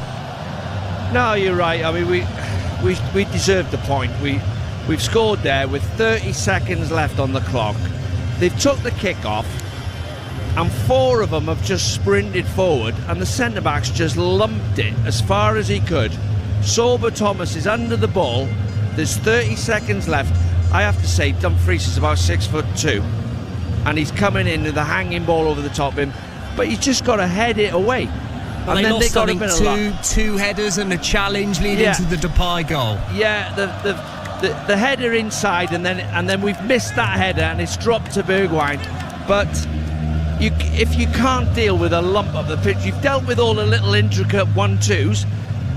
No, you're right. I mean, we deserved the point. We've scored there with 30 seconds left on the clock. They've took the kick off, and 4 of them have just sprinted forward, and the centre-backs just lumped it as far as he could. Sorba Thomas is under the ball. There's 30 seconds left. I have to say, Dumfries is about 6'2", and he's coming in with a hanging ball over the top of him, but he's just got to head it away. Well, and they then lost, they got I think, two headers and a challenge leading to the Depay goal. Yeah, the header inside, and then we've missed that header, and it's dropped to Bergwijn. But if you can't deal with a lump of the pitch, you've dealt with all the little intricate 1-2s.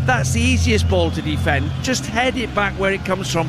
That's the easiest ball to defend. Just head it back where it comes from.